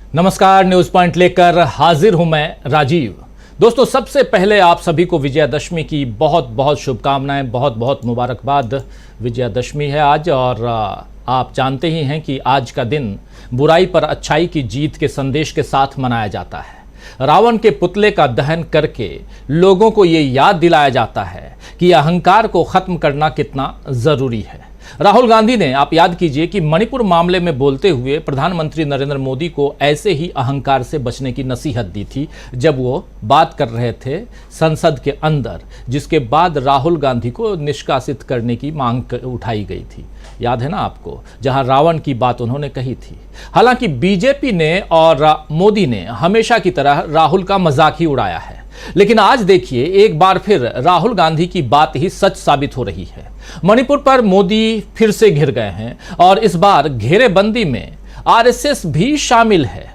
नमस्कार, news point लेकर हाजिर हूं मैं राजीव। दोस्तों, सबसे पहले आप सभी को विजयादशमी की बहुत बहुत शुभकामनाएं, बहुत बहुत मुबारकबाद। विजयादशमी है आज और आप जानते ही हैं कि आज का दिन बुराई पर अच्छाई की जीत के संदेश के साथ मनाया जाता है। रावण के पुतले का दहन करके लोगों को ये याद दिलाया जाता है कि अहंकार को खत्म करना कितना जरूरी है। राहुल गांधी ने, आप याद कीजिए कि मणिपुर मामले में बोलते हुए प्रधानमंत्री नरेंद्र मोदी को ऐसे ही अहंकार से बचने की नसीहत दी थी जब वो बात कर रहे थे संसद के अंदर, जिसके बाद राहुल गांधी को निष्कासित करने की मांग उठाई गई थी। याद है ना आपको, जहां रावण की बात उन्होंने कही थी। हालांकि बीजेपी ने और मोदी ने हमेशा की तरह राहुल का मजाक ही उड़ाया है, लेकिन आज देखिए एक बार फिर राहुल गांधी की बात ही सच साबित हो रही है। मणिपुर पर मोदी फिर से घिर गए हैं और इस बार घेरेबंदी में आरएसएस भी शामिल है।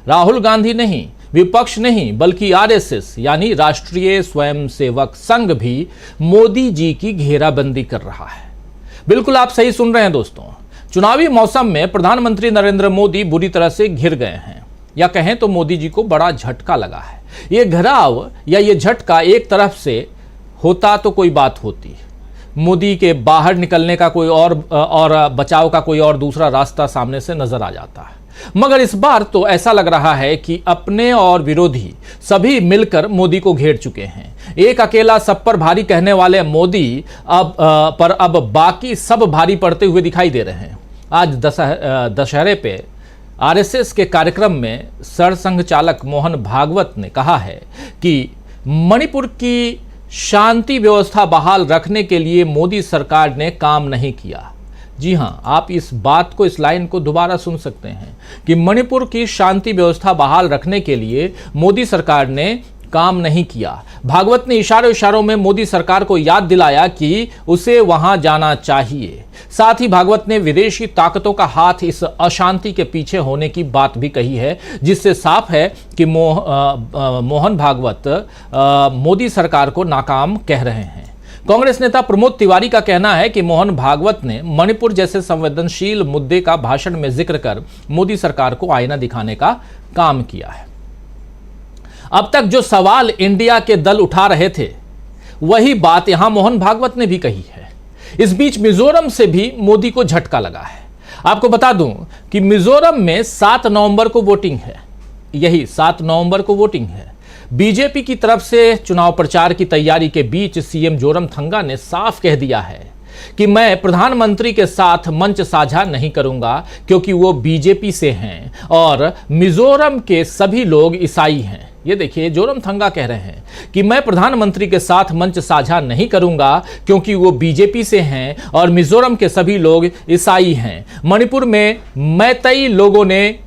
राहुल गांधी नहीं, विपक्ष नहीं, बल्कि आरएसएस यानी राष्ट्रीय स्वयंसेवक संघ भी मोदी जी की घेराबंदी कर रहा है। बिल्कुल आप सही सुन रहे हैं दोस्तों। चुनावी मौसम में प्रधानमंत्री नरेंद्र मोदी बुरी तरह से घिर गए हैं, या कहें तो मोदी जी को बड़ा झटका लगा है। ये घिराव या ये झटका एक तरफ से होता तो कोई बात होती, मोदी के बाहर निकलने का कोई और बचाव का कोई और दूसरा रास्ता सामने से नजर आ जाता है। मगर इस बार तो ऐसा लग रहा है कि अपने और विरोधी सभी मिलकर मोदी को घेर चुके हैं। एक अकेला सब पर भारी कहने वाले मोदी अब बाकी सब भारी पड़ते हुए दिखाई दे रहे हैं। आज दशहरे पे आरएसएस के कार्यक्रम में सरसंघ चालक मोहन भागवत ने कहा है कि मणिपुर की शांति व्यवस्था बहाल रखने के लिए मोदी सरकार ने काम नहीं किया। जी हां, आप इस बात को, इस लाइन को दोबारा सुन सकते हैं कि मणिपुर की शांति व्यवस्था बहाल रखने के लिए मोदी सरकार ने काम नहीं किया। भागवत ने इशारों में मोदी सरकार को याद दिलाया कि उसे वहां जाना चाहिए। साथ ही भागवत ने विदेशी ताकतों का हाथ इस अशांति के पीछे होने की बात भी कही है, जिससे साफ है कि मोहन भागवत मोदी सरकार को नाकाम कह रहे हैं। कांग्रेस नेता प्रमोद तिवारी का कहना है कि मोहन भागवत ने मणिपुर जैसे संवेदनशील मुद्दे का भाषण में जिक्र कर मोदी सरकार को आईना दिखाने का काम किया है। अब तक जो सवाल इंडिया के दल उठा रहे थे, वही बात यहां मोहन भागवत ने भी कही है। इस बीच मिजोरम से भी मोदी को झटका लगा है। आपको बता दूं कि मिजोरम में 7 नवंबर को वोटिंग है। यही 7 नवंबर को वोटिंग है। बीजेपी की तरफ से चुनाव प्रचार की तैयारी के बीच सीएम जोरमथंगा ने साफ कह दिया है कि मैं प्रधानमंत्री के साथ मंच साझा नहीं करूंगा, क्योंकि वो बीजेपी से हैं और मिजोरम के सभी लोग ईसाई हैं। ये देखिए, जोरमथंगा कह रहे हैं कि मैं प्रधानमंत्री के साथ मंच साझा नहीं करूंगा क्योंकि वो बीजेपी से हैं और मिजोरम के सभी लोग ईसाई हैं। मणिपुर में मैतेई लोगों ने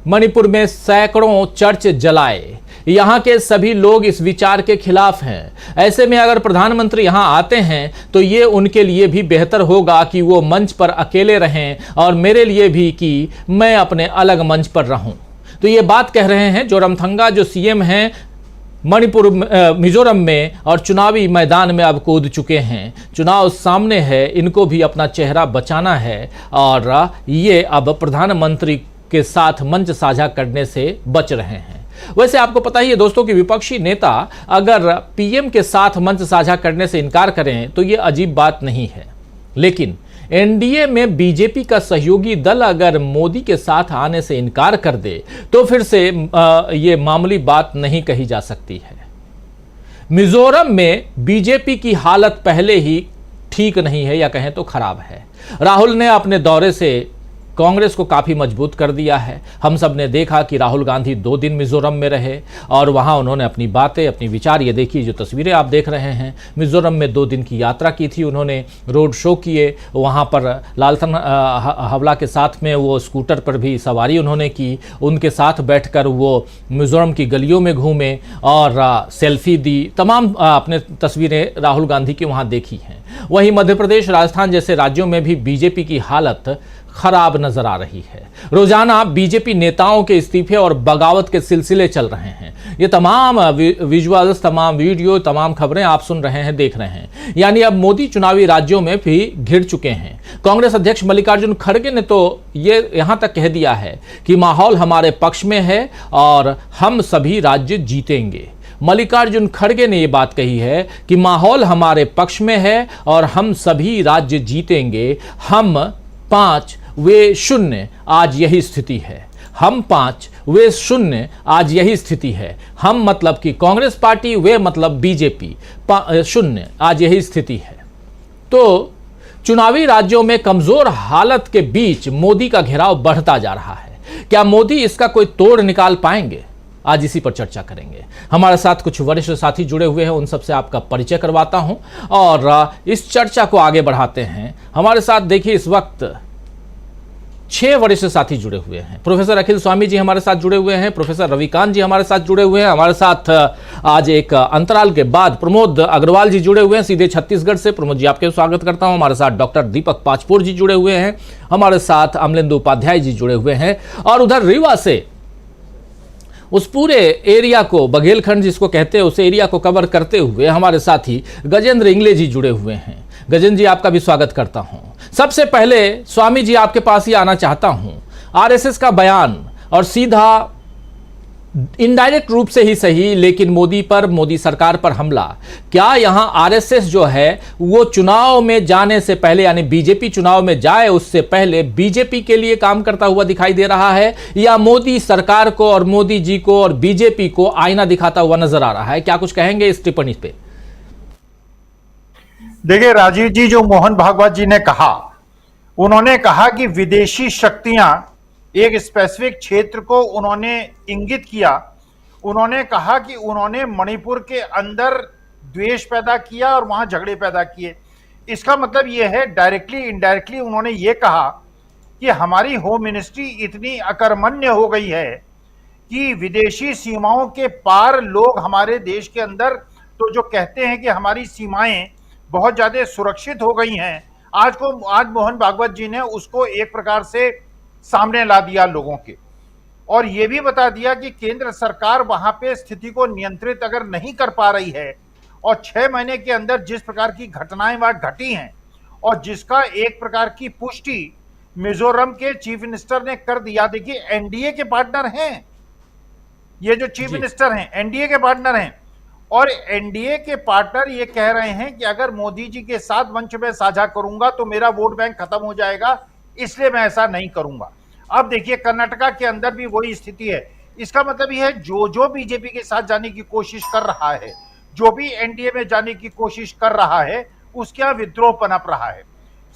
मणिपुर में सैकड़ों चर्च जलाए। यहाँ के सभी लोग इस विचार के खिलाफ हैं। ऐसे में अगर प्रधानमंत्री यहाँ आते हैं तो ये उनके लिए भी बेहतर होगा कि वो मंच पर अकेले रहें और मेरे लिए भी कि मैं अपने अलग मंच पर रहूं। तो ये बात कह रहे हैं जोरमथंगा, जो सीएम हैं मिजोरम में और चुनावी मैदान में अब कूद चुके हैं। चुनाव सामने है, इनको भी अपना चेहरा बचाना है और ये अब प्रधानमंत्री के साथ मंच साझा करने से बच रहे हैं। वैसे आपको पता ही है दोस्तों कि विपक्षी नेता अगर पीएम के साथ मंच साझा करने से इनकार करें तो ये अजीब बात नहीं है, लेकिन एनडीए में बीजेपी का सहयोगी दल अगर मोदी के साथ आने से इनकार कर दे तो फिर से ये मामूली बात नहीं कही जा सकती है। मिजोरम में बीजेपी की हालत पहले ही ठीक नहीं है, या कहें तो खराब है। राहुल ने अपने दौरे से कांग्रेस को काफ़ी मजबूत कर दिया है। हम सब ने देखा कि राहुल गांधी 2 दिन मिजोरम में रहे और वहां उन्होंने अपनी बातें, अपनी विचार, ये देखिए जो तस्वीरें आप देख रहे हैं, मिजोरम में 2 दिन की यात्रा की थी उन्होंने, रोड शो किए, वहां पर लालथन हवला के साथ में वो स्कूटर पर भी सवारी उन्होंने की, उनके साथ बैठकर वो मिजोरम की गलियों में घूमे और सेल्फी दी। तमाम अपने तस्वीरें राहुल गांधी की वहाँ देखी हैं। वहीं मध्य प्रदेश, राजस्थान जैसे राज्यों में भी बीजेपी की हालत खराब नजर आ रही है। रोजाना बीजेपी नेताओं के इस्तीफे और बगावत के सिलसिले चल रहे हैं। ये तमाम विजुअल्स, तमाम वीडियो, तमाम खबरें आप सुन रहे हैं, देख रहे हैं। यानी अब मोदी चुनावी राज्यों में भी घिर चुके हैं। कांग्रेस अध्यक्ष मल्लिकार्जुन खड़गे ने तो ये यहां तक कह दिया है कि माहौल हमारे पक्ष में है और हम सभी राज्य जीतेंगे। मल्लिकार्जुन खड़गे ने यह बात कही है कि माहौल हमारे पक्ष में है और हम सभी राज्य जीतेंगे। हम 5 वे 0 आज यही स्थिति है। हम 5 वे 0 आज यही स्थिति है। हम मतलब कि कांग्रेस पार्टी, वे मतलब बीजेपी 0 आज यही स्थिति है। तो चुनावी राज्यों में कमजोर हालत के बीच मोदी का घेराव बढ़ता जा रहा है। क्या मोदी इसका कोई तोड़ निकाल पाएंगे? आज इसी पर चर्चा करेंगे। हमारे साथ कुछ वरिष्ठ साथी जुड़े हुए हैं, उन सबसे आपका परिचय करवाता हूं और इस चर्चा को आगे बढ़ाते हैं। हमारे साथ देखिए इस वक्त 6 वरिष्ठ साथी जुड़े हुए हैं। प्रोफेसर अखिल स्वामी जी हमारे साथ जुड़े हुए हैं, प्रोफेसर रविकांत जी हमारे साथ जुड़े हुए हैं। हमारे साथ आज एक अंतराल के बाद प्रमोद अग्रवाल जी जुड़े हुए हैं सीधे छत्तीसगढ़ से। प्रमोद जी आपके स्वागत करता हूं। हमारे साथ डॉक्टर दीपक पाचपुर जी जुड़े हुए हैं। हमारे साथ अमलेंदु उपाध्याय जी जुड़े हुए हैं और उधर रीवा से उस पूरे एरिया को, बघेलखंड जिसको कहते हैं, उस एरिया को कवर करते हुए हमारे साथी गजेंद्र इंगले जी जुड़े हुए हैं। गजेंद्र जी आपका भी स्वागत करता हूं। सबसे पहले स्वामी जी आपके पास ही आना चाहता हूं। आरएसएस का बयान और सीधा इनडायरेक्ट रूप से ही सही, लेकिन मोदी पर, मोदी सरकार पर हमला, क्या यहां आरएसएस जो है वो चुनाव में जाने से पहले, यानी बीजेपी चुनाव में जाए उससे पहले बीजेपी के लिए काम करता हुआ दिखाई दे रहा है, या मोदी सरकार को और मोदी जी को और बीजेपी को आईना दिखाता हुआ नजर आ रहा है? क्या कुछ कहेंगे इस टिप्पणी पे? देखिए राजीव जी, जो मोहन भागवत जी ने कहा, उन्होंने कहा कि विदेशी शक्तियां एक स्पेसिफिक क्षेत्र को उन्होंने इंगित किया। उन्होंने कहा कि उन्होंने मणिपुर के अंदर द्वेष पैदा किया और वहां झगड़े पैदा किए। इसका मतलब यह है, डायरेक्टली इनडायरेक्टली उन्होंने ये कहा कि हमारी होम मिनिस्ट्री इतनी अकर्मण्य हो गई है कि विदेशी सीमाओं के पार लोग हमारे देश के अंदर, तो जो कहते हैं कि हमारी सीमाएं बहुत ज्यादा सुरक्षित हो गई हैं, आज मोहन भागवत जी ने उसको एक प्रकार से सामने ला दिया लोगों के, और यह भी बता दिया कि केंद्र सरकार वहां पे स्थिति को नियंत्रित अगर नहीं कर पा रही है, और 6 महीने के अंदर जिस प्रकार की घटनाएं वहां घटी हैं और जिसका एक प्रकार की पुष्टि मिजोरम के चीफ मिनिस्टर ने कर दिया। देखिए एनडीए के पार्टनर हैं ये, जो चीफ मिनिस्टर हैं एनडीए के पार्टनर हैं, और एनडीए के पार्टनर ये कह रहे हैं कि अगर मोदी जी के साथ मंच में साझा करूंगा तो मेरा वोट बैंक खत्म हो जाएगा, इसलिए मैं ऐसा नहीं करूंगा। अब देखिए कर्नाटका के अंदर भी वही स्थिति है। इसका मतलब यह है, जो बीजेपी के साथ जाने की कोशिश कर रहा है, जो भी एनडीए में जाने की कोशिश कर रहा है, उसके यहां विद्रोह पनप रहा है।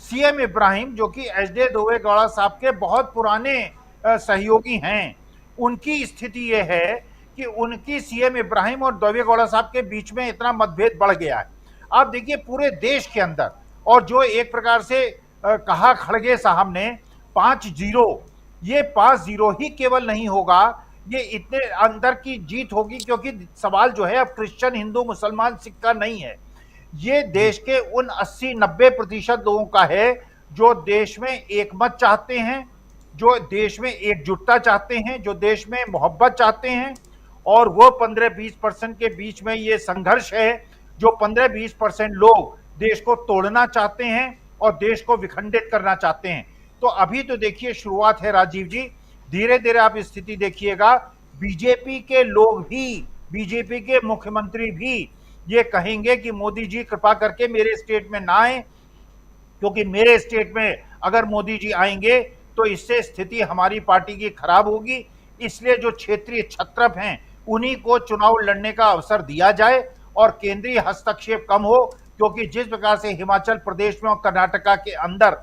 सीएम इब्राहिम, जो कि एच.डी. देवेगौड़ा साहब के बहुत पुराने सहयोगी हैं, उनकी स्थिति यह है कि उनकी सीएम इब्राहिम और देवेगौड़ा साहब के बीच में इतना मतभेद बढ़ गया है। आप देखिए पूरे देश के अंदर, और जो एक प्रकार से कहा खड़गे साहब ने 5-0, ये 5-0 ही केवल नहीं होगा, ये इतने अंदर की जीत होगी, क्योंकि सवाल जो है अब क्रिश्चियन, हिंदू, मुसलमान, सिख का नहीं है। ये देश के उन 80-90% लोगों का है जो देश में एक मत चाहते हैं, जो देश में एकजुटता चाहते हैं, जो देश में मोहब्बत चाहते हैं, और वो 15-20% के बीच में ये संघर्ष है, जो 15-20% लोग देश को तोड़ना चाहते हैं और देश को विखंडित करना चाहते हैं। तो अभी तो देखिए शुरुआत है राजीव जी, धीरे धीरे आप स्थिति देखिएगा, बीजेपी के लोग भी, बीजेपी के मुख्यमंत्री भी ये कहेंगे कि मोदी जी कृपा करके मेरे स्टेट में ना आए, क्योंकि मेरे स्टेट में अगर मोदी जी आएंगे तो इससे स्थिति हमारी पार्टी की खराब होगी। इसलिए जो क्षेत्रीय छत्रप हैं उन्हीं को चुनाव लड़ने का अवसर दिया जाए और केंद्रीय हस्तक्षेप कम हो, क्योंकि जिस प्रकार से हिमाचल प्रदेश में और कर्नाटका के अंदर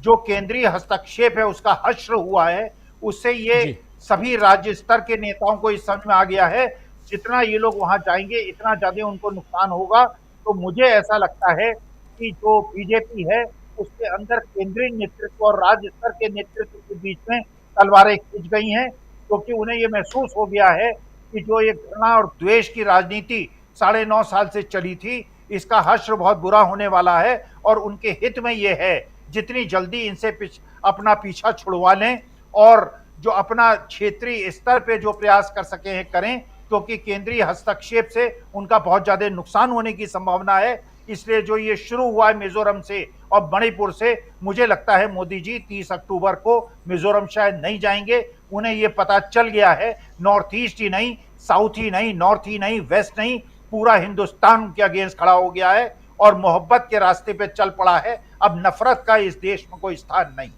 जो केंद्रीय हस्तक्षेप है उसका हश्र हुआ है, उससे ये सभी राज्य स्तर के नेताओं को इस समझ में आ गया है, जितना ये लोग वहां जाएंगे इतना ज्यादा उनको नुकसान होगा। तो मुझे ऐसा लगता है कि जो बीजेपी है उसके अंदर केंद्रीय नेतृत्व और राज्य स्तर के नेतृत्व के बीच में तलवारें खींच गई हैं, क्योंकि उन्हें यह महसूस हो गया है कि जो ये घृणा और द्वेष की राजनीति 9.5 साल से चली थी, इसका हश्र बहुत बुरा होने वाला है, और उनके हित में यह है जितनी जल्दी इनसे अपना पीछा छुड़वा लें और जो अपना क्षेत्रीय स्तर पे जो प्रयास कर सके हैं करें, क्योंकि केंद्रीय हस्तक्षेप से उनका बहुत ज्यादा नुकसान होने की संभावना है। इसलिए जो ये शुरू हुआ है मिजोरम से और मणिपुर से, मुझे लगता है मोदी जी 30 अक्टूबर को मिजोरम शायद नहीं जाएंगे। उन्हें ये पता चल गया है, नॉर्थ ईस्ट ही नहीं, साउथ ही नहीं, नॉर्थ ही नहीं, वेस्ट नहीं, पूरा हिंदुस्तान उनके अगेंस्ट खड़ा हो गया है और मोहब्बत के रास्ते पे चल पड़ा है। अब नफरत का इस देश में कोई स्थान नहीं।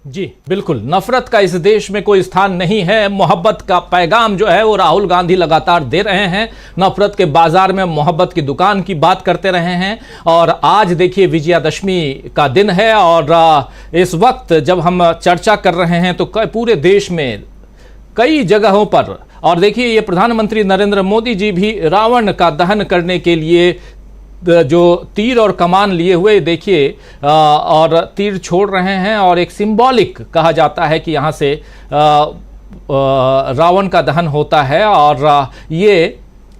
जी बिल्कुल, नफरत का इस देश में कोई स्थान नहीं है। मोहब्बत का पैगाम जो है वो राहुल गांधी लगातार दे रहे हैं। नफरत के बाजार में मोहब्बत की दुकान की बात करते रहे हैं। और आज देखिए विजयादशमी का दिन है और इस वक्त जब हम चर्चा कर रहे हैं तो पूरे देश में कई जगहों पर, और देखिए ये प्रधानमंत्री नरेंद्र मोदी जी भी रावण का दहन करने के लिए जो तीर और कमान लिए हुए देखिए और तीर छोड़ रहे हैं और एक सिंबॉलिक कहा जाता है कि यहाँ से रावण का दहन होता है। और ये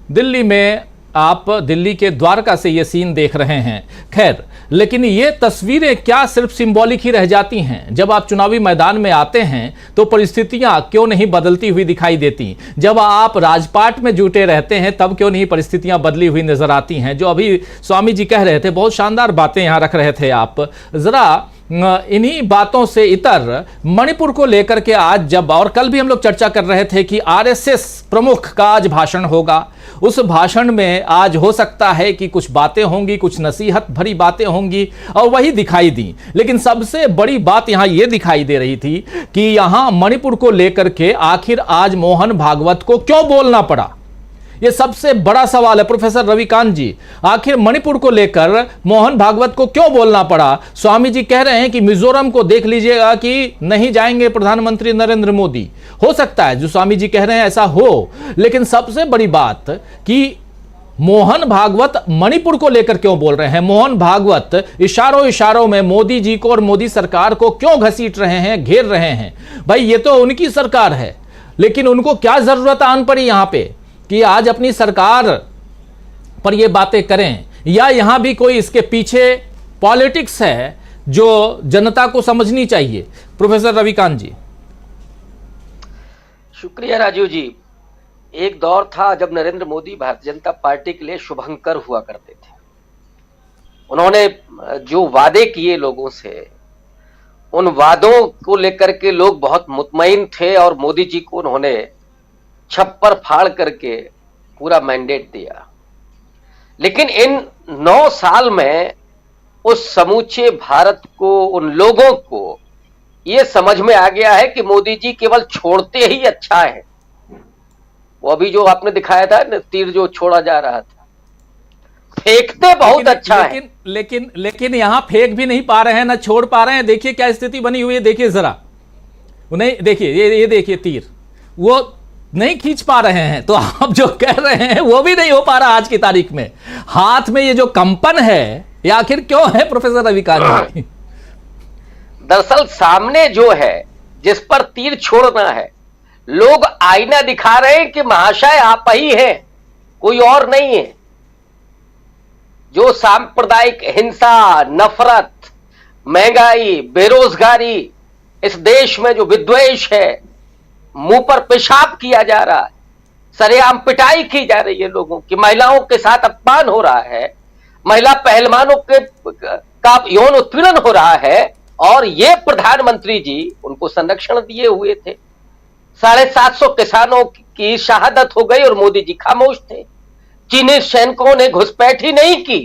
दिल्ली में, आप दिल्ली के द्वारका से ये सीन देख रहे हैं। खैर, लेकिन ये तस्वीरें क्या सिर्फ सिंबॉलिक ही रह जाती हैं? जब आप चुनावी मैदान में आते हैं तो परिस्थितियां क्यों नहीं बदलती हुई दिखाई देती? जब आप राजपाट में जुटे रहते हैं तब क्यों नहीं परिस्थितियां बदली हुई नजर आती हैं? जो अभी स्वामी जी कह रहे थे, बहुत शानदार बातें यहां रख रहे थे आप। जरा इन्हीं बातों से इतर मणिपुर को लेकर के आज जब, और कल भी हम लोग चर्चा कर रहे थे कि आरएसएस प्रमुख का आज भाषण होगा। उस भाषण में आज हो सकता है कि कुछ बातें होंगी, कुछ नसीहत भरी बातें होंगी और वही दिखाई दी। लेकिन सबसे बड़ी बात यहां यह दिखाई दे रही थी कि यहां मणिपुर को लेकर के आखिर आज मोहन भागवत को क्यों बोलना पड़ा, यह सबसे बड़ा सवाल है। प्रोफेसर रविकांत जी, आखिर मणिपुर को लेकर मोहन भागवत को क्यों बोलना पड़ा? स्वामी जी कह रहे हैं कि मिजोरम को देख लीजिएगा कि नहीं जाएंगे प्रधानमंत्री नरेंद्र मोदी। हो सकता है जो स्वामी जी कह रहे हैं ऐसा हो, लेकिन सबसे बड़ी बात कि मोहन भागवत मणिपुर को लेकर क्यों बोल रहे हैं? मोहन भागवत इशारों इशारों में मोदी जी को और मोदी सरकार को क्यों घसीट रहे हैं, घेर रहे हैं? भाई ये तो उनकी सरकार है, लेकिन उनको क्या जरूरत आन पड़ी यहां पे कि आज अपनी सरकार पर ये बातें करें? या यहां भी कोई इसके पीछे पॉलिटिक्स है जो जनता को समझनी चाहिए? प्रोफेसर रविकांत जी। शुक्रिया राजीव जी। एक दौर था जब नरेंद्र मोदी भारतीय जनता पार्टी के लिए शुभंकर हुआ करते थे। उन्होंने जो वादे किए लोगों से, उन वादों को लेकर के लोग बहुत मुतमईन थे और मोदी जी को उन्होंने छप्पर फाड़ करके पूरा मैंडेट दिया। लेकिन इन 9 साल में उस समूचे भारत को, उन लोगों को यह समझ में आ गया है कि मोदी जी केवल छोड़ते ही अच्छा है। वो अभी जो आपने दिखाया था न, तीर जो छोड़ा जा रहा था, फेंकते बहुत अच्छा है। लेकिन यहां फेंक भी नहीं पा रहे हैं, ना छोड़ पा रहे हैं। देखिए क्या स्थिति बनी हुई है, देखिए जरा, उन्हें देखिए, ये देखिए तीर वो नहीं खींच पा रहे हैं। तो आप जो कह रहे हैं वो भी नहीं हो पा रहा आज की तारीख में। हाथ में ये जो कंपन है ये आखिर क्यों है प्रोफेसर रविकांत जी? दरअसल सामने जो है जिस पर तीर छोड़ना है, लोग आईना दिखा रहे हैं कि महाशय आप ही हैं, कोई और नहीं है। जो सांप्रदायिक हिंसा, नफरत, महंगाई, बेरोजगारी, इस देश में जो विद्वेष है, मुंह पर पेशाब किया जा रहा है, सरेआम पिटाई की जा रही है लोगों की, महिलाओं के साथ अपमान हो रहा है, महिला पहलवानों का यौन उत्पीड़न हो रहा है, और ये प्रधानमंत्री जी उनको संरक्षण दिए हुए थे। 750 किसानों की शहादत हो गई और मोदी जी खामोश थे। चीनी सैनिकों ने घुसपैठ ही नहीं की,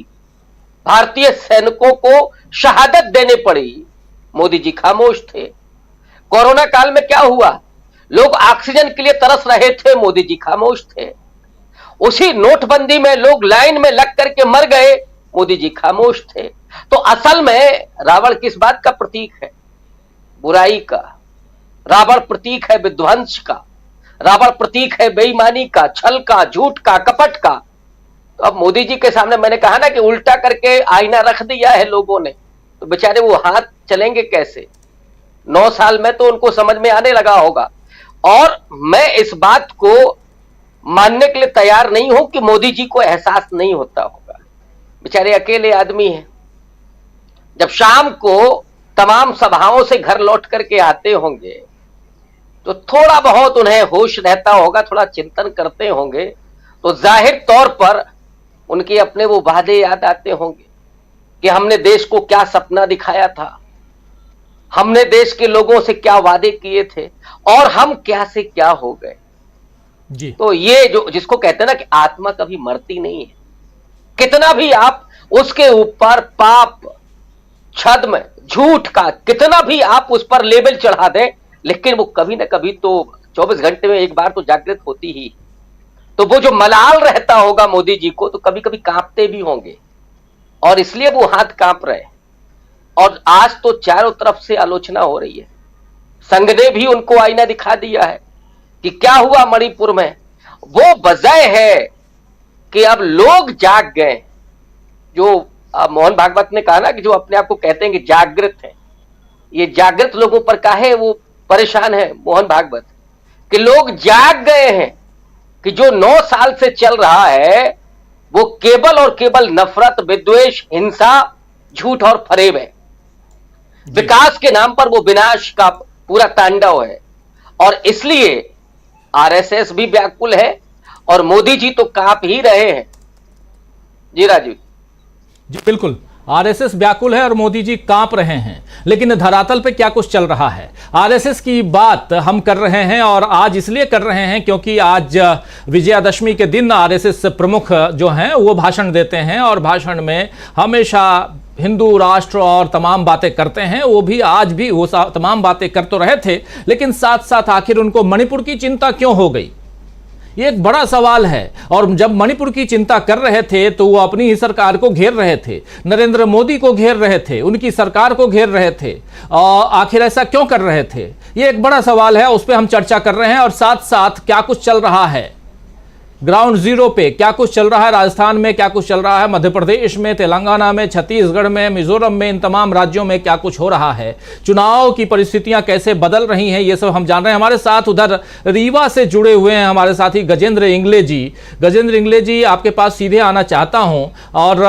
भारतीय सैनिकों को शहादत देने पड़ी, मोदी जी खामोश थे। कोरोना काल में क्या हुआ? लोग ऑक्सीजन के लिए तरस रहे थे, मोदी जी खामोश थे। उसी नोटबंदी में लोग लाइन में लग करके मर गए, मोदी जी खामोश थे। तो असल में रावण किस बात का प्रतीक है? बुराई का। रावण प्रतीक है विध्वंस का, रावण प्रतीक है बेईमानी का, छल का, झूठ का, कपट का। तो अब मोदी जी के सामने मैंने कहा ना कि उल्टा करके आईना रख दिया है लोगों ने, तो बेचारे वो हाथ चलेंगे कैसे? 9 साल में तो उनको समझ में आने लगा होगा। और मैं इस बात को मानने के लिए तैयार नहीं हूं कि मोदी जी को एहसास नहीं होता होगा। बेचारे अकेले आदमी हैं। जब शाम को तमाम सभाओं से घर लौट करके आते होंगे तो थोड़ा बहुत उन्हें होश रहता होगा, थोड़ा चिंतन करते होंगे तो जाहिर तौर पर उनके अपने वो वादे याद आते होंगे कि हमने देश को क्या सपना दिखाया था, हमने देश के लोगों से क्या वादे किए थे और हम क्या से क्या हो गए जी। तो ये जो जिसको कहते हैं ना कि आत्मा कभी मरती नहीं है, कितना भी आप उसके ऊपर पाप, छद्म, झूठ का कितना भी आप उस पर लेबल चढ़ा दें, लेकिन वो कभी ना कभी तो 24 घंटे में एक बार तो जागृत होती ही। तो वो जो मलाल रहता होगा मोदी जी को, तो कभी कभी कांपते भी होंगे और इसलिए वो हाथ कांप रहे। और आज तो चारों तरफ से आलोचना हो रही है, संघ ने भी उनको आईना दिखा दिया है कि क्या हुआ मणिपुर में। वो वजह है कि अब लोग जाग गए, जो मोहन भागवत ने कहा ना कि जो अपने आप को कहते हैं कि जागृत है, ये जागृत लोगों पर काहे वो परेशान है मोहन भागवत, कि लोग जाग गए हैं कि जो 9 साल से चल रहा है वो केवल और केवल नफरत, विद्वेष, हिंसा, झूठ और फरेब है। विकास के नाम पर वो विनाश का पूरा तांडव है और इसलिए आरएसएस भी व्याकुल है और मोदी जी तो कांप ही रहे हैं। जी राजीव जी बिल्कुल, आरएसएस व्याकुल है और मोदी जी कांप रहे हैं, लेकिन धरातल पे क्या कुछ चल रहा है। आरएसएस की बात हम कर रहे हैं और आज इसलिए कर रहे हैं क्योंकि आज विजयादशमी के दिन आरएसएस प्रमुख जो हैं वो भाषण देते हैं और भाषण में हमेशा हिंदू राष्ट्र और तमाम बातें करते हैं। वो भी आज भी वो तमाम बातें कर तो रहे थे, लेकिन साथ साथ आखिर उनको मणिपुर की चिंता क्यों हो गई, ये एक बड़ा सवाल है। और जब मणिपुर की चिंता कर रहे थे तो वो अपनी ही सरकार को घेर रहे थे, नरेंद्र मोदी को घेर रहे थे, उनकी सरकार को घेर रहे थे। और आखिर ऐसा क्यों कर रहे थे, ये एक बड़ा सवाल है, उस पर हम चर्चा कर रहे हैं। और साथ साथ क्या कुछ चल रहा है ग्राउंड जीरो पे, क्या कुछ चल रहा है राजस्थान में, क्या कुछ चल रहा है मध्य प्रदेश में, तेलंगाना में, छत्तीसगढ़ में, मिजोरम में, इन तमाम राज्यों में क्या कुछ हो रहा है, चुनाव की परिस्थितियां कैसे बदल रही हैं, ये सब हम जान रहे हैं। हमारे साथ उधर रीवा से जुड़े हुए हैं हमारे साथी गजेंद्र इंगले जी। गजेंद्र इंगले जी, आपके पास सीधे आना चाहता हूं। और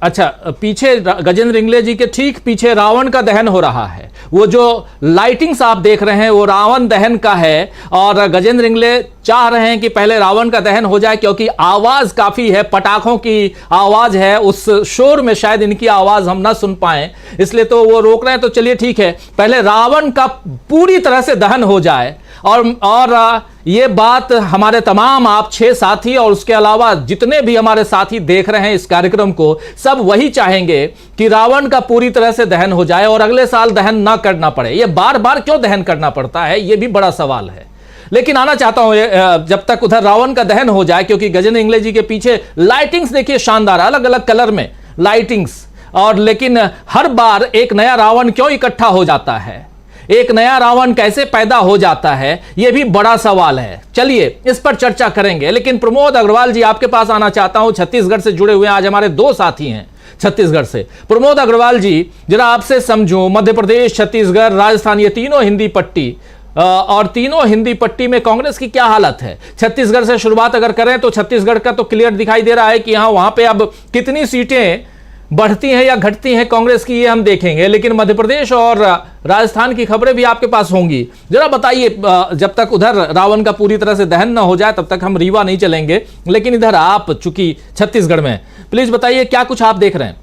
अच्छा, पीछे गजेंद्र इंगले जी के ठीक पीछे रावण का दहन हो रहा है। वो जो लाइटिंग्स आप देख रहे हैं वो रावण दहन का है और गजेंद्र इंगले चाह रहे हैं कि पहले रावण का दहन हो जाए क्योंकि आवाज काफी है, पटाखों की आवाज है, उस शोर में शायद इनकी आवाज हम ना सुन पाए, इसलिए तो वो रोक रहे हैं। तो चलिए ठीक है, पहले रावण का पूरी तरह से दहन हो जाए। और ये बात हमारे तमाम आप 6 साथी और उसके अलावा जितने भी हमारे साथी देख रहे हैं इस कार्यक्रम को, सब वही चाहेंगे कि रावण का पूरी तरह से दहन हो जाए और अगले साल दहन ना करना पड़े। ये बार बार क्यों दहन करना पड़ता है, ये भी बड़ा सवाल है। लेकिन आना चाहता हूं जब तक उधर रावण का दहन हो जाए, क्योंकि गजेंद्र इंगले जी के पीछे लाइटिंग्स देखिए शानदार, अलग अलग कलर में लाइटिंग्स। और लेकिन हर बार एक नया रावण क्यों इकट्ठा हो जाता है, एक नया रावण कैसे पैदा हो जाता है, यह भी बड़ा सवाल है। चलिए इस पर चर्चा करेंगे। लेकिन प्रमोद अग्रवाल जी, आपके पास आना चाहता हूं, छत्तीसगढ़ से जुड़े हुए हैं। आज हमारे 2 साथी हैं छत्तीसगढ़ से। प्रमोद अग्रवाल जी, जरा आपसे समझूं, मध्य प्रदेश, छत्तीसगढ़, राजस्थान, ये तीनों हिंदी पट्टी और तीनों हिंदी पट्टी में कांग्रेस की क्या हालत है। छत्तीसगढ़ से शुरुआत अगर करें तो छत्तीसगढ़ का तो क्लियर दिखाई दे रहा है कि हाँ, वहां पे अब कितनी सीटें बढ़ती हैं या घटती हैं कांग्रेस की, ये हम देखेंगे। लेकिन मध्य प्रदेश और राजस्थान की खबरें भी आपके पास होंगी, जरा बताइए। जब तक उधर रावण का पूरी तरह से दहन न हो जाए तब तक हम रीवा नहीं चलेंगे, लेकिन इधर आप चूंकि छत्तीसगढ़ में, प्लीज बताइए क्या कुछ आप देख रहे हैं।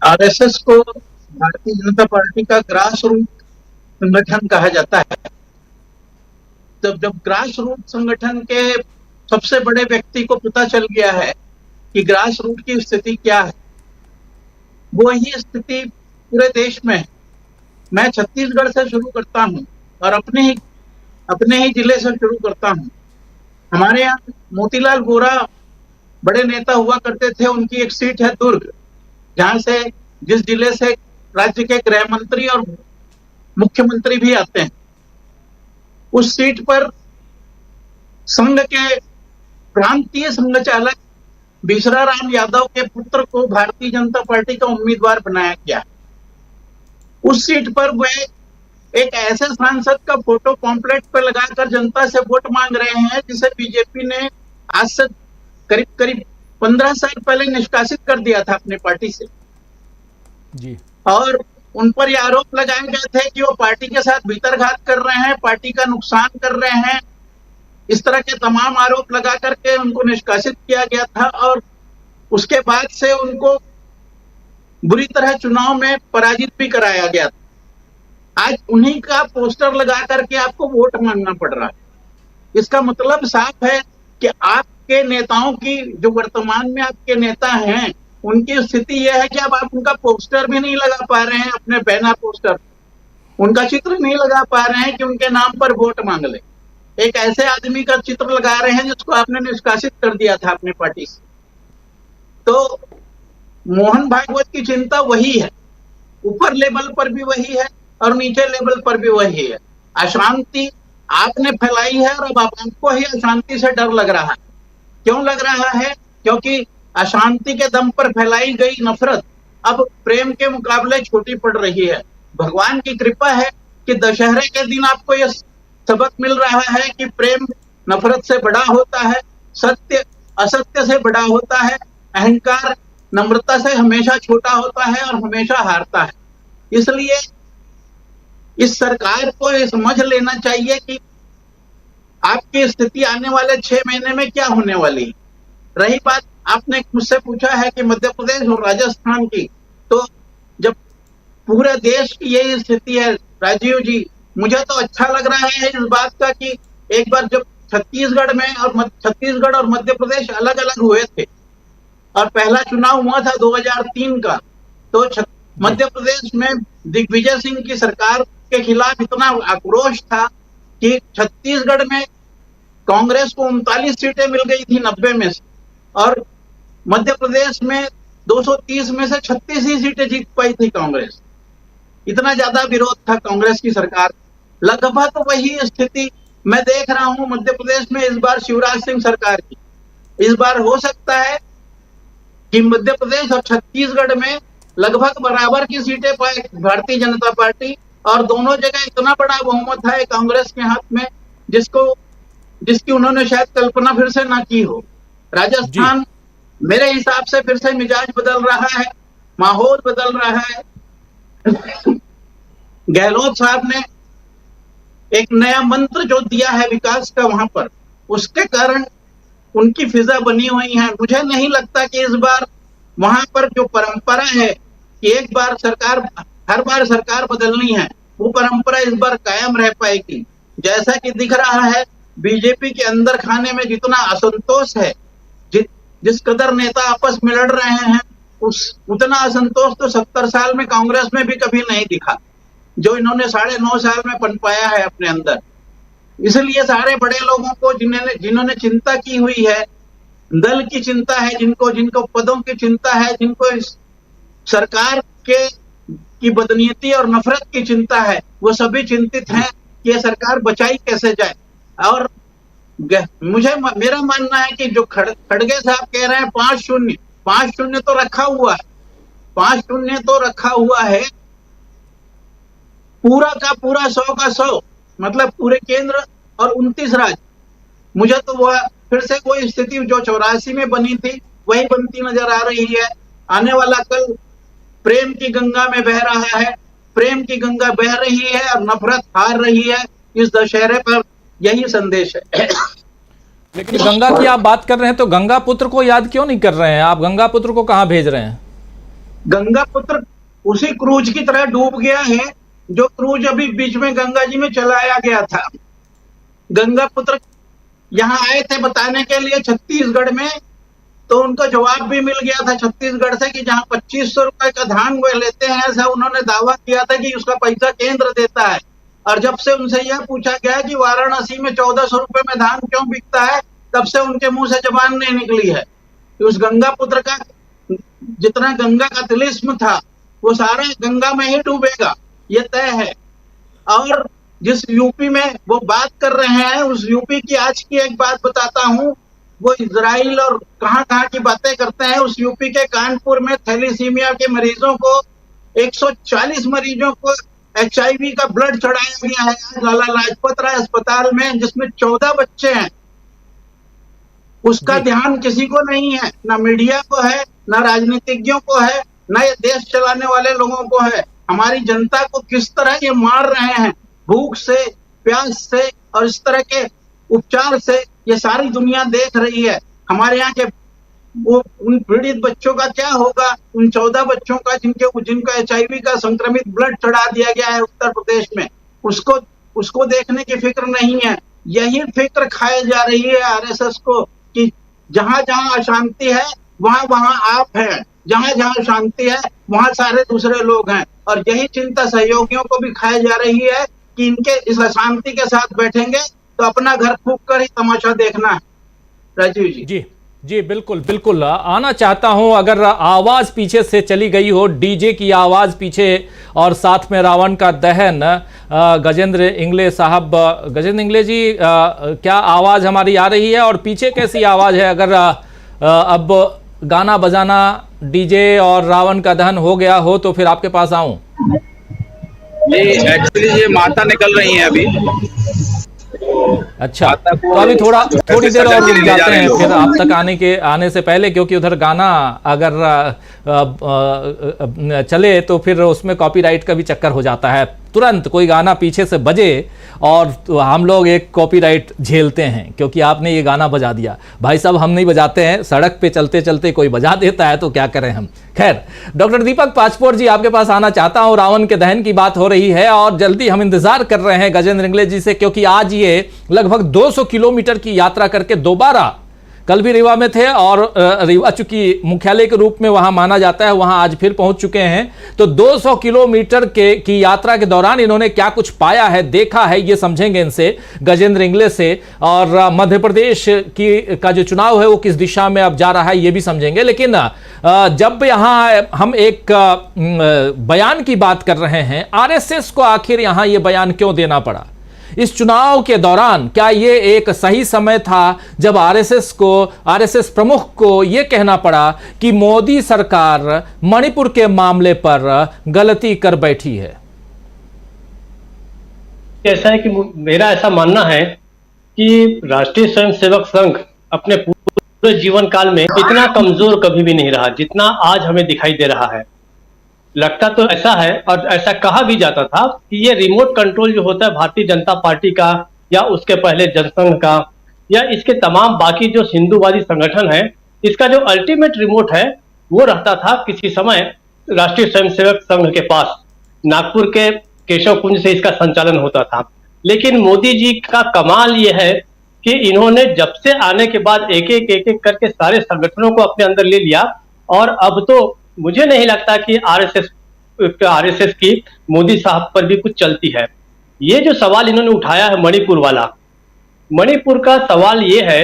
आरएसएस को भारतीय जनता पार्टी का ग्रास रूट संगठन कहा जाता है। जब ग्रास रूट संगठन के सबसे बड़े व्यक्ति को पता चल गया है कि ग्रास रूट की स्थिति क्या है, वो ही स्थिति पूरे देश में है। मैं छत्तीसगढ़ से शुरू करता हूं और अपने ही जिले से शुरू करता हूं। हमारे यहाँ मोतीलाल वोरा बड़े नेता हुआ करते थे, उनकी एक सीट है दुर्ग, जिस जिले से राज्य के गृह मंत्री और मुख्यमंत्री भी आते हैं। उस सीट पर संघ के प्रांतीय संघचालक बिसरा राम यादव के पुत्र को भारतीय जनता पार्टी का उम्मीदवार बनाया गया। उस सीट पर वे एक ऐसे सांसद का फोटो पॉम्पलेट पर लगाकर जनता से वोट मांग रहे हैं जिसे बीजेपी ने आज से करीब 15 साल पहले निष्कासित कर दिया था अपने पार्टी से, जी और उन पर ये आरोप लगाए गए थे कि वो पार्टी के साथ भीतरघात कर रहे हैं, पार्टी का नुकसान कर रहे हैं। इस तरह के तमाम आरोप लगा करके उनको निष्कासित किया गया था, और उसके बाद से उनको बुरी तरह चुनाव में पराजित भी कराया गया था। आज उन्हीं का पोस्टर लगा करके आपको वोट मांगना पड़ रहा है। इसका मतलब साफ है कि आपके नेताओं की, जो वर्तमान में आपके नेता हैं, उनकी स्थिति यह है कि अब आप उनका पोस्टर भी नहीं लगा पा रहे हैं, अपने बैनर पोस्टर, उनका चित्र नहीं लगा पा रहे हैं कि उनके नाम पर वोट मांग ले। एक ऐसे आदमी का चित्र लगा रहे हैं जिसको आपने निष्कासित कर दिया था अपनी पार्टी से। तो मोहन भागवत की चिंता वही है, ऊपर लेवल पर भी वही है और नीचे लेवल पर भी वही है। अशांति आपने फैलाई है और अब आपको ही अशांति से डर लग रहा है। क्यों लग रहा है? क्योंकि अशांति के दम पर फैलाई गई नफरत अब प्रेम के मुकाबले छोटी पड़ रही है। भगवान की कृपा है कि दशहरे के दिन आपको यह सबक मिल रहा है कि प्रेम नफरत से बड़ा होता है, सत्य असत्य से बड़ा होता है, अहंकार नम्रता से हमेशा छोटा होता है और हमेशा हारता है। इसलिए इस सरकार को ये समझ लेना चाहिए कि आपकी स्थिति आने वाले 6 महीने में क्या होने वाली है। रही बात, आपने मुझसे पूछा है कि मध्य प्रदेश और राजस्थान की, तो जब पूरे देश की यही स्थिति है राजीव जी, मुझे तो अच्छा लग रहा है इस बात का कि एक बार जब छत्तीसगढ़ और मध्य प्रदेश अलग अलग हुए थे और पहला चुनाव हुआ था 2003 का, तो मध्य प्रदेश में दिग्विजय सिंह की सरकार के खिलाफ इतना आक्रोश था कि छत्तीसगढ़ में कांग्रेस को 39 सीटें मिल गई थी 90 में से, और मध्य प्रदेश में 230 में से 36 ही सीटें जीत पाई थी कांग्रेस। इतना ज्यादा विरोध था कांग्रेस की सरकार। लगभग वही स्थिति मैं देख रहा हूं मध्य प्रदेश में इस बार शिवराज सिंह सरकार की। इस बार हो सकता है कि मध्य प्रदेश और छत्तीसगढ़ में लगभग बराबर की सीटें पाए भारतीय जनता पार्टी, और दोनों जगह इतना बड़ा बहुमत है कांग्रेस के हाथ में जिसकी उन्होंने शायद कल्पना फिर से ना की हो। राजस्थान मेरे हिसाब से फिर से मिजाज बदल रहा है, माहौल बदल रहा है। गहलोत साहब ने एक नया मंत्र जो दिया है विकास का वहां पर, उसके कारण उनकी फिजा बनी हुई है। मुझे नहीं लगता कि इस बार वहां पर जो परंपरा है कि हर बार सरकार बदलनी है, वो परंपरा इस बार कायम रह पाएगी। जैसा कि दिख रहा है बीजेपी के अंदर खाने में जितना असंतोष है, जिस कदर नेता आपस में लड़ रहे हैं, उतना असंतोष तो 70 साल में कांग्रेस में भी कभी नहीं दिखा, जो इन्होंने 9.5 साल में पनपाया है अपने अंदर। इसलिए सारे बड़े लोगों को जिन्होंने चिंता की हुई है, दल की चिंता है, जिनको पदों की चिंता है, जिनको इस सरकार की बदनीयती और नफरत की चिंता है, वो सभी चिंतित हैं कि ये सरकार बचाई कैसे जाए। और मेरा मानना है कि जो खड़गे साहब कह रहे हैं 5-0 तो रखा हुआ है, 5-0 तो रखा हुआ है, पूरा का पूरा 100 का 100, मतलब पूरे केंद्र और 29 राज्य। मुझे तो वह फिर से कोई स्थिति जो 84 में बनी थी वही बनती नजर आ रही है। आने वाला कल प्रेम की गंगा में बह रहा है, प्रेम की गंगा बह रही है और नफरत हार रही है। इस दशहरे पर यही संदेश है। लेकिन गंगा की आप बात कर रहे हैं तो गंगा पुत्र को याद क्यों नहीं कर रहे हैं आप? गंगा पुत्र को कहां भेज रहे हैं? गंगा पुत्र उसी क्रूज की तरह डूब गया है जो क्रूज अभी बीच में गंगा जी में चलाया गया था। गंगा पुत्र यहाँ आए थे बताने के लिए छत्तीसगढ़ में, तो उनको जवाब भी मिल गया था छत्तीसगढ़ से कि जहां 2500 रुपए का धान वे लेते हैं, ऐसा उन्होंने दावा किया था कि उसका पैसा केंद्र देता है। और जब से उनसे यह पूछा गया कि वाराणसी में 1400 रुपए में धान क्यों बिकता है, तब से उनके मुंह से जबान नहीं निकली है। कि उस गंगा पुत्र का जितना गंगा का तिलिस्म था वो सारा गंगा में ही डूबेगा, ये तय है। और जिस यूपी में वो बात कर रहे हैं, उस यूपी की आज की एक बात बताता हूं, वो इजराइल और कहां की बातें करते हैं। उस यूपी के कानपुर में थैलीसीमिया के मरीजों को 140 मरीजों को HIV का ब्लड चढ़ाया गया है लाला लाजपत राय अस्पताल में, जिसमें 14 बच्चे हैं। उसका जी। ध्यान किसी को नहीं है, ना मीडिया को है, ना राजनीतिज्ञों को है, ना ये देश चलाने वाले लोगों को है। हमारी जनता को किस तरह ये मार रहे हैं, भूख से, प्यास से और इस तरह के उपचार से, ये सारी दुनिया देख रही है। हमारे यहाँ के वो उन पीड़ित बच्चों का क्या होगा, उन 14 बच्चों का जिनको HIV का संक्रमित ब्लड चढ़ा दिया गया है उत्तर प्रदेश में, उसको देखने की फिक्र नहीं है। यही फिक्र खाई जा रही है आरएसएस को कि जहां जहां अशांति है वहां वहां आप हैं, जहां जहां शांति है वहां सारे दूसरे लोग हैं। और यही चिंता सहयोगियों को भी खाई जा रही है कि इनके इस अशांति के साथ बैठेंगे तो अपना घर फूंक कर ही तमाशा देखना है। राजीव जी। जी जी, बिल्कुल बिल्कुल। आना चाहता हूं, अगर आवाज पीछे से चली गई हो, डीजे की आवाज पीछे और साथ में रावण का दहन, गजेंद्र इंगले साहब, गजेंद्र इंगले जी, क्या आवाज हमारी आ रही है और पीछे कैसी आवाज है? अगर अब गाना बजाना, डीजे और रावण का दहन हो गया हो तो फिर आपके पास आऊं। जी, एक्चुअली ये माता निकल रही हैं अभी। अच्छा, तो अभी थोड़ी देर और रुक जाते हैं फिर आप तक आने से पहले, क्योंकि उधर गाना अगर चले तो फिर उसमें कॉपीराइट का भी चक्कर हो जाता है। तुरंत कोई गाना पीछे से बजे और तो हम लोग एक कॉपीराइट झेलते हैं, क्योंकि आपने ये गाना बजा दिया। भाई साहब, हम नहीं बजाते हैं, सड़क पे चलते चलते कोई बजा देता है तो क्या करें हम। खैर, डॉक्टर दीपक पाचपोर जी, आपके पास आना चाहता हूं। रावण के दहन की बात हो रही है और जल्दी हम इंतजार कर रहे हैं गजेंद्र इंगले जी से, क्योंकि आज ये लगभग 200 किलोमीटर की यात्रा करके दोबारा, कल भी रीवा में थे और रीवा चूंकि मुख्यालय के रूप में वहां माना जाता है, वहां आज फिर पहुंच चुके हैं। तो 200 किलोमीटर की यात्रा के दौरान इन्होंने क्या कुछ पाया है, देखा है, ये समझेंगे इनसे, गजेंद्र इंगले से। और मध्य प्रदेश का जो चुनाव है वो किस दिशा में अब जा रहा है ये भी समझेंगे। लेकिन जब यहां हम एक बयान की बात कर रहे हैं, आरएसएस को आखिर यहां ये बयान क्यों देना पड़ा इस चुनाव के दौरान? क्या ये एक सही समय था जब आरएसएस प्रमुख को यह कहना पड़ा कि मोदी सरकार मणिपुर के मामले पर गलती कर बैठी है? ऐसा है कि मेरा ऐसा मानना है कि राष्ट्रीय स्वयंसेवक संघ अपने पूरे जीवन काल में इतना कमजोर कभी भी नहीं रहा जितना आज हमें दिखाई दे रहा है। लगता तो ऐसा है और ऐसा कहा भी जाता था कि ये रिमोट कंट्रोल जो होता है भारतीय जनता पार्टी का या उसके पहले जनसंघ का या इसके तमाम बाकी जो हिंदूवादी संगठन है, इसका जो अल्टीमेट रिमोट है वो रहता था किसी समय राष्ट्रीय स्वयंसेवक संघ के पास। नागपुर के केशव कुंज से इसका संचालन होता था। लेकिन मोदी जी का कमाल ये है कि इन्होंने जब से आने के बाद एक एक करके सारे संगठनों को अपने अंदर ले लिया और अब तो मुझे नहीं लगता कि आरएसएस की मोदी साहब पर भी कुछ चलती है। ये जो सवाल इन्होंने उठाया है मणिपुर वाला, मणिपुर का सवाल ये है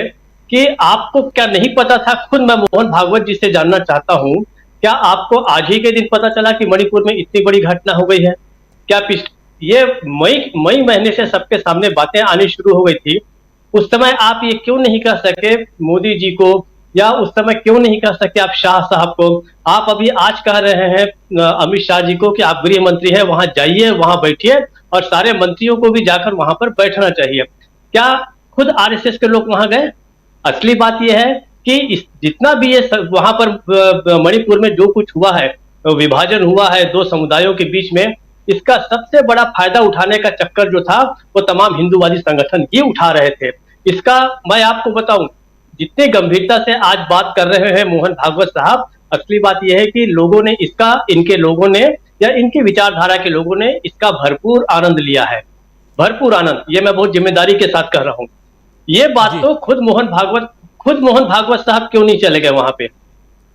कि आपको क्या नहीं पता था? खुद मैं मोहन भागवत जी से जानना चाहता हूं, क्या आपको आज ही के दिन पता चला कि मणिपुर में इतनी बड़ी घटना हो गई है? क्या ये मई महीने से सबके सामने बातें आनी शुरू हो गई थी? उस समय आप ये क्यों नहीं कह सके मोदी जी को, या उस समय क्यों नहीं कह सके आप शाह साहब को? आप अभी आज कह रहे हैं अमित शाह जी को कि आप गृह मंत्री हैं, वहां जाइए, वहां बैठिए और सारे मंत्रियों को भी जाकर वहां पर बैठना चाहिए। क्या खुद आरएसएस के लोग वहां गए? असली बात यह है कि जितना भी ये वहां पर मणिपुर में जो कुछ हुआ है, विभाजन हुआ है 2 समुदायों के बीच में, इसका सबसे बड़ा फायदा उठाने का चक्कर जो था वो तमाम हिंदूवादी संगठन ही उठा रहे थे। इसका मैं आपको बताऊं, जितने गंभीरता से आज बात कर रहे हैं मोहन भागवत साहब, असली बात यह है कि लोगों ने इनके लोगों ने या इनकी विचारधारा के लोगों ने इसका भरपूर आनंद लिया है। भरपूर आनंद, ये मैं बहुत जिम्मेदारी के साथ कह रहा हूं। ये बात तो खुद मोहन भागवत साहब क्यों नहीं चले गए वहां पे?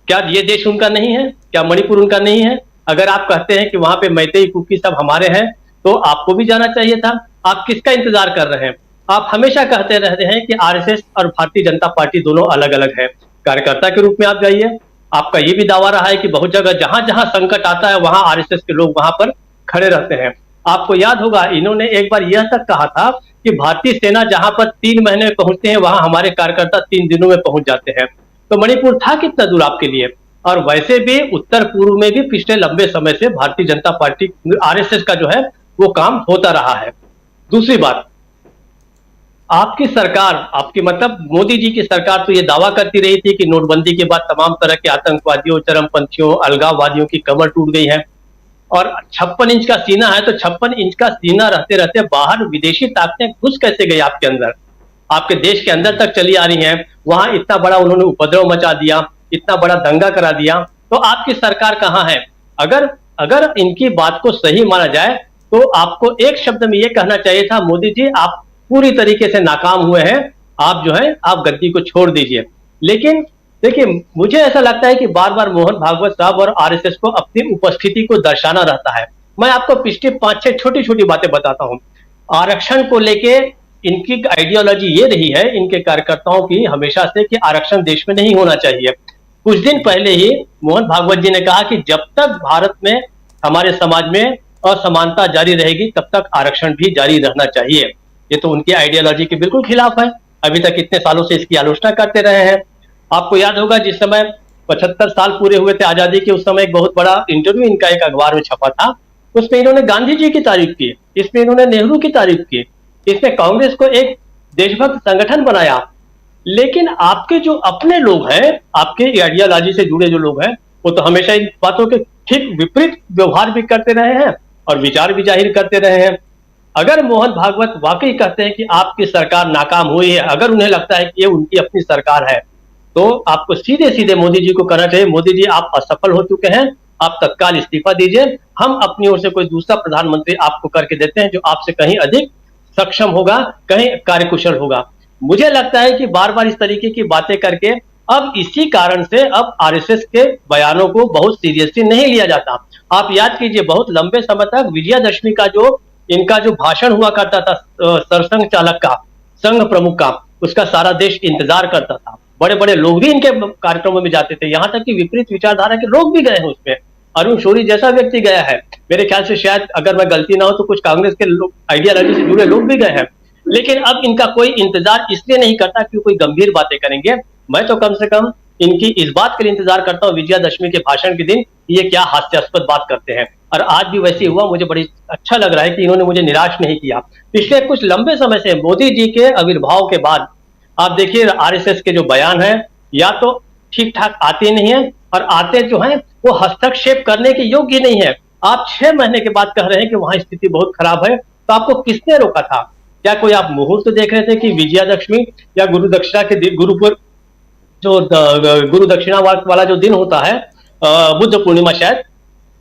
क्या ये देश उनका नहीं है? क्या मणिपुर उनका नहीं है? अगर आप कहते हैं कि वहां पे मैतेई कुकी सब हमारे हैं तो आपको भी जाना चाहिए था। आप किसका इंतजार कर रहे हैं? आप हमेशा कहते रहते हैं कि आरएसएस और भारतीय जनता पार्टी दोनों अलग अलग है। कार्यकर्ता के रूप में आप जाइए। आपका ये भी दावा रहा है कि बहुत जगह जहां जहां संकट आता है वहां आरएसएस के लोग वहां पर खड़े रहते हैं। आपको याद होगा इन्होंने एक बार यह तक कहा था कि भारतीय सेना जहां पर 3 महीने में पहुंचते हैं वहां हमारे कार्यकर्ता 3 दिनों में पहुंच जाते हैं। तो मणिपुर था कितना दूर आपके लिए? और वैसे भी उत्तर पूर्व में भी पिछले लंबे समय से भारतीय जनता पार्टी आरएसएस का जो है वो काम होता रहा है। दूसरी बात, आपकी सरकार, आपकी मतलब मोदी जी की सरकार तो ये दावा करती रही थी कि नोटबंदी के बाद तमाम तरह के आतंकवादियों, चरमपंथियों, अलगाववादियों की कमर टूट गई है। और 56 इंच का सीना है, तो 56 इंच का सीना रहते रहते बाहर विदेशी ताकतें घुस कैसे गई आपके अंदर, आपके देश के अंदर तक चली आ रही हैं। वहां इतना बड़ा उन्होंने उपद्रव मचा दिया, इतना बड़ा दंगा करा दिया, तो आपकी सरकार कहां है? अगर अगर इनकी बात को सही माना जाए तो आपको एक शब्द में यह कहना चाहिए था, मोदी जी आप पूरी तरीके से नाकाम हुए हैं, आप जो है आप गद्दी को छोड़ दीजिए। लेकिन देखिए, मुझे ऐसा लगता है कि बार बार मोहन भागवत साहब और आरएसएस को अपनी उपस्थिति को दर्शाना रहता है। मैं आपको पिछली 5-6 छोटी छोटी बातें बताता हूं। आरक्षण को लेके इनकी आइडियोलॉजी ये रही है, इनके कार्यकर्ताओं की हमेशा से, कि आरक्षण देश में नहीं होना चाहिए। कुछ दिन पहले ही मोहन भागवत जी ने कहा कि जब तक भारत में, हमारे समाज में असमानता जारी रहेगी तब तक आरक्षण भी जारी रहना चाहिए। ये तो उनकी आइडियोलॉजी के बिल्कुल खिलाफ है। अभी तक इतने सालों से इसकी आलोचना करते रहे हैं। आपको याद होगा जिस समय 75 साल पूरे हुए थे आजादी के, उस समय एक बहुत बड़ा इंटरव्यू इनका एक अखबार में छपा था। उसमें इन्होंने गांधी जी की तारीफ की, इसमें इन्होंने नेहरू की तारीफ की, इसमें कांग्रेस को एक देशभक्त संगठन बनाया। लेकिन आपके जो अपने लोग हैं, आपके आइडियोलॉजी से जुड़े जो लोग हैं, वो तो हमेशा इन बातों के ठीक विपरीत व्यवहार भी करते रहे हैं और विचार भी जाहिर करते रहे हैं। अगर मोहन भागवत वाकई कहते हैं कि आपकी सरकार नाकाम हुई है, अगर उन्हें लगता है कि ये उनकी अपनी सरकार है, तो आपको सीधे सीधे मोदी जी को कहना चाहिए, मोदी जी आप असफल हो चुके हैं, आप तत्काल इस्तीफा दीजिए, हम अपनी ओर से कोई दूसरा प्रधानमंत्री आपको करके देते हैं जो आपसे कहीं अधिक सक्षम होगा, कहीं कार्यकुशल होगा। मुझे लगता है कि बार बार इस तरीके की बातें करके अब इसी कारण से अब आरएसएस के बयानों को बहुत सीरियसली नहीं लिया जाता। आप याद कीजिए, बहुत लंबे समय तक विजयादशमी का जो इनका जो भाषण हुआ करता था सरसंघ चालक का, संघ प्रमुख का, उसका सारा देश इंतजार करता था। बड़े बड़े लोग भी इनके कार्यक्रमों में जाते थे, यहां तक कि विपरीत विचारधारा के लोग भी गए हैं उसमें। अरुण शौरी जैसा व्यक्ति गया है, मेरे ख्याल से शायद अगर मैं गलती ना हो तो कुछ कांग्रेस के लोग, आइडियोलॉजी से जुड़े लोग भी गए हैं। लेकिन अब इनका कोई इंतजार इसलिए नहीं करता कि कोई गंभीर बातें करेंगे। मैं तो कम से कम इनकी इस बात के लिए इंतजार करता हूं विजयादशमी के भाषण के दिन, ये क्या हास्यास्पद बात करते हैं। और आज भी वैसे हुआ, मुझे बड़ी अच्छा लग रहा है कि इन्होंने मुझे निराश नहीं किया। पिछले कुछ लंबे समय से मोदी जी के आविर्भाव के बाद आप देखिए आरएसएस के जो बयान है, या तो ठीक ठाक आते नहीं है, और आते जो है वो हस्तक्षेप करने के योग्य नहीं है। आप 6 महीने के बाद कह रहे हैं कि वहां स्थिति बहुत खराब है, तो आपको किसने रोका था? क्या कोई आप मुहूर्त देख रहे थे कि विजयादशमी या गुरु दक्षिणा के गुरुपुर, जो गुरु दक्षिणा वाला जो दिन होता है, बुद्ध पूर्णिमा शायद,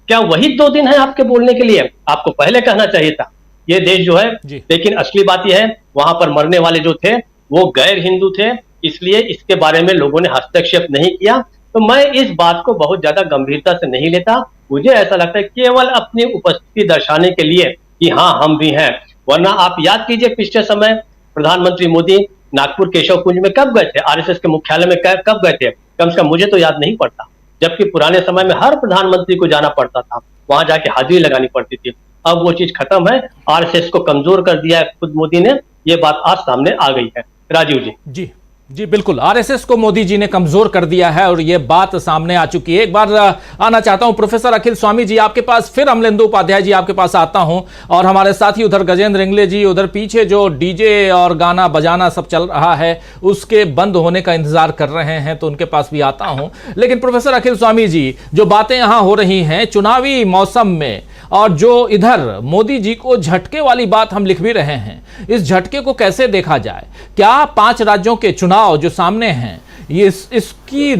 क्या वही 2 दिन है आपके बोलने के लिए? आपको पहले कहना चाहिए था। ये देश जो है, लेकिन असली बात यह है वहां पर मरने वाले जो थे वो गैर हिंदू थे, इसलिए इसके बारे में लोगों ने हस्तक्षेप नहीं किया। तो मैं इस बात को बहुत ज्यादा गंभीरता से नहीं लेता। मुझे ऐसा लगता है केवल अपनी उपस्थिति दर्शाने के लिए कि हाँ हम भी हैं। वरना आप याद कीजिए पिछले समय प्रधानमंत्री मोदी नागपुर केशव कुंज में कब गए थे, आरएसएस के मुख्यालय में कब गए थे? कम से कम मुझे तो याद नहीं पड़ता, जबकि पुराने समय में हर प्रधानमंत्री को जाना पड़ता था, वहां जाके हाजिरी लगानी पड़ती थी। अब वो चीज खत्म है, आरएसएस को कमजोर कर दिया है खुद मोदी ने, ये बात आज सामने आ गई है। राजीव जी। जी बिल्कुल, आरएसएस को मोदी जी ने कमजोर कर दिया है और ये बात सामने आ चुकी है। एक बार आना चाहता हूं प्रोफेसर अखिल स्वामी जी आपके पास, फिर अमलेंदु उपाध्याय जी आपके पास आता हूं, और हमारे साथी उधर गजेंद्र इंगले जी, उधर पीछे जो डीजे और गाना बजाना सब चल रहा है उसके बंद होने का इंतजार कर रहे हैं, तो उनके पास भी आता हूं। लेकिन प्रोफेसर अखिल स्वामी जी, जो बातें यहां हो रही हैं चुनावी मौसम में, और जो इधर मोदी जी को झटके वाली बात हम लिख भी रहे हैं, इस झटके को कैसे देखा जाए? क्या 5 राज्यों के चुनाव जो सामने हैं, ये इसकी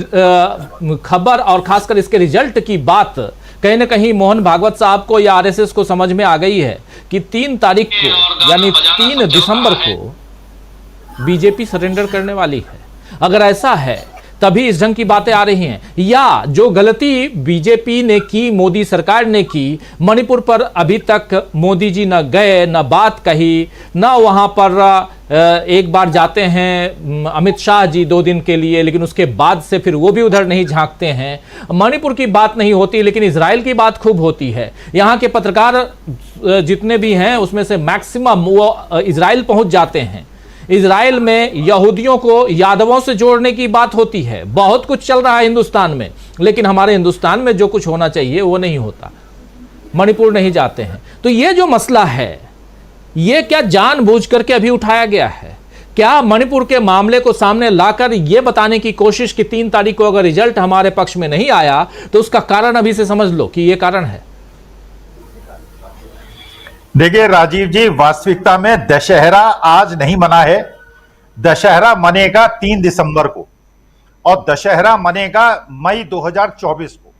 खबर और खासकर इसके रिजल्ट की बात कहीं ना कहीं मोहन भागवत साहब को या आरएसएस को समझ में आ गई है कि 3 तारीख को यानी 3 दिसंबर को बीजेपी सरेंडर करने वाली है? अगर ऐसा है तभी इस ढंग की बातें आ रही हैं, या जो गलती बीजेपी ने की, मोदी सरकार ने की, मणिपुर पर अभी तक मोदी जी न गए, न बात कही, न वहां पर एक बार जाते हैं अमित शाह जी 2 दिन के लिए, लेकिन उसके बाद से फिर वो भी उधर नहीं झांकते हैं। मणिपुर की बात नहीं होती, लेकिन इजराइल की बात खूब होती है। यहाँ के पत्रकार जितने भी हैं उसमें से मैक्सिमम वो इजराइल पहुंच जाते हैं। इजराइल में यहूदियों को यादवों से जोड़ने की बात होती है। बहुत कुछ चल रहा है हिंदुस्तान में, लेकिन हमारे हिंदुस्तान में जो कुछ होना चाहिए वो नहीं होता। मणिपुर नहीं जाते हैं। तो ये जो मसला है, ये क्या जानबूझ करके अभी उठाया गया है? क्या मणिपुर के मामले को सामने लाकर यह बताने की कोशिश कि 3 तारीख को अगर रिजल्ट हमारे पक्ष में नहीं आया तो उसका कारण अभी से समझ लो कि यह कारण है? देखिए राजीव जी, वास्तविकता में दशहरा आज नहीं मना है। दशहरा मनेगा 3 दिसंबर को, और दशहरा मनेगा मई 2024 को,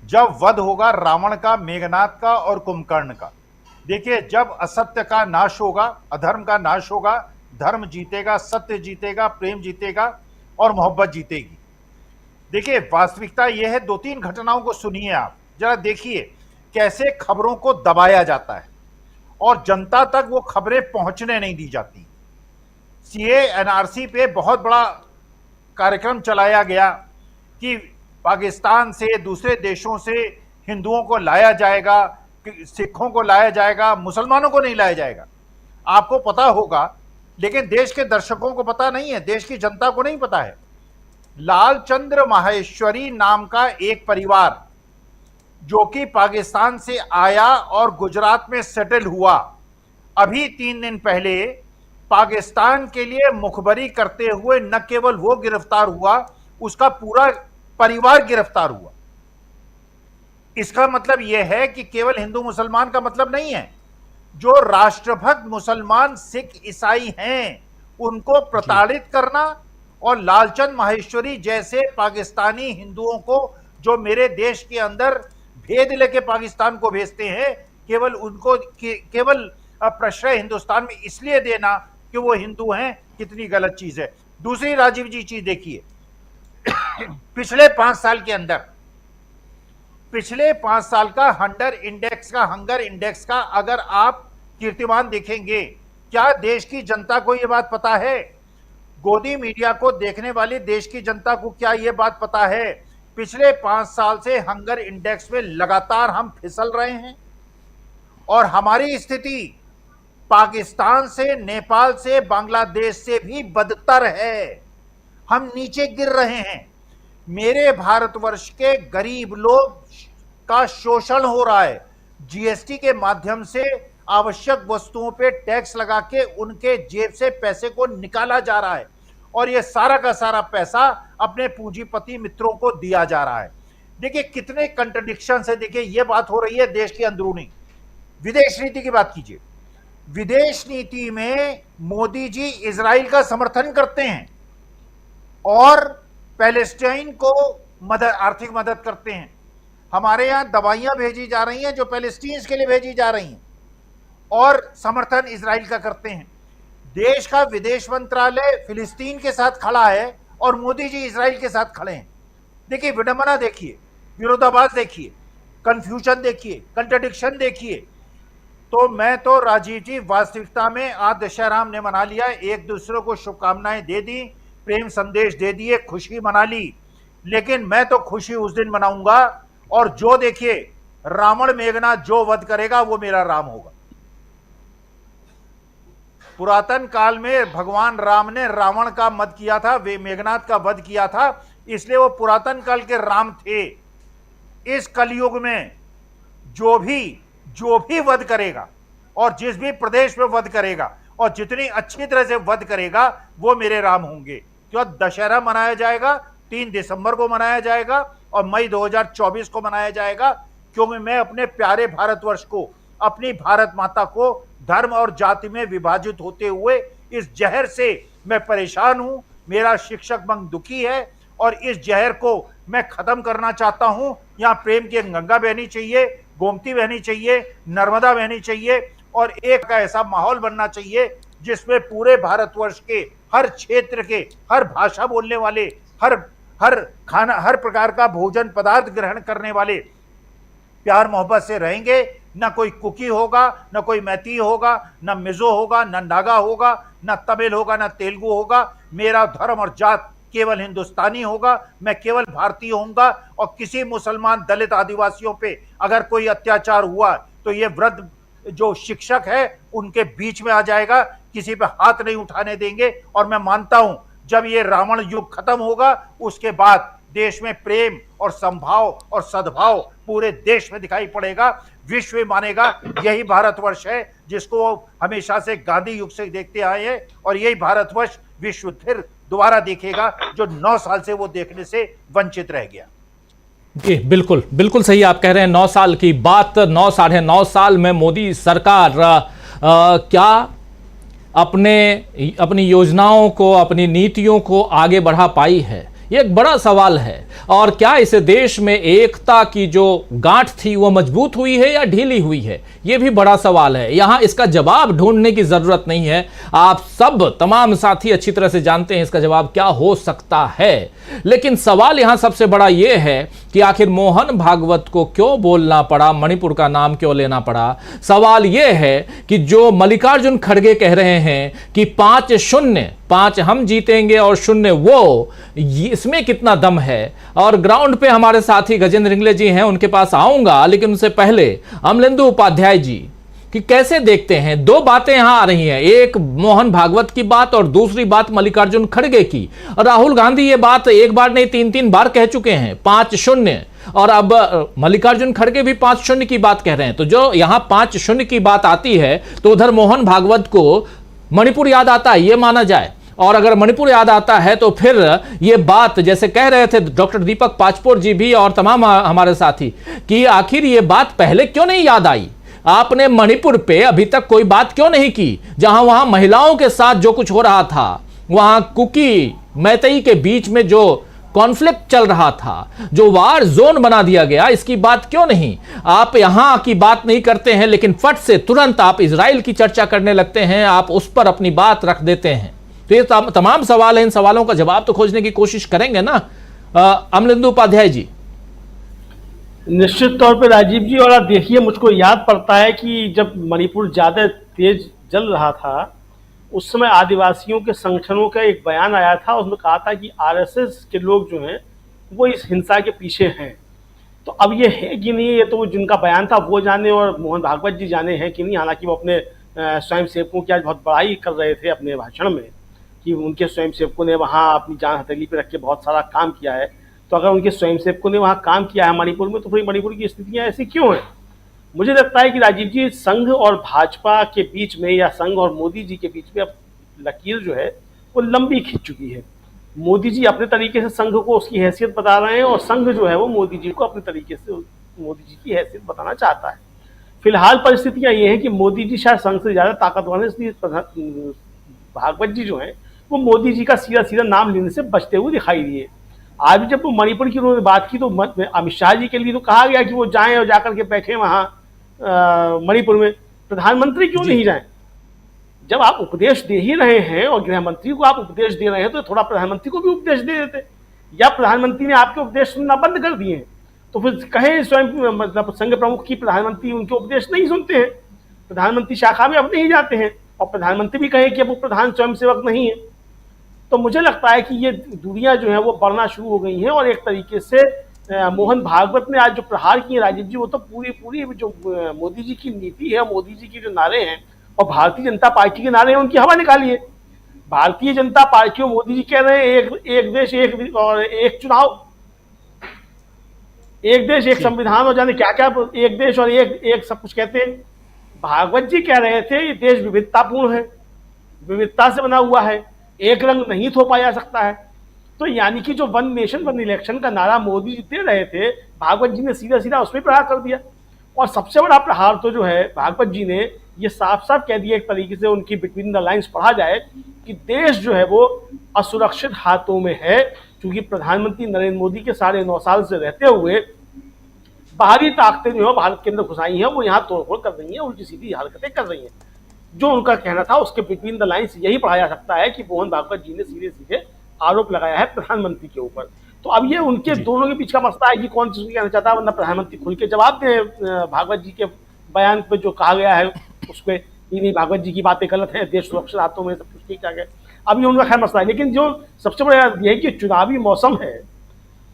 जब वध होगा रावण का, मेघनाद का और कुंभकर्ण का। देखिए, जब असत्य का नाश होगा, अधर्म का नाश होगा, धर्म जीतेगा, सत्य जीतेगा, प्रेम जीतेगा और मोहब्बत जीतेगी। देखिए, वास्तविकता यह है, 2-3 घटनाओं को सुनिए आप, जरा देखिए कैसे खबरों को दबाया जाता है और जनता तक वो खबरें पहुंचने नहीं दी जाती। सीए एनआरसी पे बहुत बड़ा कार्यक्रम चलाया गया कि पाकिस्तान से, दूसरे देशों से हिंदुओं को लाया जाएगा, सिखों को लाया जाएगा, मुसलमानों को नहीं लाया जाएगा। आपको पता होगा, लेकिन देश के दर्शकों को पता नहीं है, देश की जनता को नहीं पता है। लालचंद्र माहेश्वरी नाम का एक परिवार जो कि पाकिस्तान से आया और गुजरात में सेटल हुआ, अभी 3 दिन पहले पाकिस्तान के लिए मुखबरी करते हुए न केवल वो गिरफ्तार हुआ, उसका पूरा परिवार गिरफ्तार हुआ। इसका मतलब यह है कि केवल हिंदू मुसलमान का मतलब नहीं है, जो राष्ट्रभक्त मुसलमान, सिख, ईसाई हैं, उनको प्रताड़ित करना और लालचंद माहेश्वरी जैसे पाकिस्तानी हिंदुओं को जो मेरे देश के अंदर भेद लेके पाकिस्तान को भेजते हैं, केवल उनको केवल प्रश्रय हिंदुस्तान में इसलिए देना कि वो हिंदू हैं, कितनी गलत चीज है। दूसरी राजीव जी चीज देखिए, पिछले 5 साल के अंदर, पिछले 5 साल का हंगर इंडेक्स का अगर आप कीर्तिमान देखेंगे, क्या देश की जनता को यह बात पता है? गोदी मीडिया को देखने वाली देश की जनता को क्या यह बात पता है? पिछले 5 साल से हंगर इंडेक्स में लगातार हम फिसल रहे हैं और हमारी स्थिति पाकिस्तान से, नेपाल से, बांग्लादेश से भी बदतर है। हम नीचे गिर रहे हैं। मेरे भारतवर्ष के गरीब लोग का शोषण हो रहा है। जीएसटी के माध्यम से आवश्यक वस्तुओं पे टैक्स लगा के उनके जेब से पैसे को निकाला जा रहा है और ये सारा का सारा पैसा अपने पूंजीपति मित्रों को दिया जा रहा है। देखिए कितने कंट्रडिक्शन है। देखिए ये बात हो रही है देश की अंदरूनी। विदेश नीति की बात कीजिए, विदेश नीति में मोदी जी इजराइल का समर्थन करते हैं और पैलेस्टाइन को आर्थिक मदद करते हैं। हमारे यहां दवाइयां भेजी जा रही हैं जो पैलेस्टीन्स के लिए भेजी जा रही हैं और समर्थन इजराइल का करते हैं। देश का विदेश मंत्रालय फिलिस्तीन के साथ खड़ा है और मोदी जी इजराइल के साथ खड़े हैं। देखिए विडंबना देखिए, विरोधाभास देखिए, कंफ्यूजन देखिए, कंट्रडिक्शन देखिए। तो मैं तो राजीव जी वास्तविकता में आज दशहरा हमने मना लिया, एक दूसरे को शुभकामनाएं दे दी, प्रेम संदेश दे दिए, खुशी मना ली। लेकिन मैं तो खुशी उस दिन मनाऊंगा और जो देखिए रावण मेघनाद जो वध करेगा वो मेरा राम होगा। पुरातन काल में भगवान राम ने रावण का वध किया था, वे मेघनाद का वध किया था, इसलिए वो पुरातन काल के राम थे। इस कलयुग में जो भी वध करेगा और जिस भी प्रदेश में वध करेगा और जितनी अच्छी तरह से वध करेगा वो मेरे राम होंगे। क्यों दशहरा मनाया जाएगा, 3 दिसंबर को मनाया जाएगा और मई 2024 को मनाया जाएगा, क्योंकि मैं अपने प्यारे भारतवर्ष को, अपनी भारत माता को धर्म और जाति में विभाजित होते हुए इस जहर से मैं परेशान हूं। मेरा शिक्षक मंग दुखी है और इस जहर को मैं खत्म करना चाहता हूं। यहां प्रेम की गंगा बहनी चाहिए, गोमती बहनी चाहिए, नर्मदा बहनी चाहिए और एक का ऐसा माहौल बनना चाहिए जिसमें पूरे भारतवर्ष के हर क्षेत्र के, हर भाषा बोलने वाले, हर खाना, हर प्रकार का भोजन पदार्थ ग्रहण करने वाले प्यार मोहब्बत से रहेंगे। ना कोई कुकी होगा, ना कोई मैती होगा, ना मिजो होगा, ना नागा होगा, ना तमिल होगा, ना तेलुगु होगा। मेरा धर्म और जात केवल हिंदुस्तानी होगा, मैं केवल भारतीय होऊंगा और किसी मुसलमान, दलित, आदिवासियों पे अगर कोई अत्याचार हुआ तो ये वृद्ध जो शिक्षक है उनके बीच में आ जाएगा, किसी पे हाथ नहीं उठाने देंगे। और मैं मानता हूं जब ये रावण युग खत्म होगा उसके बाद देश में प्रेम और संभाव और सद्भाव पूरे देश में दिखाई पड़ेगा। विश्व मानेगा यही भारतवर्ष है जिसको वो हमेशा से गांधी युग से देखते आए हैं, और यही भारतवर्ष विश्व फिर दोबारा देखेगा जो 9 साल से वो देखने से वंचित रह गया। जी बिल्कुल बिल्कुल सही आप कह रहे हैं। 9 साल की बात, 9 साढ़े 9 साल में मोदी सरकार क्या अपनी योजनाओं को, अपनी नीतियों को आगे बढ़ा पाई है, ये एक बड़ा सवाल है। और क्या इस देश में एकता की जो गांठ थी वो मजबूत हुई है या ढीली हुई है, ये भी बड़ा सवाल है। यहां इसका जवाब ढूंढने की जरूरत नहीं है, आप सब तमाम साथी अच्छी तरह से जानते हैं इसका जवाब क्या हो सकता है। लेकिन सवाल यहां सबसे बड़ा ये है कि आखिर मोहन भागवत को क्यों बोलना पड़ा, मणिपुर का नाम क्यों लेना पड़ा। सवाल ये है कि जो मल्लिकार्जुन खड़गे कह रहे हैं कि 5-0, 5 हम जीतेंगे और 0 वो, इसमें कितना दम है। और ग्राउंड पे हमारे साथी गजेंद्र इंगले जी हैं, उनके पास आऊंगा, लेकिन उनसे पहले अमलेंदु उपाध्याय जी कि कैसे देखते हैं। 2 बातें यहां आ रही हैं, एक मोहन भागवत की बात और दूसरी बात मल्लिकार्जुन खड़गे की। और राहुल गांधी ये बात एक बार नहीं 3-3 बार कह चुके हैं 5-0, और अब मल्लिकार्जुन खड़गे भी 5-0 की बात कह रहे हैं। तो जो यहां 5-0 की बात आती है तो उधर मोहन भागवत को मणिपुर याद आता है, ये माना जाए। और अगर मणिपुर याद आता है तो फिर ये बात जैसे कह रहे थे डॉक्टर दीपक पाचपोर जी भी और तमाम हमारे साथी कि आखिर ये बात पहले क्यों नहीं याद आई। आपने मणिपुर पे अभी तक कोई बात क्यों नहीं की, जहां वहां महिलाओं के साथ जो कुछ हो रहा था, वहां कुकी मैतेई के बीच में जो कॉन्फ्लिक्ट चल रहा था, जो वार जोन बना दिया गया, इसकी बात क्यों नहीं। आप यहां की बात नहीं करते हैं, लेकिन फट से तुरंत आप इजराइल की चर्चा करने लगते हैं, आप उस पर अपनी बात रख देते हैं। तो ये तमाम सवाल हैं, इन सवालों का जवाब तो खोजने की कोशिश करेंगे ना अमलेंदु उपाध्याय जी। निश्चित तौर पे राजीव जी, और आप देखिए मुझको याद पड़ता है कि जब मणिपुर ज़्यादा तेज जल रहा था उस समय आदिवासियों के संगठनों का एक बयान आया था, उसमें कहा था कि आरएसएस के लोग जो हैं वो इस हिंसा के पीछे हैं। तो अब ये है कि नहीं, ये तो जिनका बयान था वो जाने और मोहन भागवत जी जाने हैं कि नहीं। हालांकि वो अपने स्वयं सेवकों की आज बहुत बड़ाई कर रहे थे अपने भाषण में कि उनके स्वयं सेवकों ने वहाँ अपनी जान हथेली पे रख के बहुत सारा काम किया है। तो अगर उनके स्वयं सेवकों ने वहाँ काम किया है मणिपुर में, तो फिर मणिपुर की स्थितियाँ ऐसी क्यों हैं। मुझे लगता है कि राजीव जी संघ और भाजपा के बीच में या संघ और मोदी जी के बीच में अब लकीर जो है वो लंबी खिंच चुकी है। मोदी जी अपने तरीके से संघ को उसकी हैसियत बता रहे हैं और संघ जो है वो मोदी जी को अपने तरीके से मोदी जी की हैसियत बताना चाहता है। फिलहाल परिस्थितियाँ ये हैं कि मोदी जी शायद संघ से ज़्यादा ताकतवर है, इसलिए भागवत जी जो हैं वो मोदी जी का सीधा सीधा नाम लेने से बचते हुए दिखाई दिए। आज जब वो मणिपुर की उन्होंने बात की तो अमित शाह जी के लिए तो कहा गया कि वो जाएं और जाकर के बैठे वहाँ मणिपुर में। प्रधानमंत्री क्यों नहीं जाएं? जब आप उपदेश दे ही रहे हैं और गृह मंत्री को आप उपदेश दे रहे हैं तो थोड़ा प्रधानमंत्री को भी उपदेश दे देते, या प्रधानमंत्री ने आपके उपदेश सुनना बंद कर दिए हैं तो फिर कहें स्वयं मतलब संघ प्रमुख की प्रधानमंत्री उनके उपदेश नहीं सुनते हैं, प्रधानमंत्री शाखा में अब नहीं जाते हैं, और प्रधानमंत्री भी कहें कि अब वो प्रधान स्वयंसेवक नहीं है। तो मुझे लगता है कि ये दूरियां जो है वो बढ़ना शुरू हो गई हैं। और एक तरीके से मोहन भागवत ने आज जो प्रहार किए राजीव जी, वो तो पूरी जो मोदी जी की नीति है, मोदी जी की जो नारे हैं और भारतीय जनता पार्टी के नारे हैं, उनकी हवा निकाली है। भारतीय जनता पार्टी और मोदी जी कह रहे हैं एक देश एक चुनाव, एक देश एक संविधान, और जाने क्या क्या एक देश और एक सब कुछ कहते हैं। भागवत जी कह रहे थे ये देश विविधतापूर्ण है, विविधता से बना हुआ है, एक रंग नहीं थोपा जा सकता है। तो यानी कि जो वन नेशन वन इलेक्शन का नारा मोदी जी दे रहे थे, भागवत जी ने सीधा सीधा उसमें प्रहार कर दिया। और सबसे बड़ा प्रहार तो जो है भागवत जी ने ये साफ साफ कह दिया, एक तरीके से उनकी बिटवीन द लाइन्स पढ़ा जाए कि देश जो है वो असुरक्षित हाथों में है, क्योंकि प्रधानमंत्री नरेंद्र मोदी के 9.5 साल से रहते हुए बाहरी ताकतें जो है भारत के अंदर घुसाई हैं, वो यहाँ तोड़फोड़ कर रही हैं, उल्टी सीधी हरकतें कर रही हैं। जो उनका कहना था उसके बिटवीन द लाइन्स यही पढ़ा जा सकता है कि मोहन भागवत जी ने सीधे सीधे आरोप लगाया है प्रधानमंत्री के ऊपर। तो अब ये उनके दोनों के बीच का मसला है कि कौन चीज कहना चाहता है, वरना प्रधानमंत्री खुल के जवाब दे भागवत जी के बयान पे जो कहा गया है उसमें नहीं भागवत जी की बातें गलत है, देश सुरक्षित हाथों में, सब कुछ ठीक ठाक है। अब ये उनका खैर मसला है। लेकिन जो सबसे बड़ा यह है कि चुनावी मौसम है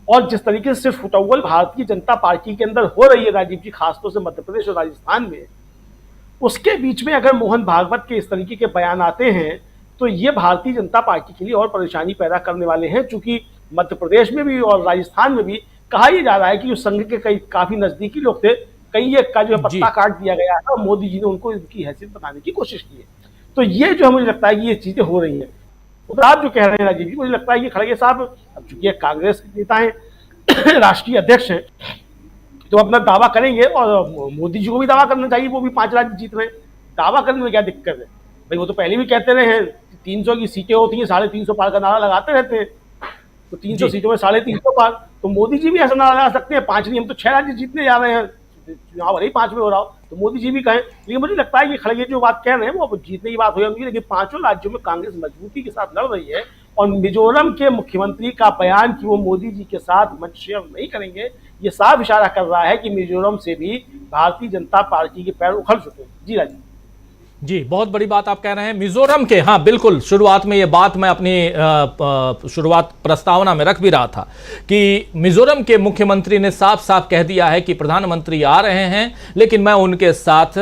और जिस तरीके से सिर्फ फुटअव्वल भारतीय जनता पार्टी के अंदर हो रही है राजीव जी, खासतौर से मध्य प्रदेश और राजस्थान में, उसके बीच में अगर मोहन भागवत के इस तरीके के बयान आते हैं तो ये भारतीय जनता पार्टी के लिए और परेशानी पैदा करने वाले हैं, चूंकि मध्य प्रदेश में भी और राजस्थान में भी कहा यह जा रहा है कि जो संघ के कई काफी नजदीकी लोग थे, कई ये का जो है पत्ता काट दिया गया है और मोदी जी ने उनको इनकी हैसियत बताने की कोशिश की है। तो ये जो है मुझे लगता है कि ये चीजें हो रही हैं। तो आप जो कह रहे हैं राजीव जी, मुझे लगता है कि खड़गे साहब अब चूंकि कांग्रेस के नेता हैं, राष्ट्रीय अध्यक्ष हैं, तो अपना दावा करेंगे और मोदी जी को भी दावा करना चाहिए, वो भी 5 राज्य जीत रहे हैं, दावा करने में क्या दिक्कत है भाई। वो तो पहले भी कहते रहे हैं 300 की सीटें होती हैं, 350 पार का नारा लगाते रहते हैं, तो 300 सीटों में 350 पार, तो मोदी जी भी ऐसा नारा लगा सकते हैं 5 नहीं, हम तो 6 राज्य जीतने जा रहे हैं, चुनाव भले ही 5 में हो रहा हो, तो मोदी जी भी कहें। लेकिन मुझे लगता है कि खड़गे जो बात कह रहे हैं वो जीतने की बात हो जाएगी, लेकिन 5 राज्यों में कांग्रेस मजबूती के साथ लड़ रही है। और मिजोरम के मुख्यमंत्री का बयान कि वो मोदी जी के साथ मंच शेयर नहीं करेंगे, ये साफ इशारा कर रहा है कि मिजोरम से भी भारतीय जनता पार्टी के पैर उखड़ चुके हैं। जी राजीव जी, बहुत बड़ी बात आप कह रहे हैं मिजोरम के। हाँ बिल्कुल, शुरुआत में ये बात मैं अपनी शुरुआत प्रस्तावना में रख भी रहा था कि मिजोरम के मुख्यमंत्री ने साफ साफ कह दिया है कि प्रधानमंत्री आ रहे हैं लेकिन मैं उनके साथ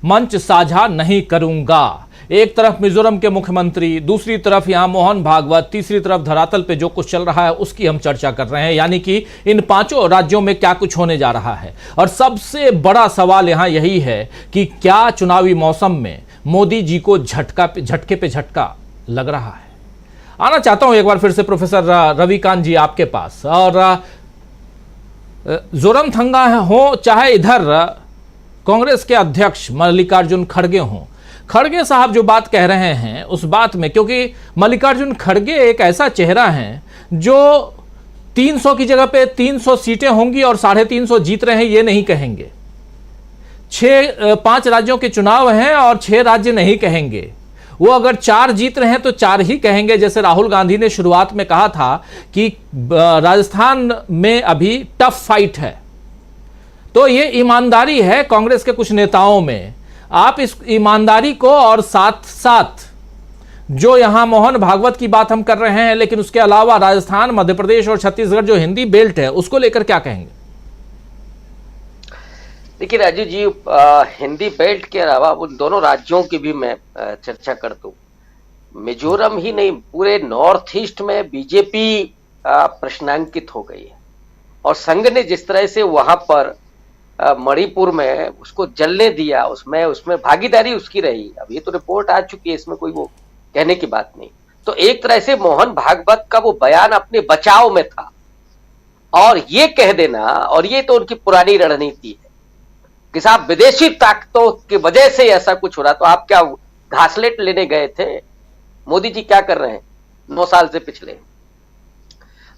मंच साझा नहीं करूंगा। एक तरफ मिजोरम के मुख्यमंत्री, दूसरी तरफ यहां मोहन भागवत, तीसरी तरफ धरातल पे जो कुछ चल रहा है उसकी हम चर्चा कर रहे हैं, यानी कि इन 5 राज्यों में क्या कुछ होने जा रहा है। और सबसे बड़ा सवाल यहां यही है कि क्या चुनावी मौसम में मोदी जी को झटके पे झटका लग रहा है। आना चाहता हूं एक बार फिर से प्रोफेसर रविकांत जी आपके पास, और जोरमथंगा हो चाहे इधर कांग्रेस के अध्यक्ष मल्लिकार्जुन खड़गे हों, खड़गे साहब जो बात कह रहे हैं उस बात में, क्योंकि मल्लिकार्जुन खड़गे एक ऐसा चेहरा है जो 300 की जगह पे 300 सीटें होंगी और 350 जीत रहे हैं ये नहीं कहेंगे। 5 राज्यों के चुनाव हैं और 6 राज्य नहीं कहेंगे। वो अगर 4 जीत रहे हैं तो 4 ही कहेंगे, जैसे राहुल गांधी ने शुरुआत में कहा था कि राजस्थान में अभी टफ फाइट है। तो ये ईमानदारी है कांग्रेस के कुछ नेताओं में। आप इस ईमानदारी को और साथ साथ जो यहां मोहन भागवत की बात हम कर रहे हैं, लेकिन उसके अलावा राजस्थान, मध्य प्रदेश और छत्तीसगढ़ जो हिंदी बेल्ट है उसको लेकर क्या कहेंगे? देखिए राजू जी, हिंदी बेल्ट के अलावा उन दोनों राज्यों की भी मैं चर्चा कर दूं। मिजोरम ही नहीं, पूरे नॉर्थ ईस्ट में बीजेपी प्रश्नांकित हो गई है और संघ ने जिस तरह से वहां पर मणिपुर में उसको जलने दिया, उसमें भागीदारी उसकी रही। अब ये तो रिपोर्ट आ चुकी है, इसमें कोई वो कहने की बात नहीं। तो एक तरह से मोहन भागवत का वो बयान अपने बचाव में था और ये कह देना, और ये तो उनकी पुरानी रणनीति है कि साहब विदेशी ताकतों की वजह से ऐसा कुछ हो रहा, तो आप क्या घासलेट लेने गए थे? मोदी जी क्या कर रहे हैं 9 साल से पिछले?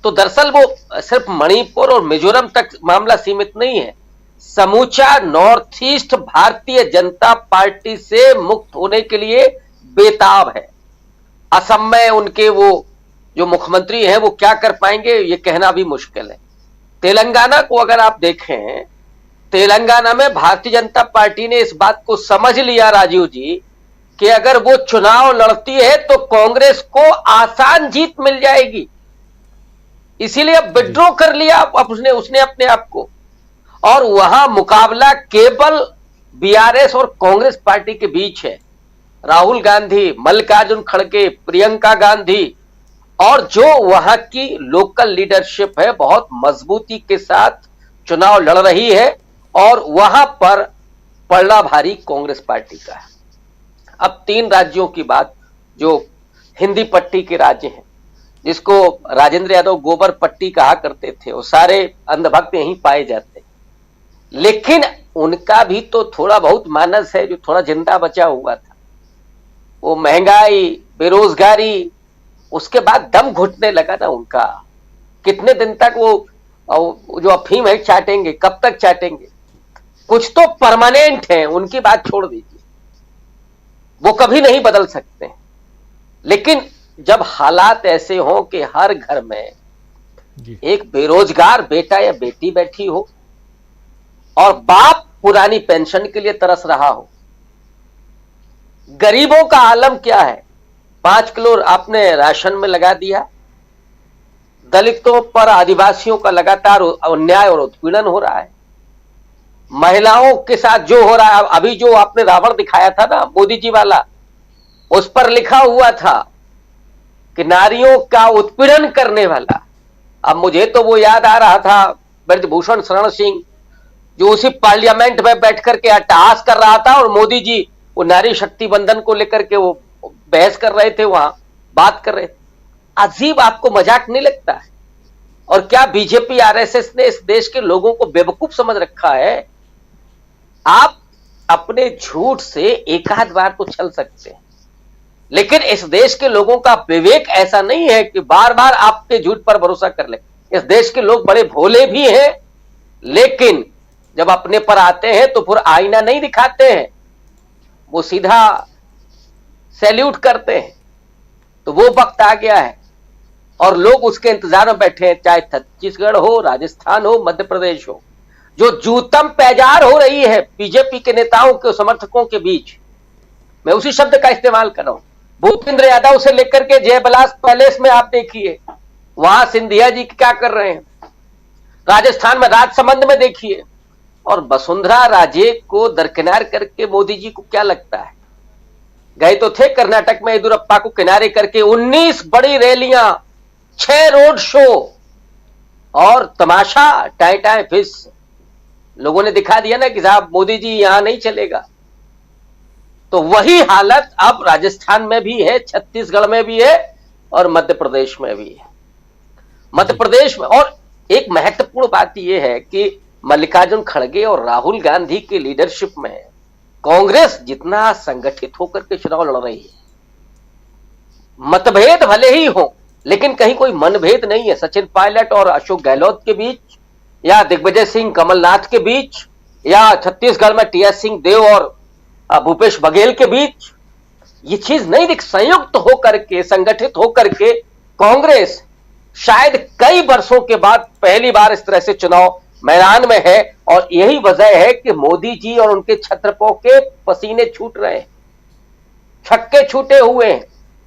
तो दरअसल वो सिर्फ मणिपुर और मिजोरम तक मामला सीमित नहीं है, समूचा north east Bharatiya Janata party से मुक्त होने के लिए बेताब है। असम में उनके वो जो मुख्यमंत्री हैं वो क्या कर पाएंगे ये कहना भी मुश्किल है। तेलंगाना को अगर आप देखें, तेलंगाना में भारतीय जनता पार्टी ने इस बात को समझ लिया राजीव जी कि अगर वो चुनाव लड़ती है तो कांग्रेस को आसान जीत मिल जाएगी, इसीलिए अब विड्रॉ कर लिया उसने अपने आप को। और वहां मुकाबला केवल बीआरएस और कांग्रेस पार्टी के बीच है। राहुल गांधी, मल्लिकार्जुन खड़गे, प्रियंका गांधी और जो वहां की लोकल लीडरशिप है बहुत मजबूती के साथ चुनाव लड़ रही है और वहां पर पलड़ा भारी कांग्रेस पार्टी का है। अब 3 राज्यों की बात, जो हिंदी पट्टी के राज्य हैं, जिसको राजेंद्र यादव गोबर पट्टी कहा करते थे, वो सारे अंधभक्त यहीं पाए जाते, लेकिन उनका भी तो थोड़ा बहुत मानस है जो थोड़ा जिंदा बचा हुआ था। वो महंगाई, बेरोजगारी, उसके बाद दम घुटने लगा ना उनका। कितने दिन तक वो जो अफीम है चाटेंगे, कब तक चाटेंगे? कुछ तो परमानेंट है, उनकी बात छोड़ दीजिए, वो कभी नहीं बदल सकते। लेकिन जब हालात ऐसे हों कि हर घर में एक बेरोजगार बेटा या बेटी बैठी हो और बाप पुरानी पेंशन के लिए तरस रहा हो, गरीबों का आलम क्या है? 5 किलो आपने राशन में लगा दिया, दलितों पर, आदिवासियों का लगातार अन्याय और उत्पीड़न हो रहा है। महिलाओं के साथ जो हो रहा है, अभी जो आपने रावण दिखाया था ना मोदी जी वाला, उस पर लिखा हुआ था कि नारियों का उत्पीड़न करने वाला अब मुझे तो वो याद आ रहा था ब्रजभूषण शरण सिंह, जो उसी पार्लियामेंट में बैठ करके अट्टहास कर रहा था और मोदी जी वो नारी शक्ति बंधन को लेकर के वो बहस कर रहे थे, वहां बात कर रहे थे। अजीब, आपको मजाक नहीं लगता है? और क्या बीजेपी आरएसएस ने इस देश के लोगों को बेवकूफ समझ रखा है? आप अपने झूठ से एक आध बार तो चल सकते हैं, लेकिन इस देश के लोगों का विवेक ऐसा नहीं है कि बार बार आपके झूठ पर भरोसा कर ले। इस देश के लोग बड़े भोले भी हैं, लेकिन जब अपने पर आते हैं तो फिर आईना नहीं दिखाते हैं, वो सीधा सैल्यूट करते हैं। तो वो वक्त आ गया है और लोग उसके इंतजार में बैठे हैं, चाहे छत्तीसगढ़ हो, राजस्थान हो, मध्य प्रदेश हो। जो जूतम पैजार हो रही है बीजेपी के नेताओं के समर्थकों के बीच, मैं उसी शब्द का इस्तेमाल कर रहा हूं। भूपेंद्र यादव से लेकर के जयविलास पैलेस में आप देखिए, वहां सिंधिया जी क्या कर रहे हैं। राजस्थान में राजसमंद में देखिए, और वसुंधरा राजे को दरकिनार करके मोदी जी को क्या लगता है? गए तो थे कर्नाटक में येदियुरप्पा को किनारे करके, 19 बड़ी रैलियां, 6 रोड शो और तमाशा, टाई टाई फिश। लोगों ने दिखा दिया ना कि साहब मोदी जी यहां नहीं चलेगा। तो वही हालत अब राजस्थान में भी है, छत्तीसगढ़ में भी है और मध्य प्रदेश में भी है। मध्य प्रदेश में और एक महत्वपूर्ण बात यह है कि मल्लिकार्जुन खड़गे और राहुल गांधी की लीडरशिप में कांग्रेस जितना संगठित होकर के चुनाव लड़ रही है, मतभेद भले ही हो लेकिन कहीं कोई मनभेद नहीं है। सचिन पायलट और अशोक गहलोत के बीच, या दिग्विजय सिंह कमलनाथ के बीच, या छत्तीसगढ़ में टीएस सिंह देव और भूपेश बघेल के बीच, ये चीज नहीं दिख। संयुक्त होकर के, संगठित होकर के कांग्रेस शायद कई वर्षों के बाद पहली बार इस तरह से चुनाव मैदान में है। और यही वजह है कि मोदी जी और उनके छत्रपों के पसीने छूट रहे हैं, छक्के छूटे हुए हैं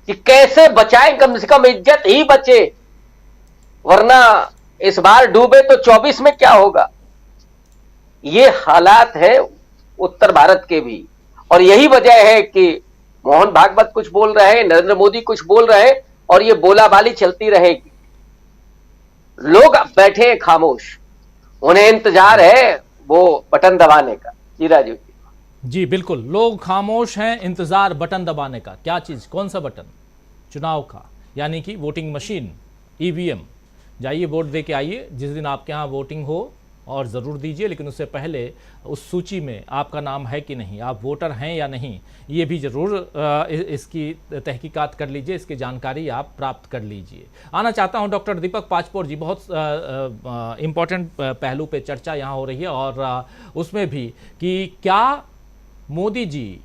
कि कैसे बचाएं, कम से कम इज्जत ही बचे, वरना इस बार डूबे तो 24 में क्या होगा। ये हालात है उत्तर भारत के भी, और यही वजह है कि मोहन भागवत कुछ बोल रहे हैं, नरेंद्र मोदी कुछ बोल रहे हैं, और ये बोलाबाली चलती रहेगी। लोग बैठे हैं खामोश, उन्हें इंतजार है वो बटन दबाने का। जी राजीव जी बिल्कुल, लोग खामोश हैं, इंतजार बटन दबाने का। क्या चीज, कौन सा बटन? चुनाव का, यानी कि वोटिंग मशीन, ईवीएम। जाइए वोट दे के आइए जिस दिन आपके यहाँ वोटिंग हो, और ज़रूर दीजिए, लेकिन उससे पहले उस सूची में आपका नाम है कि नहीं, आप वोटर हैं या नहीं, ये भी ज़रूर इसकी तहकीकात कर लीजिए, इसकी जानकारी आप प्राप्त कर लीजिए। आना चाहता हूं डॉक्टर दीपक पाचपोर जी, बहुत इम्पोर्टेंट पहलू पे चर्चा यहाँ हो रही है, और उसमें भी कि क्या मोदी जी,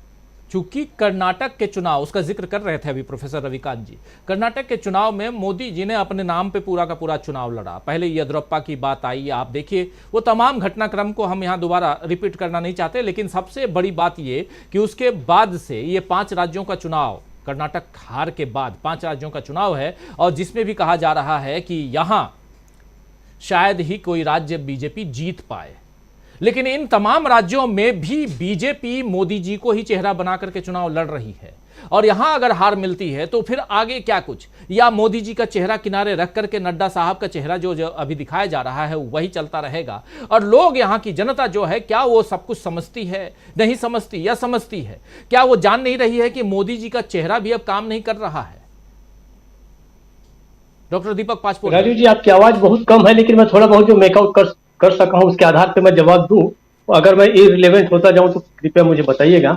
चूंकि कर्नाटक के चुनाव, उसका जिक्र कर रहे थे अभी प्रोफेसर रविकांत जी, कर्नाटक के चुनाव में मोदी जी ने अपने नाम पे पूरा का पूरा चुनाव लड़ा। पहले येदियुरप्पा की बात आई, आप देखिए वो तमाम घटनाक्रम को हम यहाँ दोबारा रिपीट करना नहीं चाहते, लेकिन सबसे बड़ी बात ये कि उसके बाद से ये 5 राज्यों का चुनाव, कर्नाटक हार के बाद 5 राज्यों का चुनाव है, और जिसमें भी कहा जा रहा है कि यहाँ शायद ही कोई राज्य बीजेपी जीत पाए। लेकिन इन तमाम राज्यों में भी बीजेपी मोदी जी को ही चेहरा बना करके चुनाव लड़ रही है, और यहां अगर हार मिलती है तो फिर आगे क्या कुछ, या मोदी जी का चेहरा किनारे रख करके नड्डा साहब का चेहरा जो अभी दिखाया जा रहा है वही चलता रहेगा। और लोग, यहां की जनता जो है, क्या वो सब कुछ समझती है, नहीं समझती, या समझती है? क्या वो जान नहीं रही है कि मोदी जी का चेहरा भी अब काम नहीं कर रहा है? डॉक्टर दीपक पाचपोर। राजीव जी, आपकी आवाज बहुत कम है, लेकिन मैं थोड़ा बहुत जो मेकआउट कर सका हूं उसके आधार पे मैं जवाब दूं। अगर मैं इररिलेवेंट होता जाऊं तो कृपया मुझे बताइएगा।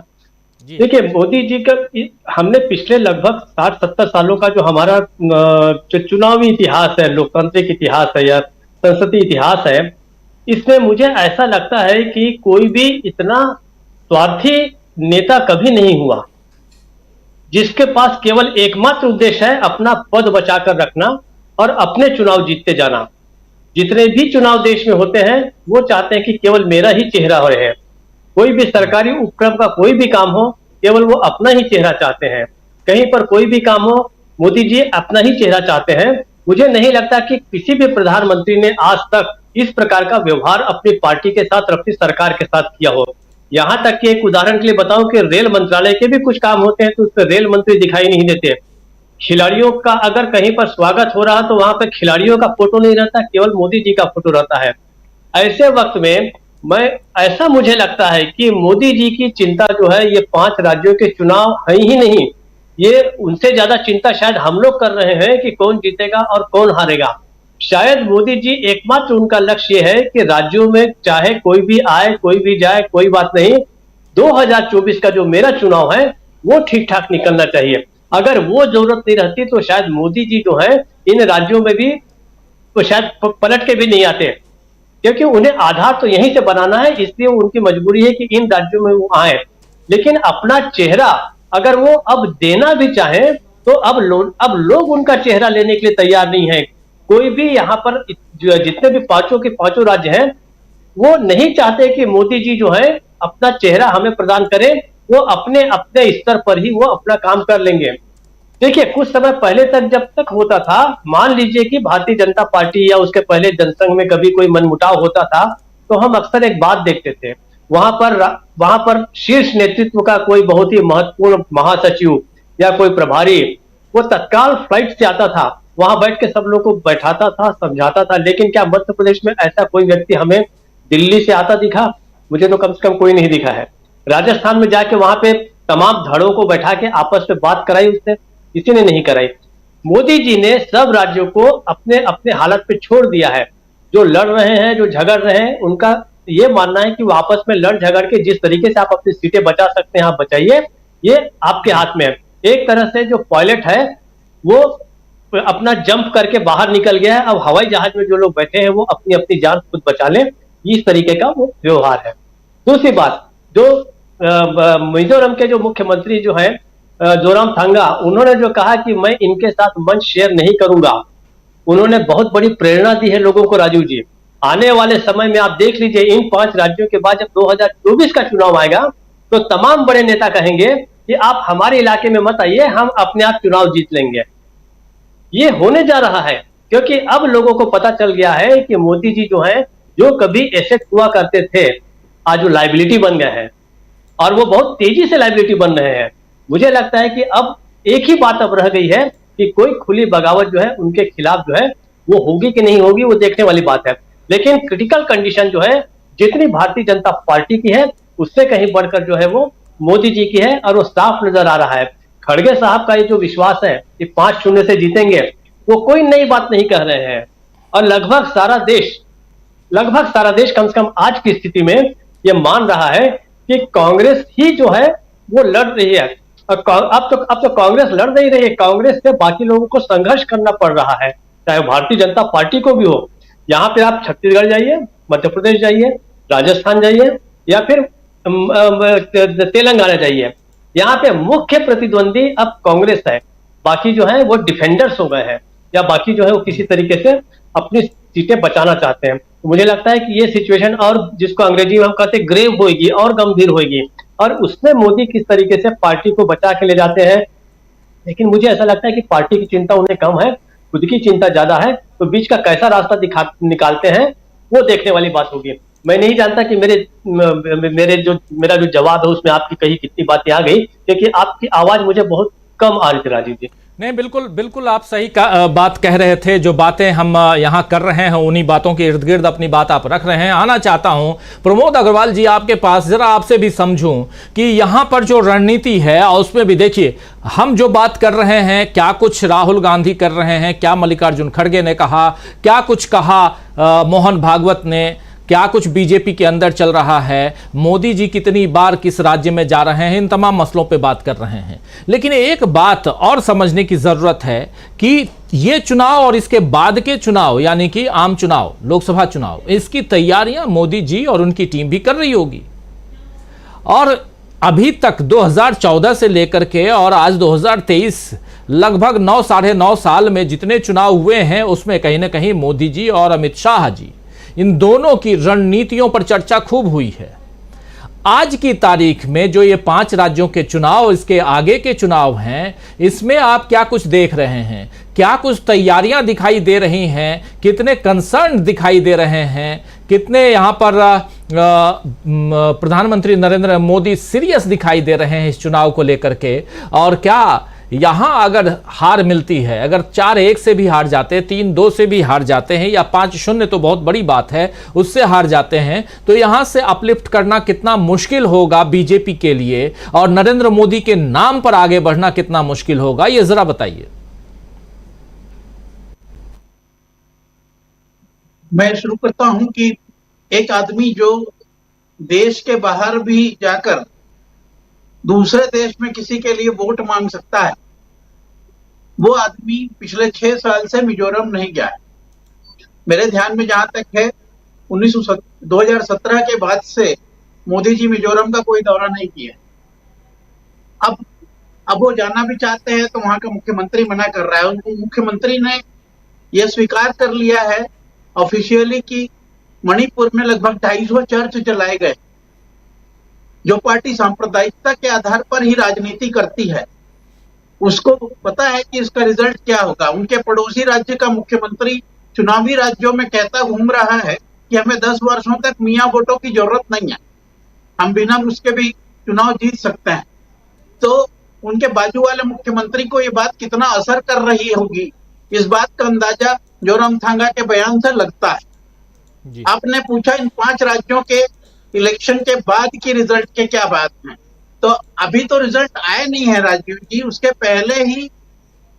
देखिए, मोदी जी का हमने पिछले लगभग 60-70 सालों का जो हमारा जो चुनावी इतिहास है, लोकतांत्रिक इतिहास है या संसदीय इतिहास है, इसमें मुझे ऐसा लगता है कि कोई भी इतना स्वार्थी नेता कभी नहीं हुआ जिसके पास केवल एकमात्र उद्देश्य है अपना पद बचाकर रखना और अपने चुनाव जीतते जाना। जितने भी चुनाव देश में होते हैं वो चाहते हैं कि केवल मेरा ही चेहरा है। कोई भी सरकारी उपक्रम का कोई भी काम हो, केवल वो अपना ही चेहरा चाहते हैं। कहीं पर कोई भी काम हो, मोदी जी अपना ही चेहरा चाहते हैं। मुझे नहीं लगता कि किसी भी प्रधानमंत्री ने आज तक इस प्रकार का व्यवहार अपनी पार्टी के साथ और अपनी सरकार के साथ किया हो। यहां तक कि एक उदाहरण के लिए बताऊं कि रेल मंत्रालय के भी कुछ काम होते हैं तो उस पर रेल मंत्री दिखाई नहीं देते। खिलाड़ियों का अगर कहीं पर स्वागत हो रहा तो वहां पे खिलाड़ियों का फोटो नहीं रहता, केवल मोदी जी का फोटो रहता है। ऐसे वक्त में मुझे लगता है कि मोदी जी की चिंता जो है ये 5 राज्यों के चुनाव है ही नहीं, ये उनसे ज्यादा चिंता शायद हम लोग कर रहे हैं कि कौन जीतेगा और कौन हारेगा। शायद मोदी जी एकमात्र उनका लक्ष्य ये है कि राज्यों में चाहे कोई भी आए कोई भी जाए कोई बात नहीं, 2024 का जो मेरा चुनाव है वो ठीक ठाक निकलना चाहिए। अगर वो जरूरत नहीं रहती तो शायद मोदी जी जो है इन राज्यों में भी तो शायद पलट के भी नहीं आते, क्योंकि उन्हें आधार तो यहीं से बनाना है, इसलिए उनकी मजबूरी है कि इन राज्यों में वो आए। लेकिन अपना चेहरा अगर वो अब देना भी चाहे तो अब लोग उनका चेहरा लेने के लिए तैयार नहीं है। कोई भी यहाँ पर जितने भी पांचों के पांचों राज्य हैं वो नहीं चाहते कि मोदी जी जो है अपना चेहरा हमें प्रदान करें, वो अपने अपने स्तर पर ही वो अपना काम कर लेंगे। देखिए कुछ समय पहले तक जब तक होता था, मान लीजिए कि भारतीय जनता पार्टी या उसके पहले जनसंघ में कभी कोई मनमुटाव होता था तो हम अक्सर एक बात देखते थे, वहां पर शीर्ष नेतृत्व का कोई बहुत ही महत्वपूर्ण महासचिव या कोई प्रभारी वो तत्काल फ्लाइट से आता था, वहां बैठ के सब लोग को बैठाता था, समझाता था। लेकिन क्या मध्य प्रदेश में ऐसा कोई व्यक्ति हमें दिल्ली से आता दिखा? मुझे तो कम से कम कोई नहीं दिखा है। राजस्थान में जाके वहां पे तमाम धड़ों को बैठा के आपस में बात कराई उसने? किसी ने नहीं कराई। मोदी जी ने सब राज्यों को अपने अपने हालत पे छोड़ दिया है। जो लड़ रहे हैं, जो झगड़ रहे हैं, उनका ये मानना है कि वो आपस में लड़ झगड़ के जिस तरीके से आप अपनी सीटें बचा सकते हैं आप बचाइए, ये आपके हाथ में है। एक तरह से जो पायलट है वो अपना जंप करके बाहर निकल गया है, अब हवाई जहाज में जो लोग बैठे हैं वो अपनी अपनी जान खुद बचा लें, इस तरीके का वो व्यवहार है। दूसरी बात, जो मिजोरम के जो मुख्यमंत्री जो है जोरामथंगा, उन्होंने जो कहा कि मैं इनके साथ मंच शेयर नहीं करूंगा, उन्होंने बहुत बड़ी प्रेरणा दी है लोगों को। राजीव जी, आने वाले समय में आप देख लीजिए इन 5 राज्यों के बाद जब 2024 का चुनाव आएगा तो तमाम बड़े नेता कहेंगे कि आप हमारे इलाके में मत आइए, हम अपने आप चुनाव जीत लेंगे। ये होने जा रहा है क्योंकि अब लोगों को पता चल गया है कि मोदी जी जो है, जो कभी एसेट हुआ करते थे, आज वो लाइबिलिटी बन गए हैं और वो बहुत तेजी से लाइबिलिटी बन रहे हैं। मुझे लगता है कि अब एक ही बात अब रह गई है कि कोई खुली बगावत जो है उनके खिलाफ जो है वो होगी कि नहीं होगी, वो देखने वाली बात है। लेकिन क्रिटिकल कंडीशन जो है जितनी भारतीय जनता पार्टी की है उससे कहीं बढ़कर जो है वो मोदी जी की है, और वो साफ नजर आ रहा है। खड़गे साहब का ये जो विश्वास है कि 5-0 से जीतेंगे, वो कोई नई बात नहीं कह रहे हैं। और लगभग सारा देश कम से कम आज की स्थिति में ये मान रहा है कि कांग्रेस ही जो है वो लड़ रही है। अब तो कांग्रेस लड़ नहीं रही है, कांग्रेस से बाकी लोगों को संघर्ष करना पड़ रहा है, चाहे भारतीय जनता पार्टी को भी हो। यहाँ पे आप छत्तीसगढ़ जाइए, मध्य प्रदेश जाइए, राजस्थान जाइए या फिर तेलंगाना जाइए, यहाँ पे मुख्य प्रतिद्वंदी अब कांग्रेस है, बाकी जो है वो डिफेंडर्स हो गए हैं या बाकी जो है वो किसी तरीके से अपनी सीटें बचाना चाहते हैं। तो मुझे लगता है कि ये सिचुएशन और जिसको अंग्रेजी में हम कहते हैं ग्रेव होगी और गंभीर होगी, और उसमें मोदी किस तरीके से पार्टी को बचा के ले जाते हैं। लेकिन मुझे ऐसा लगता है कि पार्टी की चिंता उन्हें कम है, खुद की चिंता ज्यादा है, तो बीच का कैसा रास्ता निकालते हैं वो देखने वाली बात होगी। मैं नहीं जानता कि मेरा जो जवाब है उसमें आपकी कही कितनी बातें आ गई, क्योंकि आपकी आवाज मुझे बहुत कम आ रही थी राजीव जी। नहीं, बिल्कुल आप सही बात कह रहे थे। जो बातें हम यहाँ कर रहे हैं उन्हीं बातों के इर्द गिर्द अपनी बात आप रख रहे हैं। आना चाहता हूँ प्रमोद अग्रवाल जी आपके पास, जरा आपसे भी समझूं कि यहाँ पर जो रणनीति है और उसमें भी देखिए हम जो बात कर रहे हैं, क्या कुछ राहुल गांधी कर रहे हैं, क्या मल्लिकार्जुन खड़गे ने कहा, क्या कुछ कहा मोहन भागवत ने, क्या कुछ बीजेपी के अंदर चल रहा है, मोदी जी कितनी बार किस राज्य में जा रहे हैं, इन तमाम मसलों पे बात कर रहे हैं। लेकिन एक बात और समझने की जरूरत है कि ये चुनाव और इसके बाद के चुनाव, यानी कि आम चुनाव, लोकसभा चुनाव, इसकी तैयारियां मोदी जी और उनकी टीम भी कर रही होगी। और अभी तक 2014 से लेकर के और आज 2023 लगभग 9-9.5 साल में जितने चुनाव हुए हैं उसमें कहीं ना कहीं मोदी जी और अमित शाह जी, इन दोनों की रणनीतियों पर चर्चा खूब हुई है। आज की तारीख में जो ये 5 राज्यों के चुनाव, इसके आगे के चुनाव हैं, इसमें आप क्या कुछ देख रहे हैं? क्या कुछ तैयारियां दिखाई दे रही हैं? कितने कंसर्न दिखाई दे रहे हैं? कितने यहाँ पर प्रधानमंत्री नरेंद्र मोदी सीरियस दिखाई दे रहे हैं इस चुनाव को लेकर के? और क्या यहां अगर हार मिलती है, अगर 4-1 से भी हार जाते हैं, 3-2 से भी हार जाते हैं, या 5-0 तो बहुत बड़ी बात है, उससे हार जाते हैं, तो यहां से अपलिफ्ट करना कितना मुश्किल होगा बीजेपी के लिए, और नरेंद्र मोदी के नाम पर आगे बढ़ना कितना मुश्किल होगा, ये जरा बताइए। मैं शुरू करता हूं कि एक आदमी जो देश के बाहर भी जाकर दूसरे देश में किसी के लिए वोट मांग सकता है, वो आदमी पिछले 6 साल से मिजोरम नहीं गया है। मेरे ध्यान में जहां तक है 2017 के बाद से मोदी जी मिजोरम का कोई दौरा नहीं किया। अब वो जाना भी चाहते हैं तो वहां का मुख्यमंत्री मना कर रहा है। उनको मुख्यमंत्री ने यह स्वीकार कर लिया है ऑफिशियली कि मणिपुर में लगभग 250 चर्च जलाए गए। जो पार्टी सांप्रदायिकता के आधार पर ही राजनीति करती है, उसको पता है कि इसका रिजल्ट क्या होगा। उनके पड़ोसी राज्य का मुख्यमंत्री चुनावी राज्यों में कहता घूम रहा है कि हमें 10 वर्षों तक मियां वोटों की जरूरत नहीं है, हम बिना उसके भी चुनाव जीत सकते हैं। तो उनके बाजू वाले मुख्यमंत्री को ये बात कितना असर कर रही होगी, इस बात का अंदाजा जोरामथंगा के बयान से लगता है। आपने पूछा इन 5 राज्यों के इलेक्शन के बाद की रिजल्ट के क्या बात है, तो अभी तो रिजल्ट आए नहीं है राजीव जी। उसके पहले ही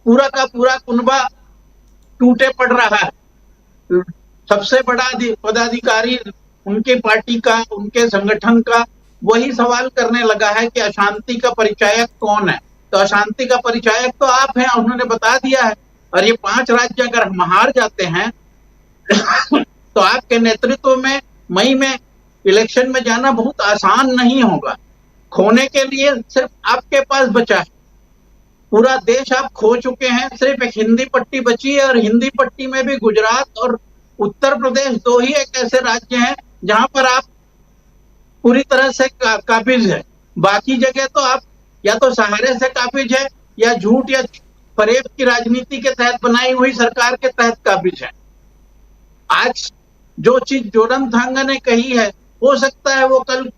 पूरा का पूरा कुनबा टूटे पड़ रहा है। सबसे बड़ा पदाधिकारी उनके पार्टी का, उनके संगठन का, वही सवाल करने लगा है कि अशांति का परिचायक कौन है। तो अशांति का परिचायक तो आप हैं, उन्होंने बता दिया है। और ये 5 राज्य अगर हम हार जाते हैं तो आपके नेतृत्व में मई में इलेक्शन में जाना बहुत आसान नहीं होगा। खोने के लिए सिर्फ आपके पास बचा है, पूरा देश आप खो चुके हैं। सिर्फ एक हिंदी पट्टी बची है, और हिंदी पट्टी में भी गुजरात और उत्तर प्रदेश 2 ही एक ऐसे राज्य हैं जहां पर आप पूरी तरह से काबिज है। बाकी जगह तो आप या तो सहारे से काबिज है, या झूठ या फरेब की राजनीति के तहत बनाई हुई सरकार के तहत काबिज है। आज जो चीज जोरामथंगा ने कही है, हो सकता है वो कल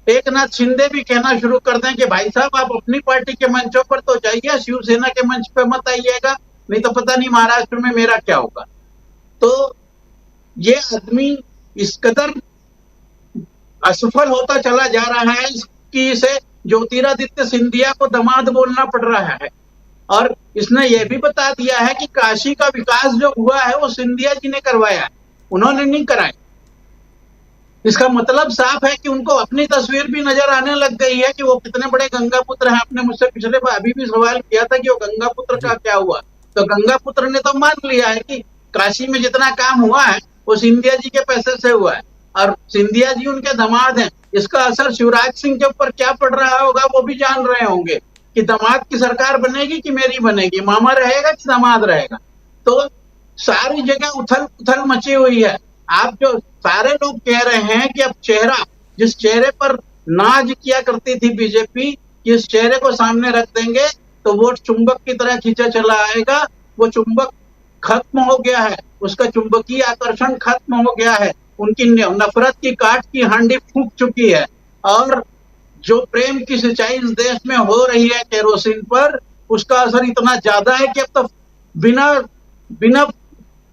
एकनाथ शिंदे भी कहना शुरू कर दें कि भाई साहब आप अपनी पार्टी के मंचों पर तो जाइए, शिवसेना के मंच पे मत आइएगा, नहीं तो पता नहीं महाराष्ट्र में मेरा क्या होगा। तो ये आदमी इस कदर असफल होता चला जा रहा है कि इसे ज्योतिरादित्य सिंधिया को दामाद बोलना पड़ रहा है। और इसने यह भी बता दिया है कि काशी का विकास जो हुआ है वो सिंधिया जी ने करवाया है, उन्होंने नहीं कराया। इसका मतलब साफ है कि उनको अपनी तस्वीर भी नजर आने लग गई है कि वो कितने बड़े गंगापुत्र हैं। आपने मुझसे पिछले बार अभी भी सवाल किया था कि वो गंगापुत्र का क्या हुआ, तो गंगापुत्र ने तो मान लिया है कि काशी में जितना काम हुआ है वो सिंधिया जी के पैसे से हुआ है, और सिंधिया जी उनके दामाद हैं। इसका असर शिवराज सिंह के ऊपर क्या पड़ रहा होगा वो भी जान रहे होंगे कि दामाद की सरकार बनेगी कि मेरी बनेगी, मामा रहेगा कि दामाद रहेगा। तो सारी जगह उथल पुथल मची हुई है। आप जो सारे लोग कह रहे हैं कि अब चेहरा, जिस चेहरे पर नाज किया करती थी बीजेपी, इस चेहरे को सामने रख देंगे तो वोट चुंबक की तरह खींचा चला आएगा। वो चुंबक खत्म हो गया है, उसका चुंबकीय आकर्षण खत्म हो गया है, उनकी नफरत की काट की हांडी फूंक चुकी है। और जो प्रेम की सिंचाई इस देश में हो रही है केरोसिन पर, उसका असर इतना ज्यादा है कि अब तो बिना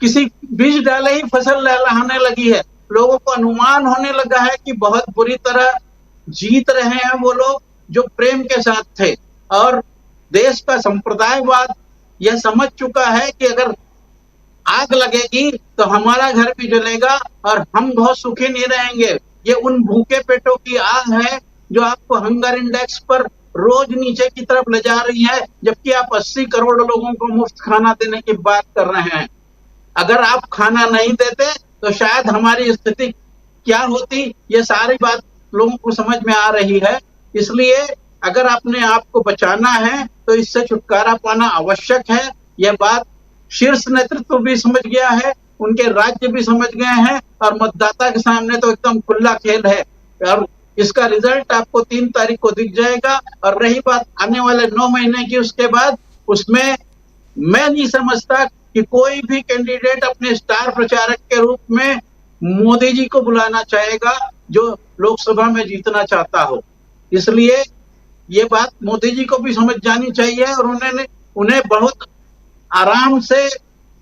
किसी बीज डाले ही फसल लहलहाने लगी है। लोगों को अनुमान होने लगा है कि बहुत बुरी तरह जीत रहे हैं वो लोग जो प्रेम के साथ थे। और देश का संप्रदायवाद यह समझ चुका है कि अगर आग लगेगी तो हमारा घर भी जलेगा और हम बहुत सुखी नहीं रहेंगे। ये उन भूखे पेटों की आग है जो आपको हंगर इंडेक्स पर रोज नीचे की तरफ ले जा रही है, जबकि आप 80 करोड़ लोगों को मुफ्त खाना देने की बात कर रहे हैं। अगर आप खाना नहीं देते तो शायद हमारी स्थिति क्या होती, ये सारी बात लोगों को समझ में आ रही है। इसलिए अगर अपने आप को बचाना है तो इससे छुटकारा पाना आवश्यक है। यह बात शीर्ष नेतृत्व भी समझ गया है, उनके राज्य भी समझ गए हैं, और मतदाता के सामने तो एकदम खुला खेल है। और इसका रिजल्ट आपको 3 तारीख को दिख जाएगा। और रही बात आने वाले 9 महीने की, उसके बाद उसमें मैं नहीं समझता कि कोई भी कैंडिडेट अपने स्टार प्रचारक के रूप में मोदी जी को बुलाना चाहेगा जो लोकसभा में जीतना चाहता हो। इसलिए ये बात मोदी जी को भी समझ जानी चाहिए और उन्हें बहुत आराम से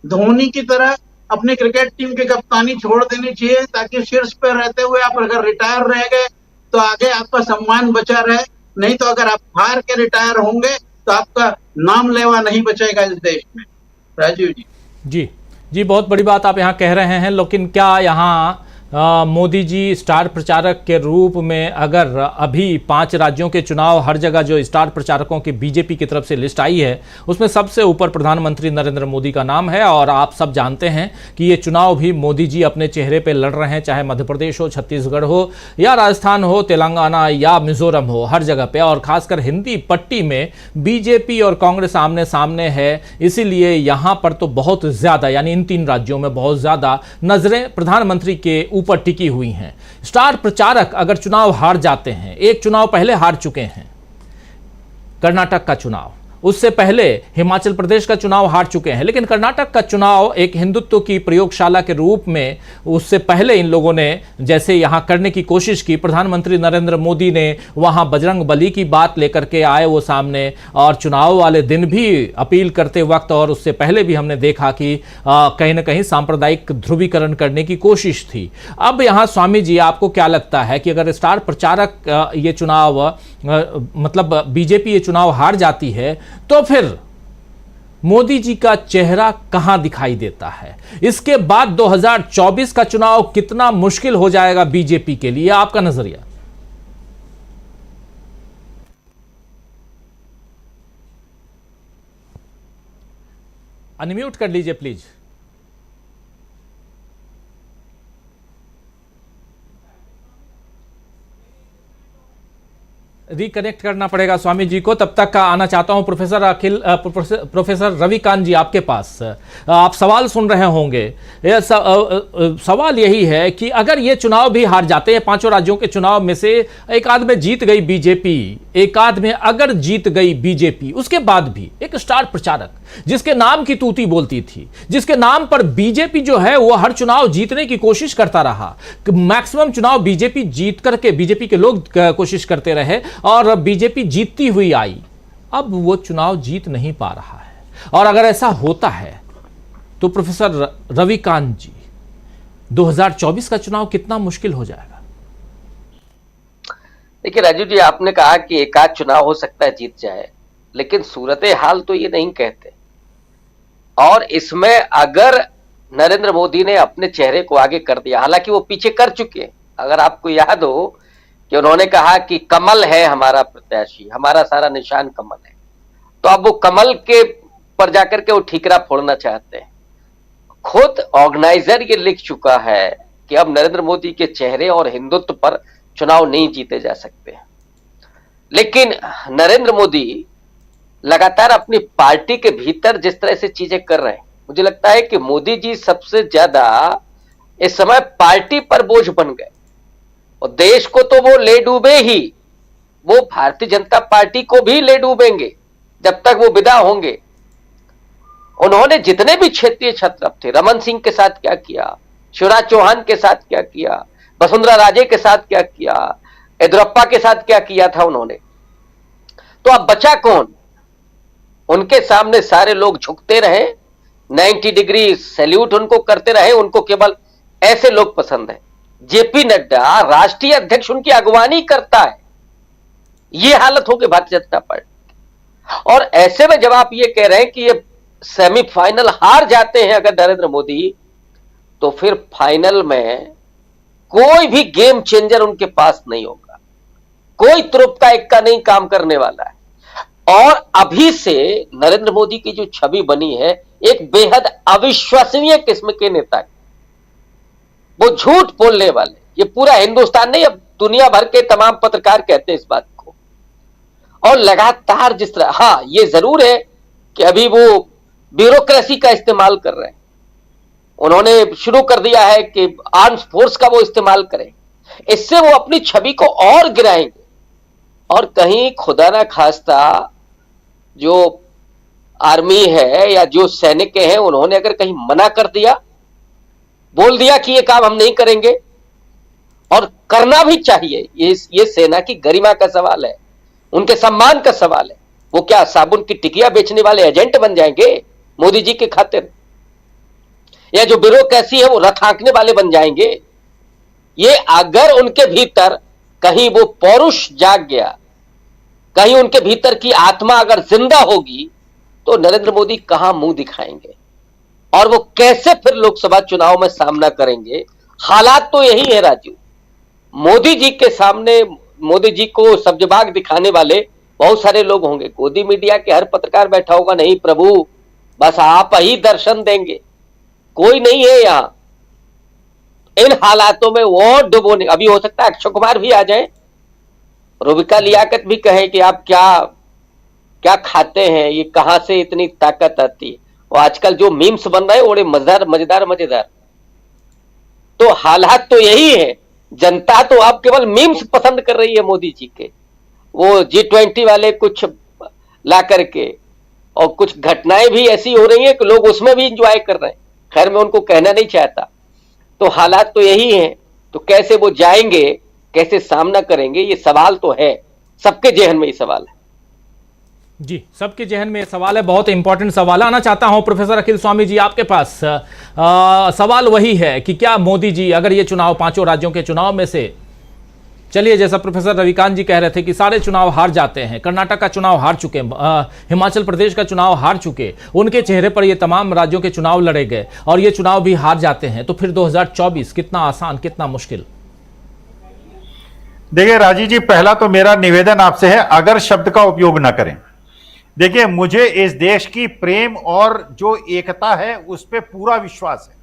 धोनी की तरह अपनी क्रिकेट टीम की कप्तानी छोड़ देनी चाहिए, ताकि शीर्ष पे रहते हुए आप अगर रिटायर रह गए तो आगे आपका सम्मान बचा रहे। नहीं तो अगर आप हार के रिटायर होंगे तो आपका नाम लेवा नहीं बचेगा इस देश में। राजीव जी। जी जी, बहुत बड़ी बात आप यहाँ कह रहे हैं, लेकिन क्या यहाँ मोदी जी स्टार प्रचारक के रूप में, अगर अभी 5 राज्यों के चुनाव, हर जगह जो स्टार प्रचारकों की बीजेपी की तरफ से लिस्ट आई है उसमें सबसे ऊपर प्रधानमंत्री नरेंद्र मोदी का नाम है, और आप सब जानते हैं कि ये चुनाव भी मोदी जी अपने चेहरे पे लड़ रहे हैं, चाहे मध्य प्रदेश हो, छत्तीसगढ़ हो, या राजस्थान हो, तेलंगाना या मिजोरम हो, हर जगह पे, और खासकर हिंदी पट्टी में बीजेपी और कांग्रेस आमने सामने है। इसीलिए यहाँ पर तो बहुत ज़्यादा, यानी इन 3 राज्यों में बहुत ज़्यादा नजरें प्रधानमंत्री के ऊपर टिकी हुई हैं। स्टार प्रचारक अगर चुनाव हार जाते हैं, एक चुनाव पहले हार चुके हैं, कर्नाटक का चुनाव, उससे पहले हिमाचल प्रदेश का चुनाव हार चुके हैं, लेकिन कर्नाटक का चुनाव एक हिंदुत्व की प्रयोगशाला के रूप में उससे पहले इन लोगों ने जैसे यहाँ करने की कोशिश की। प्रधानमंत्री नरेंद्र मोदी ने वहाँ बजरंग बली की बात लेकर के आए वो सामने, और चुनाव वाले दिन भी अपील करते वक्त और उससे पहले भी हमने देखा कि कहीं ना कहीं सांप्रदायिक ध्रुवीकरण करने की कोशिश थी। अब यहाँ स्वामी जी, आपको क्या लगता है कि अगर स्टार प्रचारक ये चुनाव मतलब बीजेपी ये चुनाव हार जाती है तो फिर मोदी जी का चेहरा कहां दिखाई देता है? इसके बाद 2024 का चुनाव कितना मुश्किल हो जाएगा बीजेपी के लिए, आपका नजरिया? अनम्यूट कर लीजिए प्लीज। रिकनेक्ट करना पड़ेगा स्वामी जी को, तब तक का आना चाहता हूं प्रोफेसर रविकांत जी आपके पास। आप सवाल सुन रहे होंगे। सवाल यही है कि अगर ये चुनाव भी हार जाते हैं, 5 राज्यों के चुनाव में से एक आध में जीत गई बीजेपी, एक आध में अगर जीत गई बीजेपी, उसके बाद भी एक स्टार प्रचारक जिसके नाम की तूती बोलती थी, जिसके नाम पर बीजेपी जो है वो हर चुनाव जीतने की कोशिश करता रहा, मैक्सिमम चुनाव बीजेपी जीत करके, बीजेपी के लोग कोशिश करते रहे और बीजेपी जीतती हुई आई, अब वो चुनाव जीत नहीं पा रहा है। और अगर ऐसा होता है तो प्रोफेसर रविकांत जी, 2024 का चुनाव कितना मुश्किल हो जाएगा? देखिए राजू जी, आपने कहा कि एक आध चुनाव हो सकता है जीत जाए, लेकिन सूरत हाल तो ये नहीं कहते। और इसमें अगर नरेंद्र मोदी ने अपने चेहरे को आगे कर दिया, हालांकि वो पीछे कर चुके हैं, अगर आपको याद हो कि उन्होंने कहा कि कमल है हमारा प्रत्याशी, हमारा सारा निशान कमल है, तो अब वो कमल के पर जाकर के वो ठीकरा फोड़ना चाहते हैं। खुद ऑर्गेनाइजर ये लिख चुका है कि अब नरेंद्र मोदी के चेहरे और हिंदुत्व पर चुनाव नहीं जीते जा सकते। लेकिन नरेंद्र मोदी लगातार अपनी पार्टी के भीतर जिस तरह से चीजें कर रहे हैं, मुझे लगता है कि मोदी जी सबसे ज्यादा इस समय पार्टी पर बोझ बन गए, और देश को तो वो ले डूबे ही, वो भारतीय जनता पार्टी को भी ले डूबेंगे जब तक वो विदा होंगे। उन्होंने जितने भी क्षेत्रीय छत्रप थे, रमन सिंह के साथ क्या किया, शिवराज चौहान के साथ क्या किया, वसुंधरा राजे के साथ क्या किया, येदियुरप्पा के साथ क्या किया था उन्होंने, तो अब बचा कौन? उनके सामने सारे लोग झुकते रहे, 90 डिग्री सैल्यूट उनको करते रहे, उनको केवल ऐसे लोग पसंद है। जेपी नड्डा राष्ट्रीय अध्यक्ष उनकी अगवानी करता है, ये हालत हो गई भारतीय जनता पार्टी। और ऐसे में जब आप ये कह रहे हैं कि ये सेमीफाइनल हार जाते हैं अगर नरेंद्र मोदी, तो फिर फाइनल में कोई भी गेम चेंजर उनके पास नहीं होगा, कोई तुरुप का इक्का नहीं काम करने वाला है। और अभी से नरेंद्र मोदी की जो छवि बनी है एक बेहद अविश्वसनीय किस्म के नेता, वो झूठ बोलने वाले, ये पूरा हिंदुस्तान नहीं, अब दुनिया भर के तमाम पत्रकार कहते हैं इस बात को। और लगातार जिस तरह, हाँ ये जरूर है कि अभी वो ब्यूरोक्रेसी का इस्तेमाल कर रहे हैं, उन्होंने शुरू कर दिया है कि आर्म्स फोर्स का वो इस्तेमाल करें, इससे वो अपनी छवि को और गिराएंगे। और कहीं खुदा ना खास्ता जो आर्मी है या जो सैनिक हैं, उन्होंने अगर कहीं मना कर दिया, बोल दिया कि ये काम हम नहीं करेंगे, और करना भी चाहिए, ये सेना की गरिमा का सवाल है, उनके सम्मान का सवाल है। वो क्या साबुन की टिकिया बेचने वाले एजेंट बन जाएंगे मोदी जी के खातिर, या जो ब्यूरोक्रेसी है वो रथ हाँकने वाले बन जाएंगे? ये अगर उनके भीतर कहीं वो पौरुष जाग गया, कहीं उनके भीतर की आत्मा अगर जिंदा होगी, तो नरेंद्र मोदी कहां मुंह दिखाएंगे और वो कैसे फिर लोकसभा चुनाव में सामना करेंगे? हालात तो यही है राजीव। मोदी जी के सामने मोदी जी को सब्जबाग दिखाने वाले बहुत सारे लोग होंगे। गोदी मीडिया के हर पत्रकार बैठा होगा, नहीं प्रभु बस आप ही दर्शन देंगे, कोई नहीं है यहां। इन हालातों में वो डुबोने, अभी हो सकता है अक्षय कुमार भी आ जाए, रुबिका लियाकत भी कहे कि आप क्या क्या खाते हैं, ये कहां से इतनी ताकत आती है। और आजकल जो मीम्स बन रहे हैं बड़े मजेदार। तो हालात तो यही है। जनता तो अब केवल मीम्स पसंद कर रही है मोदी जी के, वो G20 वाले कुछ ला करके, और कुछ घटनाएं भी ऐसी हो रही हैं कि लोग उसमें भी इंजॉय कर रहे हैं। खैर मैं उनको कहना नहीं चाहता। तो हालात तो यही हैं। तो कैसे वो जाएंगे, कैसे सामना करेंगे, ये सवाल तो है, सबके जहन में ये सवाल है। जी, सबके जहन में सवाल है, बहुत इंपॉर्टेंट सवाल। आना चाहता हूं प्रोफेसर अखिल स्वामी जी आपके पास। सवाल वही है कि क्या मोदी जी अगर ये चुनाव, पांचों राज्यों के चुनाव में से, चलिए जैसा प्रोफेसर रविकांत जी कह रहे थे कि सारे चुनाव हार जाते हैं, कर्नाटक का चुनाव हार चुके, हिमाचल प्रदेश का चुनाव हार चुके, उनके चेहरे पर ये तमाम राज्यों के चुनाव लड़े गए और ये चुनाव भी हार जाते हैं, तो फिर 2024 कितना आसान, कितना मुश्किल? देखिए राजीव जी, पहला तो मेरा निवेदन आपसे है, अगर शब्द का उपयोग ना करें। देखिए, मुझे इस देश की प्रेम और जो एकता है उस पर पूरा विश्वास है,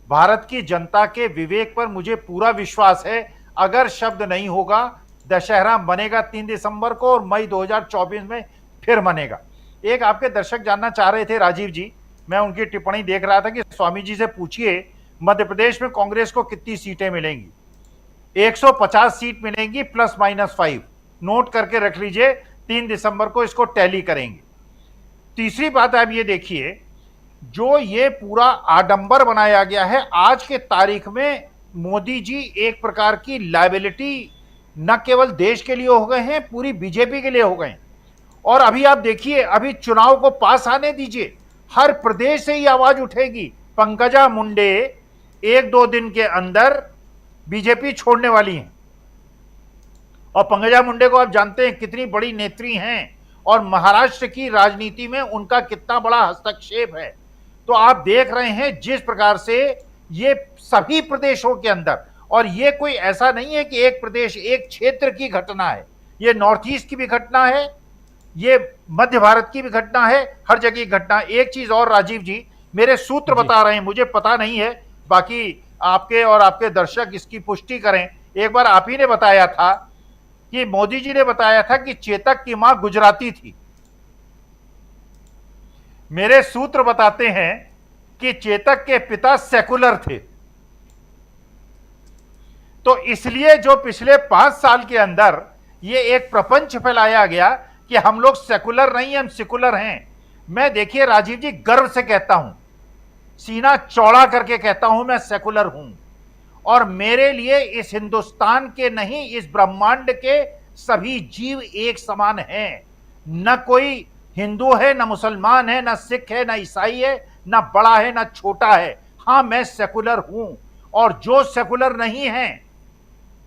भारत की जनता के विवेक पर मुझे पूरा विश्वास है। अगर शब्द नहीं होगा, दशहरा मनेगा 3 दिसंबर को और मई 2024 में फिर मनेगा। एक आपके दर्शक जानना चाह रहे थे राजीव जी, मैं उनकी टिप्पणी देख रहा था कि स्वामी जी से पूछिए मध्य प्रदेश में कांग्रेस को कितनी सीटें मिलेंगी। 150 सीट मिलेंगी ±5, नोट करके रख लीजिए, 3 दिसंबर को इसको टैली करेंगे। तीसरी बात आप ये देखिए, जो ये पूरा आडंबर बनाया गया है, आज के तारीख में मोदी जी एक प्रकार की लायबिलिटी न केवल देश के लिए हो गए हैं, पूरी बीजेपी के लिए हो गए हैं। और अभी आप देखिए, अभी चुनाव को पास आने दीजिए, हर प्रदेश से ही आवाज उठेगी, पंकजा मुंडे 1-2 दिन के अंदर बीजेपी छोड़ने वाली हैं। और पंकजा मुंडे को आप जानते हैं कितनी बड़ी नेत्री हैं और महाराष्ट्र की राजनीति में उनका कितना बड़ा हस्तक्षेप है। तो आप देख रहे हैं जिस प्रकार से ये सभी प्रदेशों के अंदर, और ये कोई ऐसा नहीं है कि एक प्रदेश, एक क्षेत्र की घटना है, ये नॉर्थ ईस्ट की भी घटना है, ये मध्य भारत की भी घटना है, हर जगह की घटना। एक चीज और राजीव जी, मेरे सूत्र बता रहे हैं, मुझे पता नहीं है, बाकी आपके और आपके दर्शक इसकी पुष्टि करें। एक बार आप ही ने बताया था कि मोदी जी ने बताया था कि चेतक की मां गुजराती थी। मेरे सूत्र बताते हैं कि चेतक के पिता सेकुलर थे। तो इसलिए जो पिछले 5 साल के अंदर ये एक प्रपंच फैलाया गया कि हम लोग सेकुलर नहीं, हम सेकुलर हैं। मैं देखिए राजीव जी गर्व से कहता हूं, सीना चौड़ा करके कहता हूं, मैं सेकुलर हूं। और मेरे लिए इस हिंदुस्तान के नहीं, इस ब्रह्मांड के सभी जीव एक समान हैं। न कोई हिंदू है, न मुसलमान है, न सिख है, न ईसाई है, न बड़ा है, न छोटा है। हाँ, मैं सेकुलर हूं। और जो सेकुलर नहीं हैं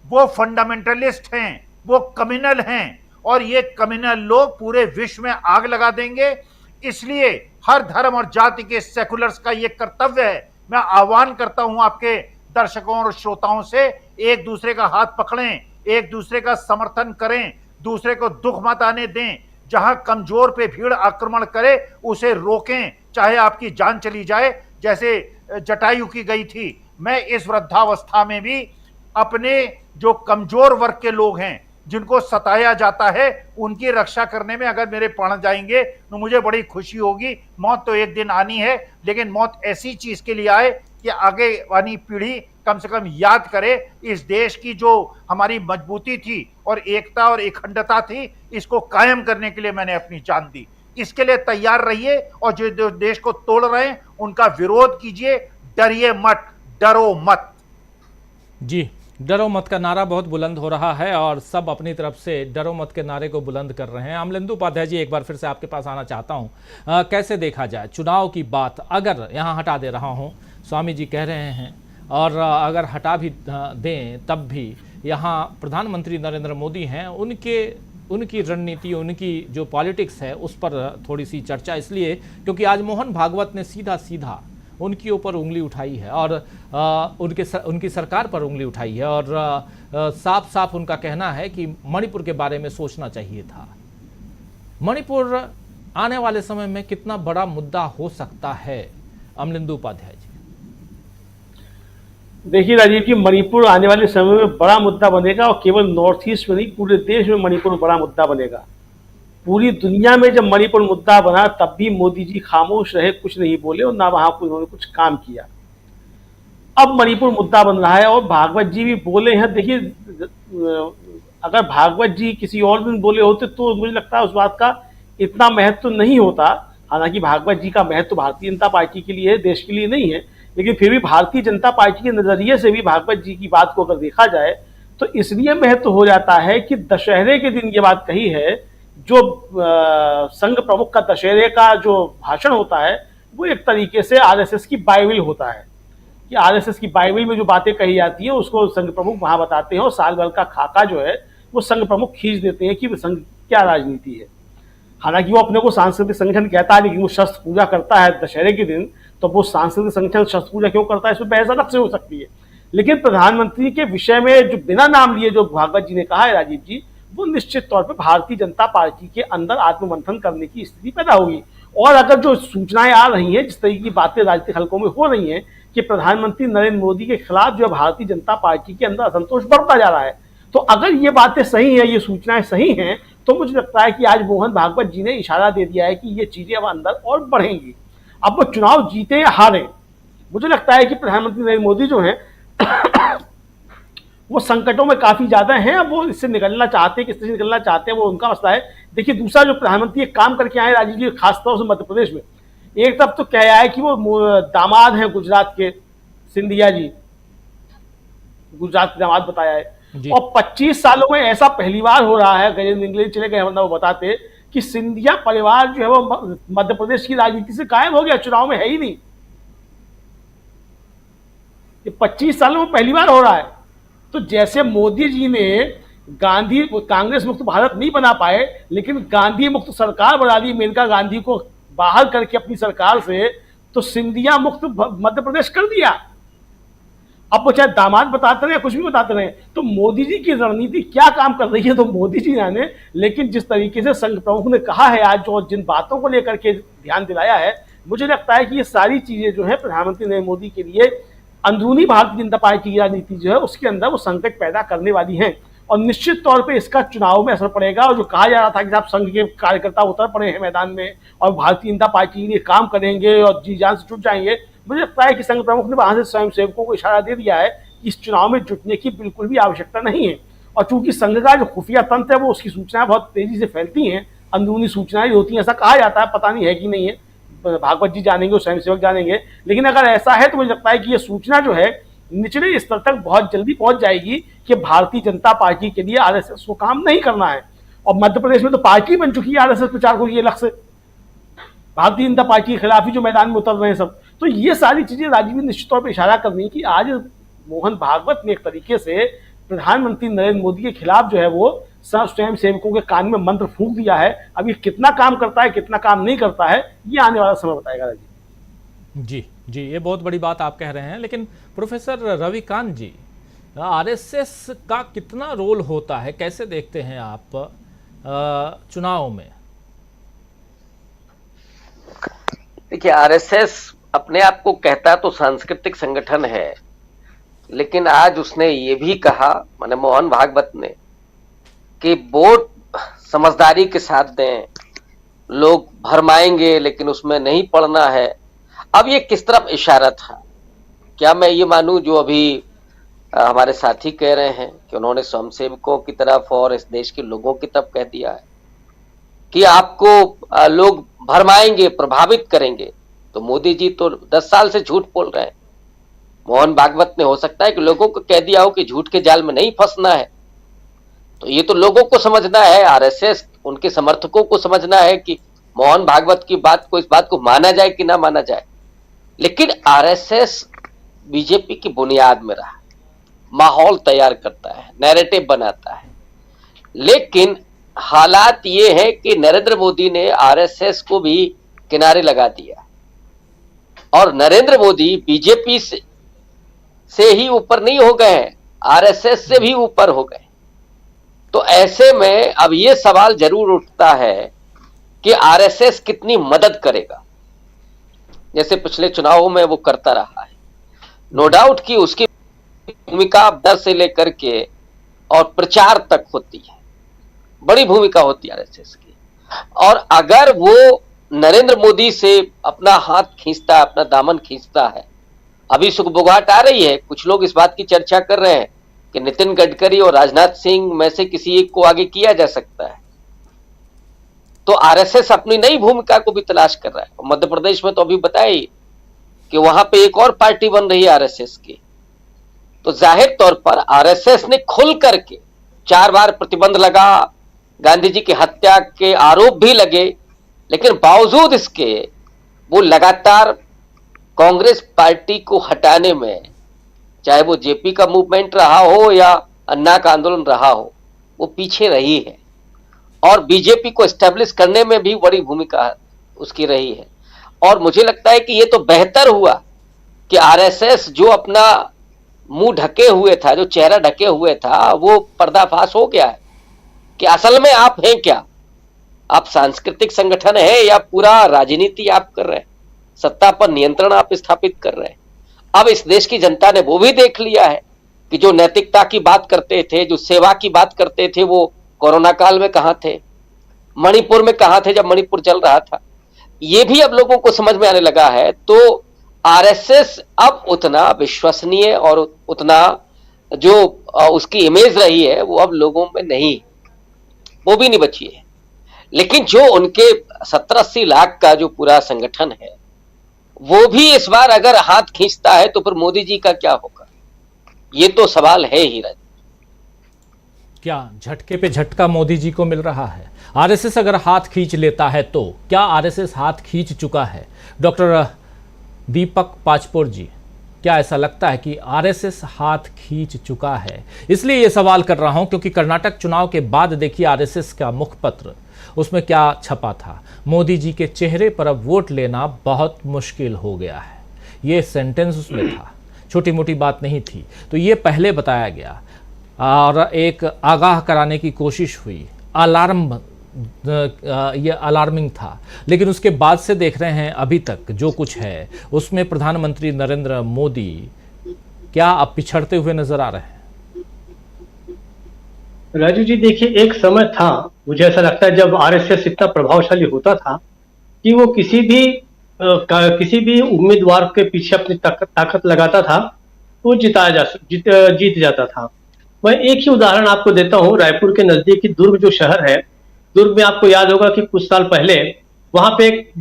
वो फंडामेंटलिस्ट हैं, वो कम्युनल हैं, और ये कम्युनल लोग पूरे विश्व में आग लगा देंगे। इसलिए हर धर्म और जाति के सेकुलर्स का ये कर्तव्य है। मैं आह्वान करता हूं आपके दर्शकों और श्रोताओं से, एक दूसरे का हाथ पकड़ें, एक दूसरे का समर्थन करें, दूसरे को दुख मत आने दें। जहां कमजोर पे भीड़ आक्रमण करे उसे रोकें, चाहे आपकी जान चली जाए, जैसे जटायु की गई थी। मैं इस वृद्धावस्था में भी अपने जो कमजोर वर्ग के लोग हैं, जिनको सताया जाता है, उनकी रक्षा करने में अगर मेरे प्राण जाएंगे तो मुझे बड़ी खुशी होगी। मौत तो एक दिन आनी है, लेकिन मौत ऐसी चीज के लिए आए कि आगे वाली पीढ़ी कम से कम याद करे इस देश की जो हमारी मजबूती थी और एकता और अखंडता थी, इसको कायम करने के लिए मैंने अपनी जान दी। इसके लिए तैयार रहिए, और जो देश को तोड़ रहे हैं उनका विरोध कीजिए, डरिए मत, डरो मत। जी, डरो मत का नारा बहुत बुलंद हो रहा है और सब अपनी तरफ से डरो मत के नारे को बुलंद कर रहे हैं। अमलेंदु उपाध्याय जी, एक बार फिर से आपके पास आना चाहता हूं। कैसे देखा जाए चुनाव की बात? अगर यहाँ हटा दे रहा हूं, स्वामी जी कह रहे हैं, और अगर हटा भी दें तब भी यहाँ प्रधानमंत्री नरेंद्र मोदी हैं, उनकी रणनीति, उनकी जो पॉलिटिक्स है उस पर थोड़ी सी चर्चा, इसलिए क्योंकि आज मोहन भागवत ने सीधा सीधा उनके ऊपर उंगली उठाई है और उनकी सरकार पर उंगली उठाई है और साफ साफ उनका कहना है कि मणिपुर के बारे में सोचना चाहिए था। मणिपुर आने वाले समय में कितना बड़ा मुद्दा हो सकता है, अमलेंदु उपाध्याय जी? देखिए राजीव जी, मणिपुर आने वाले समय में बड़ा मुद्दा बनेगा और केवल नॉर्थ ईस्ट में नहीं, पूरे देश में मणिपुर बड़ा मुद्दा बनेगा। पूरी दुनिया में जब मणिपुर मुद्दा बना तब भी मोदी जी खामोश रहे, कुछ नहीं बोले और ना वहां उन्होंने कुछ काम किया। अब मणिपुर मुद्दा बन रहा है और भागवत जी भी बोले हैं। देखिए, अगर भागवत जी किसी और दिन बोले होते तो मुझे लगता है उस बात का इतना महत्व नहीं होता। हालांकि भागवत जी का महत्व भारतीय जनता पार्टी के लिए है, देश के लिए नहीं है, लेकिन फिर भी भारतीय जनता पार्टी के नजरिए से भी भागवत जी की बात को अगर देखा जाए तो इसलिए महत्व हो जाता है कि दशहरे के दिन ये बात कही है। जो संघ प्रमुख का दशहरे का जो भाषण होता है वो एक तरीके से आरएसएस की बाइबल होता है कि आरएसएस की बाइबल में जो बातें कही जाती हैं उसको संघ प्रमुख वहां बताते हैं और साल भर का खाका जो है वो संघ प्रमुख खींच देते हैं कि वो संघ क्या राजनीति है। हालांकि वो अपने को सांस्कृतिक संगठन कहता है, लेकिन वो शस्त्र पूजा करता है दशहरे के दिन, तो वो सांस्कृतिक संगठन शस्त्र पूजा क्यों करता है, इसमें बहस अलग से हो सकती है। लेकिन प्रधानमंत्री के विषय में जो बिना नाम लिए जो भागवत जी ने कहा है राजीव जी, वो निश्चित तौर पर भारतीय जनता पार्टी के अंदर आत्ममंथन करने की स्थिति पैदा होगी। और अगर जो सूचनाएं आ रही हैं, जिस तरह की बातें राजनीतिक हलकों में हो रही हैं कि प्रधानमंत्री नरेंद्र मोदी के खिलाफ जो भारतीय जनता पार्टी के अंदर असंतोष बढ़ता जा रहा है, तो अगर ये बातें सही है, ये सूचनाएं सही हैं, तो मुझे लगता है कि आज मोहन भागवत जी ने इशारा दे दिया है कि ये चीजें अब अंदर और बढ़ेंगी। अब वो चुनाव जीते या हारे, मुझे लगता है कि प्रधानमंत्री नरेंद्र मोदी जो है वो संकटों में काफी ज्यादा हैं। अब वो इससे निकलना चाहते हैं, किस तरह से निकलना चाहते हैं वो उनका मसला है। देखिए, दूसरा जो प्रधानमंत्री एक काम करके आए राजीव जी, खासतौर से मध्य प्रदेश में, एक तरफ तो कह आए कि वो दामाद हैं गुजरात के, सिंधिया जी गुजरात के दामाद बताया है, और 25 सालों में ऐसा पहली बार हो रहा है, गजेंद्र इंग्लैंड चले गए वरना वो बताते कि सिंधिया परिवार जो है वो मध्य प्रदेश की राजनीति से गायब हो गया, चुनाव में है ही नहीं। ये 25 सालों में पहली बार हो रहा है। तो जैसे मोदी जी ने कांग्रेस मुक्त भारत नहीं बना पाए, लेकिन गांधी मुक्त सरकार बना दी, मेनका गांधी को बाहर करके अपनी सरकार से, तो सिंधिया मुक्त मध्य प्रदेश कर दिया। अब वो चाहे दामाद बताते रहे, कुछ भी बताते रहे, तो मोदी जी की रणनीति क्या काम कर रही है तो मोदी जी जाने। लेकिन जिस तरीके से संघ प्रमुख ने कहा है आज, जो जिन बातों को लेकर के ध्यान दिलाया है, मुझे लगता है कि ये सारी चीजें जो है प्रधानमंत्री नरेंद्र मोदी के लिए अंदरूनी भारतीय जनता पार्टी की राजनीति जो है उसके अंदर वो संकट पैदा करने वाली है और निश्चित तौर पे इसका चुनाव में असर पड़ेगा। और जो कहा जा रहा था कि साहब संघ के कार्यकर्ता उतर पड़े हैं मैदान में और भारतीय जनता पार्टी के लिए काम करेंगे और जी जान से जुट जाएंगे, मुझे लगता है कि संघ प्रमुख ने वहां से स्वयंसेवकों को इशारा दे दिया है कि इस चुनाव में जुटने की बिल्कुल भी आवश्यकता नहीं है। और चूंकि संघ का जो खुफिया तंत्र है वो उसकी सूचनाएं बहुत तेजी से फैलती हैं, अंदरूनी सूचनाएं होती हैं, ऐसा कहा जाता है, पता नहीं है कि नहीं है, भागवत जी जानेंगे और स्वयंसेवक जानेंगे। लेकिन अगर ऐसा है तो मुझे लगता है कि ये सूचना जो है निचले स्तर तक बहुत जल्दी पहुंच जाएगी कि भारतीय जनता पार्टी के लिए आरएसएस को काम नहीं करना है। और मध्य प्रदेश में तो पार्टी बन चुकी है आरएसएस प्रचार को, ये लक्ष्य भारतीय जनता पार्टी के खिलाफ ही जो मैदान में उतर रहे हैं सब। तो ये सारी चीजें राजीव ने निश्चित तौर पर इशारा करनी कि आज मोहन भागवत ने एक तरीके से प्रधानमंत्री नरेंद्र मोदी के खिलाफ जो है वो स्वयं सेवकों के कान में मंत्र फूंक दिया है। अब ये कितना काम करता है, कितना काम नहीं करता है, ये आने वाला समय बताएगा राजीव। जी, ये बहुत बड़ी बात आप कह रहे हैं। लेकिन प्रोफेसर रविकांत जी, आरएसएस का कितना रोल होता है, कैसे देखते हैं आप चुनाव में? देखिए, आरएसएस अपने आप को कहता तो सांस्कृतिक संगठन है, लेकिन आज उसने ये भी कहा, माने मोहन भागवत ने, कि वोट समझदारी के साथ दें, लोग भरमाएंगे लेकिन उसमें नहीं पड़ना है। अब ये किस तरफ इशारा था? क्या मैं ये मानूं जो अभी हमारे साथी कह रहे हैं कि उन्होंने स्वयंसेवकों की तरफ और इस देश के लोगों की तरफ कह दिया है कि आपको लोग भरमाएंगे, प्रभावित करेंगे? तो मोदी जी तो 10 साल से झूठ बोल रहे हैं। मोहन भागवत ने हो सकता है कि लोगों को कह दिया हो कि झूठ के जाल में नहीं फंसना है। तो ये तो लोगों को समझना है, आरएसएस उनके समर्थकों को समझना है कि मोहन भागवत की बात को, इस बात को माना जाए कि ना माना जाए। लेकिन आरएसएस बीजेपी की बुनियाद में रहा, माहौल तैयार करता है, नैरेटिव बनाता है। लेकिन हालात ये है कि नरेंद्र मोदी ने आरएसएस को भी किनारे लगा दिया और नरेंद्र मोदी बीजेपी से ही ऊपर नहीं हो गए हैं, आरएसएस से भी ऊपर हो गए। तो ऐसे में अब ये सवाल जरूर उठता है कि आरएसएस कितनी मदद करेगा, जैसे पिछले चुनावों में वो करता रहा है। नो डाउट कि उसकी भूमिका डर से लेकर के और प्रचार तक होती है, बड़ी भूमिका होती है आरएसएस की। और अगर वो नरेंद्र मोदी से अपना हाथ खींचता है, अपना दामन खींचता है, अभी सुगबुगाहट आ रही है, कुछ लोग इस बात की चर्चा कर रहे हैं कि नितिन गडकरी और राजनाथ सिंह में से किसी एक को आगे किया जा सकता है। तो आरएसएस अपनी नई भूमिका को भी तलाश कर रहा है। मध्य प्रदेश में तो अभी बताया कि वहां पे एक और पार्टी बन रही है आरएसएस की। तो जाहिर तौर पर आरएसएस ने खुल करके 4 बार प्रतिबंध लगा, गांधी जी की हत्या के आरोप भी लगे, लेकिन बावजूद इसके वो लगातार कांग्रेस पार्टी को हटाने में, चाहे वो जेपी का मूवमेंट रहा हो या अन्ना का आंदोलन रहा हो, वो पीछे रही है। और बीजेपी को एस्टेब्लिश करने में भी बड़ी भूमिका उसकी रही है। और मुझे लगता है कि ये तो बेहतर हुआ कि आरएसएस जो अपना मुंह ढके हुए था, जो चेहरा ढके हुए था, वो पर्दाफाश हो गया है कि असल में आप हैं क्या। आप सांस्कृतिक संगठन है या पूरा राजनीति आप कर रहे हैं, सत्ता पर नियंत्रण आप स्थापित कर रहे हैं। अब इस देश की जनता ने वो भी देख लिया है कि जो नैतिकता की बात करते थे, जो सेवा की बात करते थे, वो कोरोना काल में कहां थे, मणिपुर में कहां थे जब मणिपुर चल रहा था। ये भी अब लोगों को समझ में आने लगा है। तो आरएसएस अब उतना विश्वसनीय और उतना जो उसकी इमेज रही है वो अब लोगों में नहीं, वो भी नहीं बची है। लेकिन जो उनके 70-80 लाख का जो पूरा संगठन है, वो भी इस बार अगर हाथ खींचता है तो फिर मोदी जी का क्या होगा, ये तो सवाल है ही। क्या झटके पे झटका मोदी जी को मिल रहा है? आरएसएस अगर हाथ खींच लेता है तो क्या आरएसएस हाथ खींच चुका है? डॉक्टर दीपक पाचपोर जी, क्या ऐसा लगता है कि आरएसएस हाथ खींच चुका है? इसलिए ये सवाल कर रहा हूं क्योंकि कर्नाटक चुनाव के बाद देखिए आरएसएस का मुखपत्र, उसमें क्या छपा था, मोदी जी के चेहरे पर अब वोट लेना बहुत मुश्किल हो गया है। ये सेंटेंस उसमें था, छोटी मोटी बात नहीं थी। तो ये पहले बताया गया और एक आगाह कराने की कोशिश हुई, ये अलार्मिंग था। लेकिन उसके बाद से देख रहे हैं अभी तक जो कुछ है उसमें प्रधानमंत्री नरेंद्र मोदी क्या अब पिछड़ते हुए नजर आ रहे हैं? राजू जी देखिए, एक समय था, मुझे ऐसा लगता है जब आरएसएस इतना प्रभावशाली होता था कि वो किसी भी उम्मीदवार के पीछे अपनी ताकत लगाता था तो जीत जाता था। मैं एक ही उदाहरण आपको देता हूं, रायपुर के नजदीकी दुर्ग जो शहर है, दुर्ग में आपको याद होगा कि कुछ साल पहले वहां पे एक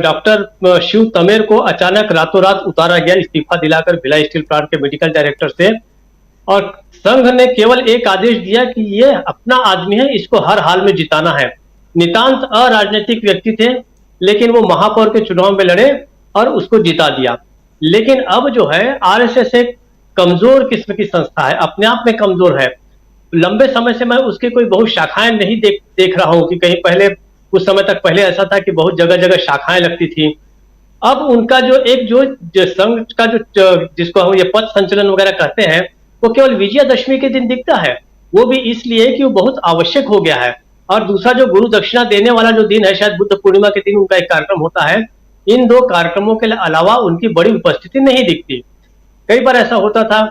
डॉक्टर शिव तमेर को अचानक रातों रात उतारा गया, इस्तीफा दिलाकर भिलाई स्टील प्लांट के मेडिकल डायरेक्टर से। और संघ ने केवल एक आदेश दिया कि ये अपना आदमी है, इसको हर हाल में जिताना है। नितांत अराजनीतिक व्यक्ति थे, लेकिन वो महापौर के चुनाव में लड़े और उसको जिता दिया। लेकिन अब जो है आरएसएस एक कमजोर किस्म की संस्था है, अपने आप में कमजोर है। लंबे समय से मैं उसकी कोई बहुत शाखाएं नहीं देख रहा हूं कि कहीं पहले, कुछ समय तक पहले ऐसा था कि बहुत जगह जगह शाखाएं लगती थी। अब उनका जो संघ का जिसको हम ये पथ संचलन वगैरह कहते हैं, वो केवल विजयादशमी के दिन दिखता है। वो भी इसलिए कि वो बहुत आवश्यक हो गया है। और दूसरा जो गुरु दक्षिणा देने वाला जो दिन है, शायद बुद्ध पूर्णिमा के दिन उनका एक कार्यक्रम होता है। इन 2 कार्यक्रमों के अलावा उनकी बड़ी उपस्थिति नहीं दिखती। कई बार ऐसा होता था,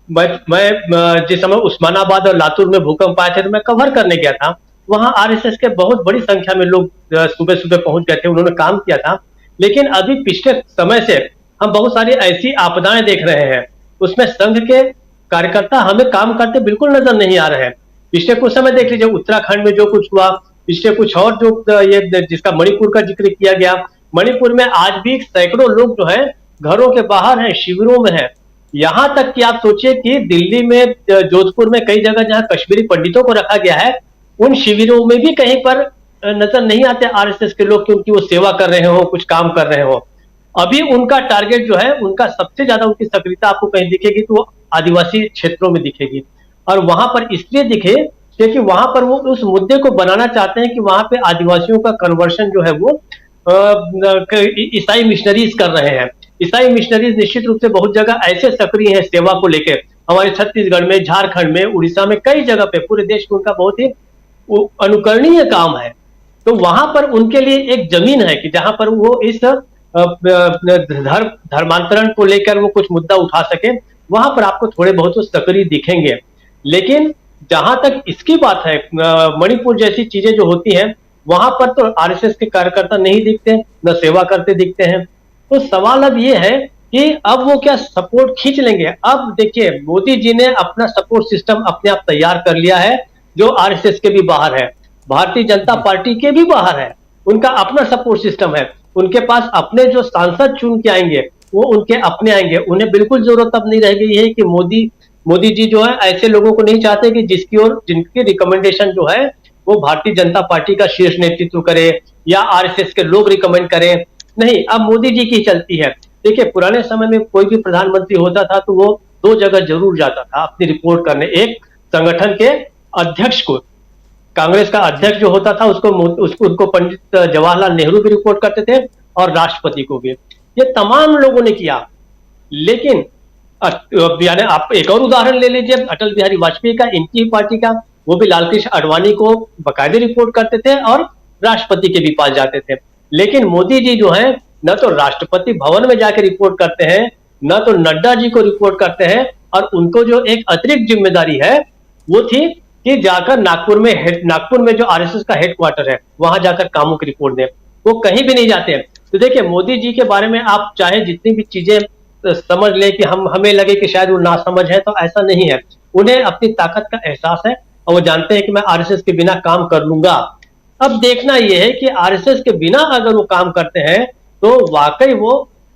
मैं जिस समय उस्मानाबाद और लातूर में भूकंप आए थे तो मैं कवर करने गया था, वहां आरएसएस के बहुत बड़ी संख्या में लोग सुबह सुबह पहुंच गए थे, उन्होंने काम किया था। लेकिन अभी पिछले समय से हम बहुत सारी ऐसी आपदाएं देख रहे हैं, उसमें संघ के कार्यकर्ता हमें काम करते बिल्कुल नजर नहीं आ रहे हैं। पिछले कुछ समय देख लीजिए उत्तराखंड में जो कुछ हुआ, पिछले कुछ और जो ये जिसका मणिपुर का जिक्र किया गया, मणिपुर में आज भी सैकड़ों लोग जो है घरों के बाहर हैं, शिविरों में हैं। यहां तक कि आप सोचिए कि दिल्ली में, जोधपुर में कई जगह जहां कश्मीरी पंडितों को रखा गया है, उन शिविरों में भी कहीं पर नजर नहीं आते आरएसएस के लोग कि उनकी वो सेवा कर रहे हो, कुछ काम कर रहे हो। अभी उनका टारगेट जो है, उनका सबसे ज्यादा उनकी सक्रियता आपको कहीं दिखेगी तो वो आदिवासी क्षेत्रों में दिखेगी। और वहां पर इसलिए दिखे क्योंकि वहां पर वो उस मुद्दे को बनाना चाहते हैं कि वहां पे आदिवासियों का कन्वर्शन जो है वो ईसाई मिशनरीज कर रहे हैं। ईसाई मिशनरीज निश्चित रूप से बहुत जगह ऐसे सक्रिय हैं सेवा को लेकर, हमारे छत्तीसगढ़ में, झारखंड में, उड़ीसा में, कई जगह पे, पूरे देश में उनका बहुत ही अनुकरणीय काम है। तो वहां पर उनके लिए एक जमीन है कि जहां पर वो इस धर्मांतरण को लेकर वो कुछ मुद्दा उठा सके, वहां पर आपको थोड़े बहुत सक्रिय दिखेंगे। लेकिन जहां तक इसकी बात है, मणिपुर जैसी चीजें जो होती हैं, वहां पर तो आरएसएस के कार्यकर्ता नहीं दिखते, न सेवा करते दिखते हैं। तो सवाल अब ये है कि अब वो क्या सपोर्ट खींच लेंगे। अब देखिए, मोदी जी ने अपना सपोर्ट सिस्टम अपने आप तैयार कर लिया है, जो आरएसएस के भी बाहर है, भारतीय जनता पार्टी के भी बाहर है, उनका अपना सपोर्ट सिस्टम है। उनके पास अपने जो सांसद चुन के आएंगे वो उनके अपने आएंगे। उन्हें बिल्कुल जरूरत अब नहीं रह गई है कि मोदी जी जो है ऐसे लोगों को नहीं चाहते कि जिनकी रिकमेंडेशन जो है वो भारतीय जनता पार्टी का शीर्ष नेतृत्व करे या आरएसएस के लोग रिकमेंड करें। नहीं, अब मोदी जी की चलती है। देखिए, पुराने समय में कोई भी प्रधानमंत्री होता था तो वो 2 जगह जरूर जाता था अपनी रिपोर्ट करने। एक, संगठन के अध्यक्ष को, कांग्रेस का अध्यक्ष जो होता था उसको पंडित जवाहरलाल नेहरू भी रिपोर्ट करते थे, और राष्ट्रपति को भी। ये तमाम लोगों ने किया। लेकिन यानी आप एक और उदाहरण ले लीजिए, अटल बिहारी वाजपेयी का, इनकी पार्टी का, वो भी लालकृष्ण आडवाणी को बाकायदे रिपोर्ट करते थे और राष्ट्रपति के भी पास जाते थे। लेकिन मोदी जी जो है, न तो राष्ट्रपति भवन में जाकर रिपोर्ट करते हैं, न तो नड्डा जी को रिपोर्ट करते हैं, और उनको जो एक अतिरिक्त जिम्मेदारी है वो थी कि जाकर नागपुर में जो आरएसएस का हेडक्वार्टर है वहां जाकर कामों की रिपोर्ट दें। वो कहीं भी नहीं जाते हैं। तो देखिए, मोदी जी के बारे में आप चाहे जितनी भी चीजें समझ ले कि हमें लगे कि शायद वो नासमझ है, तो ऐसा नहीं है। उन्हें अपनी ताकत का एहसास है और वो जानते हैं कि मैं आरएसएस के बिना काम कर लूंगा। अब देखना यह है कि आरएसएस के बिना अगर वो काम करते हैं तो वाकई वो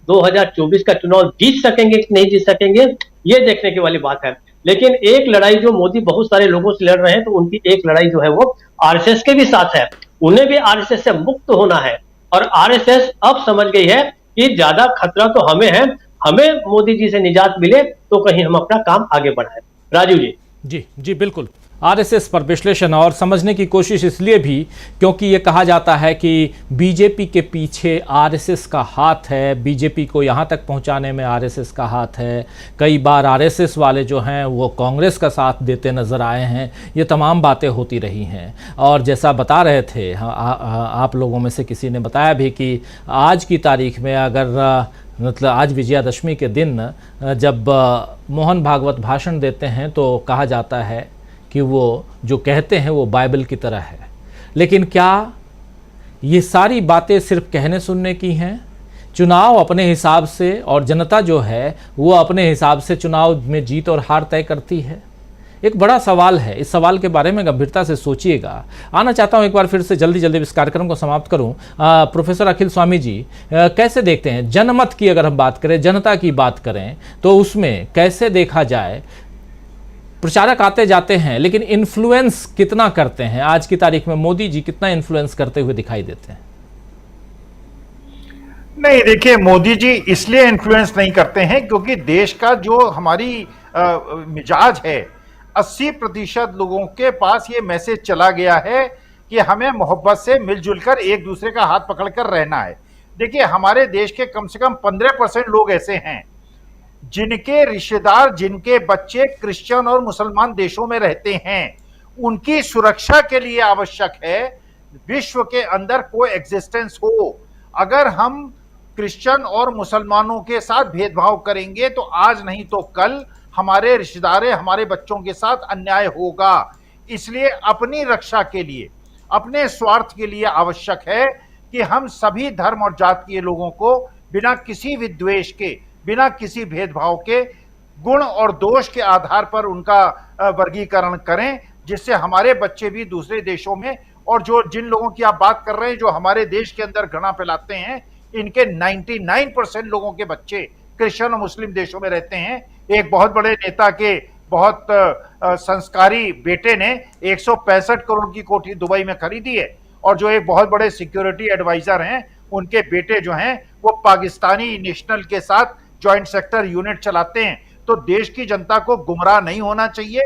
2024 का चुनाव जीत सकेंगे कि नहीं जीत सकेंगे, ये देखने की वाली बात है। लेकिन एक लड़ाई जो मोदी बहुत सारे लोगों से लड़ रहे हैं, तो उनकी एक लड़ाई जो है वो आरएसएस के भी साथ है। उन्हें भी आरएसएस से मुक्त होना है, और आरएसएस अब समझ गई है कि ज्यादा खतरा तो हमें है, हमें मोदी जी से निजात मिले तो कहीं हम अपना काम आगे बढ़ाएं। राजीव जी। जी बिल्कुल। आरएसएस पर विश्लेषण और समझने की कोशिश इसलिए भी क्योंकि ये कहा जाता है कि बीजेपी के पीछे आरएसएस का हाथ है, बीजेपी को यहाँ तक पहुँचाने में आरएसएस का हाथ है। कई बार आरएसएस वाले जो हैं वो कांग्रेस का साथ देते नज़र आए हैं। ये तमाम बातें होती रही हैं, और जैसा बता रहे थे आप लोगों में से किसी ने बताया भी कि आज की तारीख में अगर मतलब आज विजयादशमी के दिन जब मोहन भागवत भाषण देते हैं तो कहा जाता है कि वो जो कहते हैं वो बाइबल की तरह है। लेकिन क्या ये सारी बातें सिर्फ कहने सुनने की हैं? चुनाव अपने हिसाब से, और जनता जो है वो अपने हिसाब से चुनाव में जीत और हार तय करती है। एक बड़ा सवाल है, इस सवाल के बारे में गंभीरता से सोचिएगा। आना चाहता हूं एक बार फिर से जल्दी इस कार्यक्रम को समाप्त करूं। प्रोफेसर अखिल स्वामी जी, कैसे देखते हैं जनमत की, अगर हम बात करें, जनता की बात करें, तो उसमें कैसे देखा जाए? प्रचारक आते जाते हैं, लेकिन इन्फ्लुएंस कितना करते हैं? आज की तारीख में मोदी जी कितना इन्फ्लुएंस करते हुए दिखाई देते हैं? नहीं, देखिए, मोदी जी इसलिए इन्फ्लुएंस नहीं करते हैं क्योंकि देश का जो हमारी मिजाज है, 80% लोगों के पास ये मैसेज चला गया है कि हमें मोहब्बत से मिलजुल कर एक दूसरे का हाथ पकड़कर रहना है। देखिए, हमारे देश के कम से कम 15% लोग ऐसे हैं जिनके रिश्तेदार, जिनके बच्चे क्रिश्चियन और मुसलमान देशों में रहते हैं। उनकी सुरक्षा के लिए आवश्यक है विश्व के अंदर कोई एग्जिस्टेंस हो। अगर हम क्रिश्चियन और मुसलमानों के साथ भेदभाव करेंगे तो आज नहीं तो कल हमारे रिश्तेदार, हमारे बच्चों के साथ अन्याय होगा। इसलिए अपनी रक्षा के लिए, अपने स्वार्थ के लिए आवश्यक है कि हम सभी धर्म और जाति के लोगों को बिना किसी विद्वेष के, बिना किसी भेदभाव के, गुण और दोष के आधार पर उनका वर्गीकरण करें, जिससे हमारे बच्चे भी दूसरे देशों में, और जिन लोगों की आप बात कर रहे हैं जो हमारे देश के अंदर घृणा फैलाते हैं, इनके 99% लोगों के बच्चे क्रिश्चियन और मुस्लिम देशों में रहते हैं। एक बहुत बड़े नेता के बहुत संस्कारी बेटे ने 165 करोड़ की कोठी दुबई में खरीदी है, और जो एक बहुत बड़े सिक्योरिटी एडवाइजर हैं उनके बेटे जो हैं वो पाकिस्तानी नेशनल के साथ जॉइंट सेक्टर यूनिट चलाते हैं। तो देश की जनता को गुमराह नहीं होना चाहिए,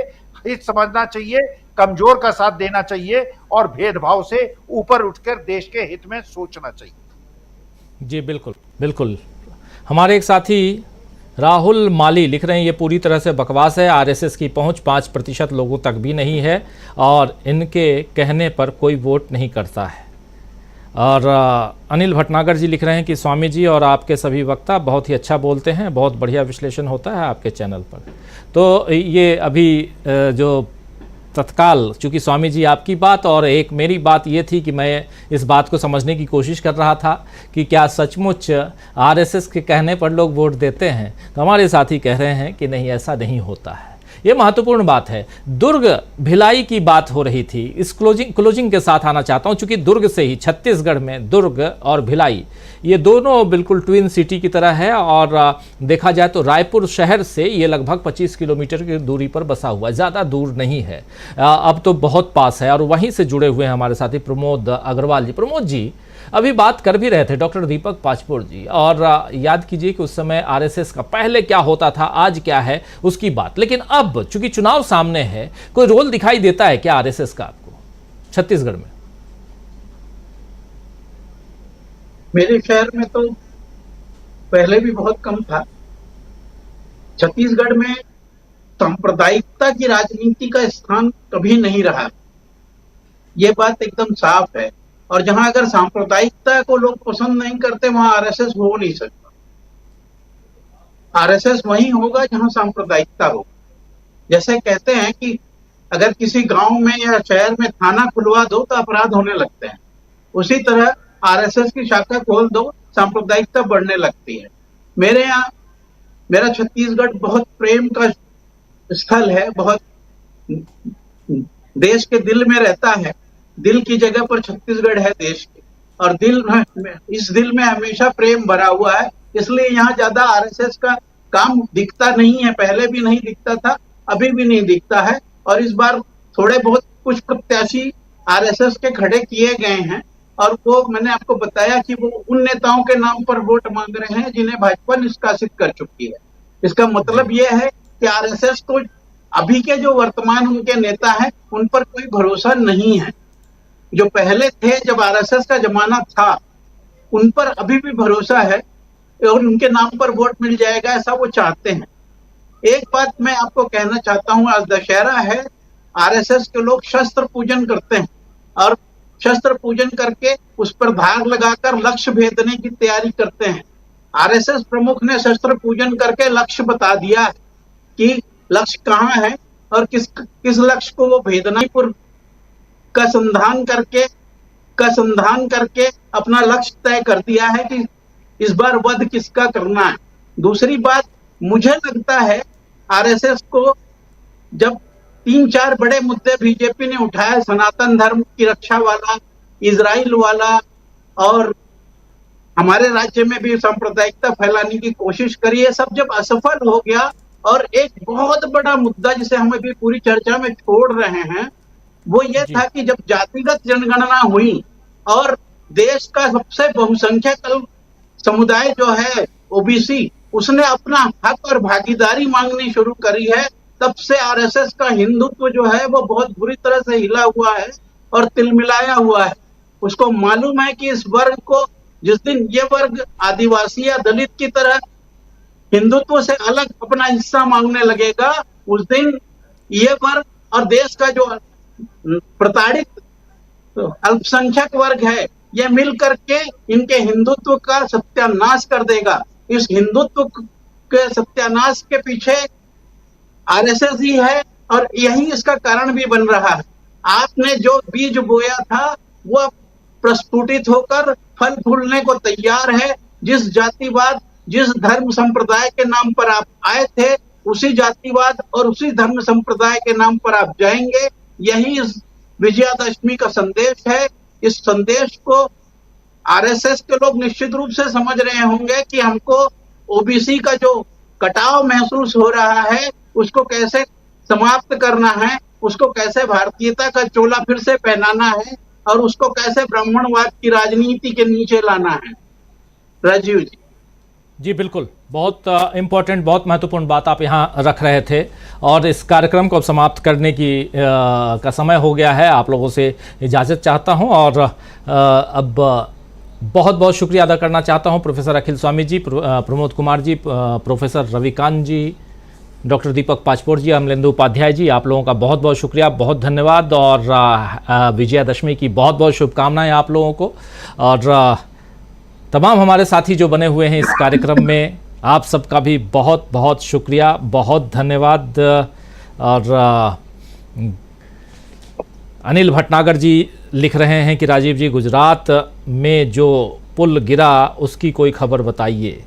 हित समझना चाहिए, कमजोर का साथ देना चाहिए और भेदभाव से ऊपर उठकर देश के हित में सोचना चाहिए। जी बिल्कुल बिल्कुल। हमारे एक साथी राहुल माली लिख रहे हैं, ये पूरी तरह से बकवास है। आरएसएस की पहुंच 5% लोगों तक भी नहीं है और इनके कहने पर कोई वोट नहीं करता है। और अनिल भटनागर जी लिख रहे हैं कि स्वामी जी और आपके सभी वक्ता बहुत ही अच्छा बोलते हैं, बहुत बढ़िया विश्लेषण होता है आपके चैनल पर। तो ये अभी जो तत्काल, चूँकि स्वामी जी आपकी बात और एक मेरी बात ये थी कि मैं इस बात को समझने की कोशिश कर रहा था कि क्या सचमुच आरएसएस के कहने पर लोग वोट देते हैं। तो हमारे साथी कह रहे हैं कि नहीं, ऐसा नहीं होता है। ये महत्वपूर्ण बात है। दुर्ग भिलाई की बात हो रही थी, इस क्लोजिंग के साथ आना चाहता हूँ, चूँकि दुर्ग से ही छत्तीसगढ़ में दुर्ग और भिलाई ये दोनों बिल्कुल ट्विन सिटी की तरह है और देखा जाए तो रायपुर शहर से ये लगभग 25 किलोमीटर की दूरी पर बसा हुआ है, ज़्यादा दूर नहीं है, अब तो बहुत पास है। और वहीं से जुड़े हुए हैं हमारे साथी प्रमोद अग्रवाल जी। प्रमोद जी, अभी बात कर भी रहे थे डॉक्टर दीपक पाचपुर जी, और याद कीजिए कि उस समय आरएसएस का पहले क्या होता था, आज क्या है उसकी बात। लेकिन अब चूंकि चुनाव सामने है, कोई रोल दिखाई देता है क्या आरएसएस का आपको छत्तीसगढ़ में? मेरे शहर में तो पहले भी बहुत कम था। छत्तीसगढ़ में सांप्रदायिकता की राजनीति का स्थान कभी नहीं रहा, ये बात एकदम साफ है। और जहां अगर सांप्रदायिकता को लोग पसंद नहीं करते, वहां आरएसएस हो नहीं सकता। आरएसएस वहीं होगा जहां सांप्रदायिकता हो। जैसे कहते हैं कि अगर किसी गांव में या शहर में थाना खुलवा दो तो अपराध होने लगते हैं, उसी तरह आरएसएस की शाखा खोल दो, सांप्रदायिकता बढ़ने लगती है। मेरे यहाँ, मेरा छत्तीसगढ़ बहुत प्रेम का स्थल है, बहुत देश के दिल में रहता है। दिल की जगह पर छत्तीसगढ़ है देश के, और इस दिल में हमेशा प्रेम भरा हुआ है। इसलिए यहाँ ज्यादा आरएसएस का काम दिखता नहीं है, पहले भी नहीं दिखता था, अभी भी नहीं दिखता है। और इस बार थोड़े बहुत कुछ प्रत्याशी आरएसएस के खड़े किए गए हैं, और वो मैंने आपको बताया कि वो उन नेताओं के नाम पर वोट मांग रहे हैं जिन्हें भाजपा निष्कासित कर चुकी है। इसका मतलब ये है कि आरएसएस को अभी के जो वर्तमान उनके नेता हैं उन पर कोई भरोसा नहीं है। जो पहले थे, जब आरएसएस का जमाना था, उन पर अभी भी भरोसा है और उनके नाम पर वोट मिल जाएगा, ऐसा वो चाहते हैं। एक बात मैं आपको कहना चाहता हूं, आज दशहरा है, आरएसएस के लोग शस्त्र पूजन करते हैं और शस्त्र पूजन करके उस पर धार लगाकर लक्ष्य भेदने की तैयारी करते हैं। आरएसएस प्रमुख ने शस्त्र पूजन करके लक्ष्य बता दिया कि लक्ष्य कहाँ है और किस लक्ष्य को वो भेदना का संधान करके अपना लक्ष्य तय कर दिया है कि इस बार वध किसका करना है। दूसरी बात, मुझे लगता है आरएसएस को जब 3-4 बड़े मुद्दे बीजेपी ने उठाए, सनातन धर्म की रक्षा वाला, इजराइल वाला, और हमारे राज्य में भी सांप्रदायिकता फैलाने की कोशिश करी है, सब जब असफल हो गया, और एक बहुत बड़ा मुद्दा जिसे हम अभी पूरी चर्चा में छोड़ रहे हैं, वो ये था कि जब जातिगत जनगणना हुई और देश का सबसे बहुसंख्यक समुदाय जो है ओबीसी, उसने अपना हक और भागीदारी मांगनी शुरू करी है, तब से आरएसएस का हिंदुत्व जो है वो बहुत बुरी तरह से हिला हुआ है और तिलमिलाया हुआ है। उसको मालूम है कि इस वर्ग को, जिस दिन ये वर्ग आदिवासी या दलित की तरह हिंदुत्व से अलग अपना हिस्सा मांगने लगेगा, उस दिन ये वर्ग और देश का जो प्रताड़ित अल्पसंख्यक वर्ग है, ये मिल करके इनके हिंदुत्व का सत्यानाश कर देगा। इस हिंदुत्व के सत्यानाश के पीछे आरएसएस ही है और यही इसका कारण भी बन रहा है। आपने जो बीज बोया था वो प्रस्फुटित होकर फल फूलने को तैयार है। जिस जातिवाद, जिस धर्म संप्रदाय के नाम पर आप आए थे, उसी जातिवाद और उसी धर्म संप्रदाय के नाम पर आप जाएंगे। यही इस विजयादशमी का संदेश है। इस संदेश को आरएसएस के लोग निश्चित रूप से समझ रहे होंगे कि हमको ओबीसी का जो कटाव महसूस हो रहा है उसको कैसे समाप्त करना है, उसको कैसे भारतीयता का चोला फिर से पहनाना है और उसको कैसे ब्राह्मणवाद की राजनीति के नीचे लाना है। राजीव जी। जी बिल्कुल, बहुत इम्पोर्टेंट, बहुत महत्वपूर्ण बात आप यहाँ रख रहे थे और इस कार्यक्रम को अब समाप्त करने की का समय हो गया है। आप लोगों से इजाज़त चाहता हूँ और अब बहुत बहुत शुक्रिया अदा करना चाहता हूँ प्रोफेसर अखिल स्वामी जी, प्रमोद कुमार जी, प्रोफेसर रविकांत जी, डॉक्टर दीपक पाचपोर जी, अमलेंदु उपाध्याय जी, आप लोगों का बहुत बहुत शुक्रिया, बहुत धन्यवाद और विजयादशमी की बहुत बहुत शुभकामनाएं आप लोगों को। और तमाम हमारे साथी जो बने हुए हैं इस कार्यक्रम में, आप सबका भी बहुत बहुत शुक्रिया, बहुत धन्यवाद। और अनिल भटनागर जी लिख रहे हैं कि राजीव जी, गुजरात में जो पुल गिरा उसकी कोई खबर बताइए।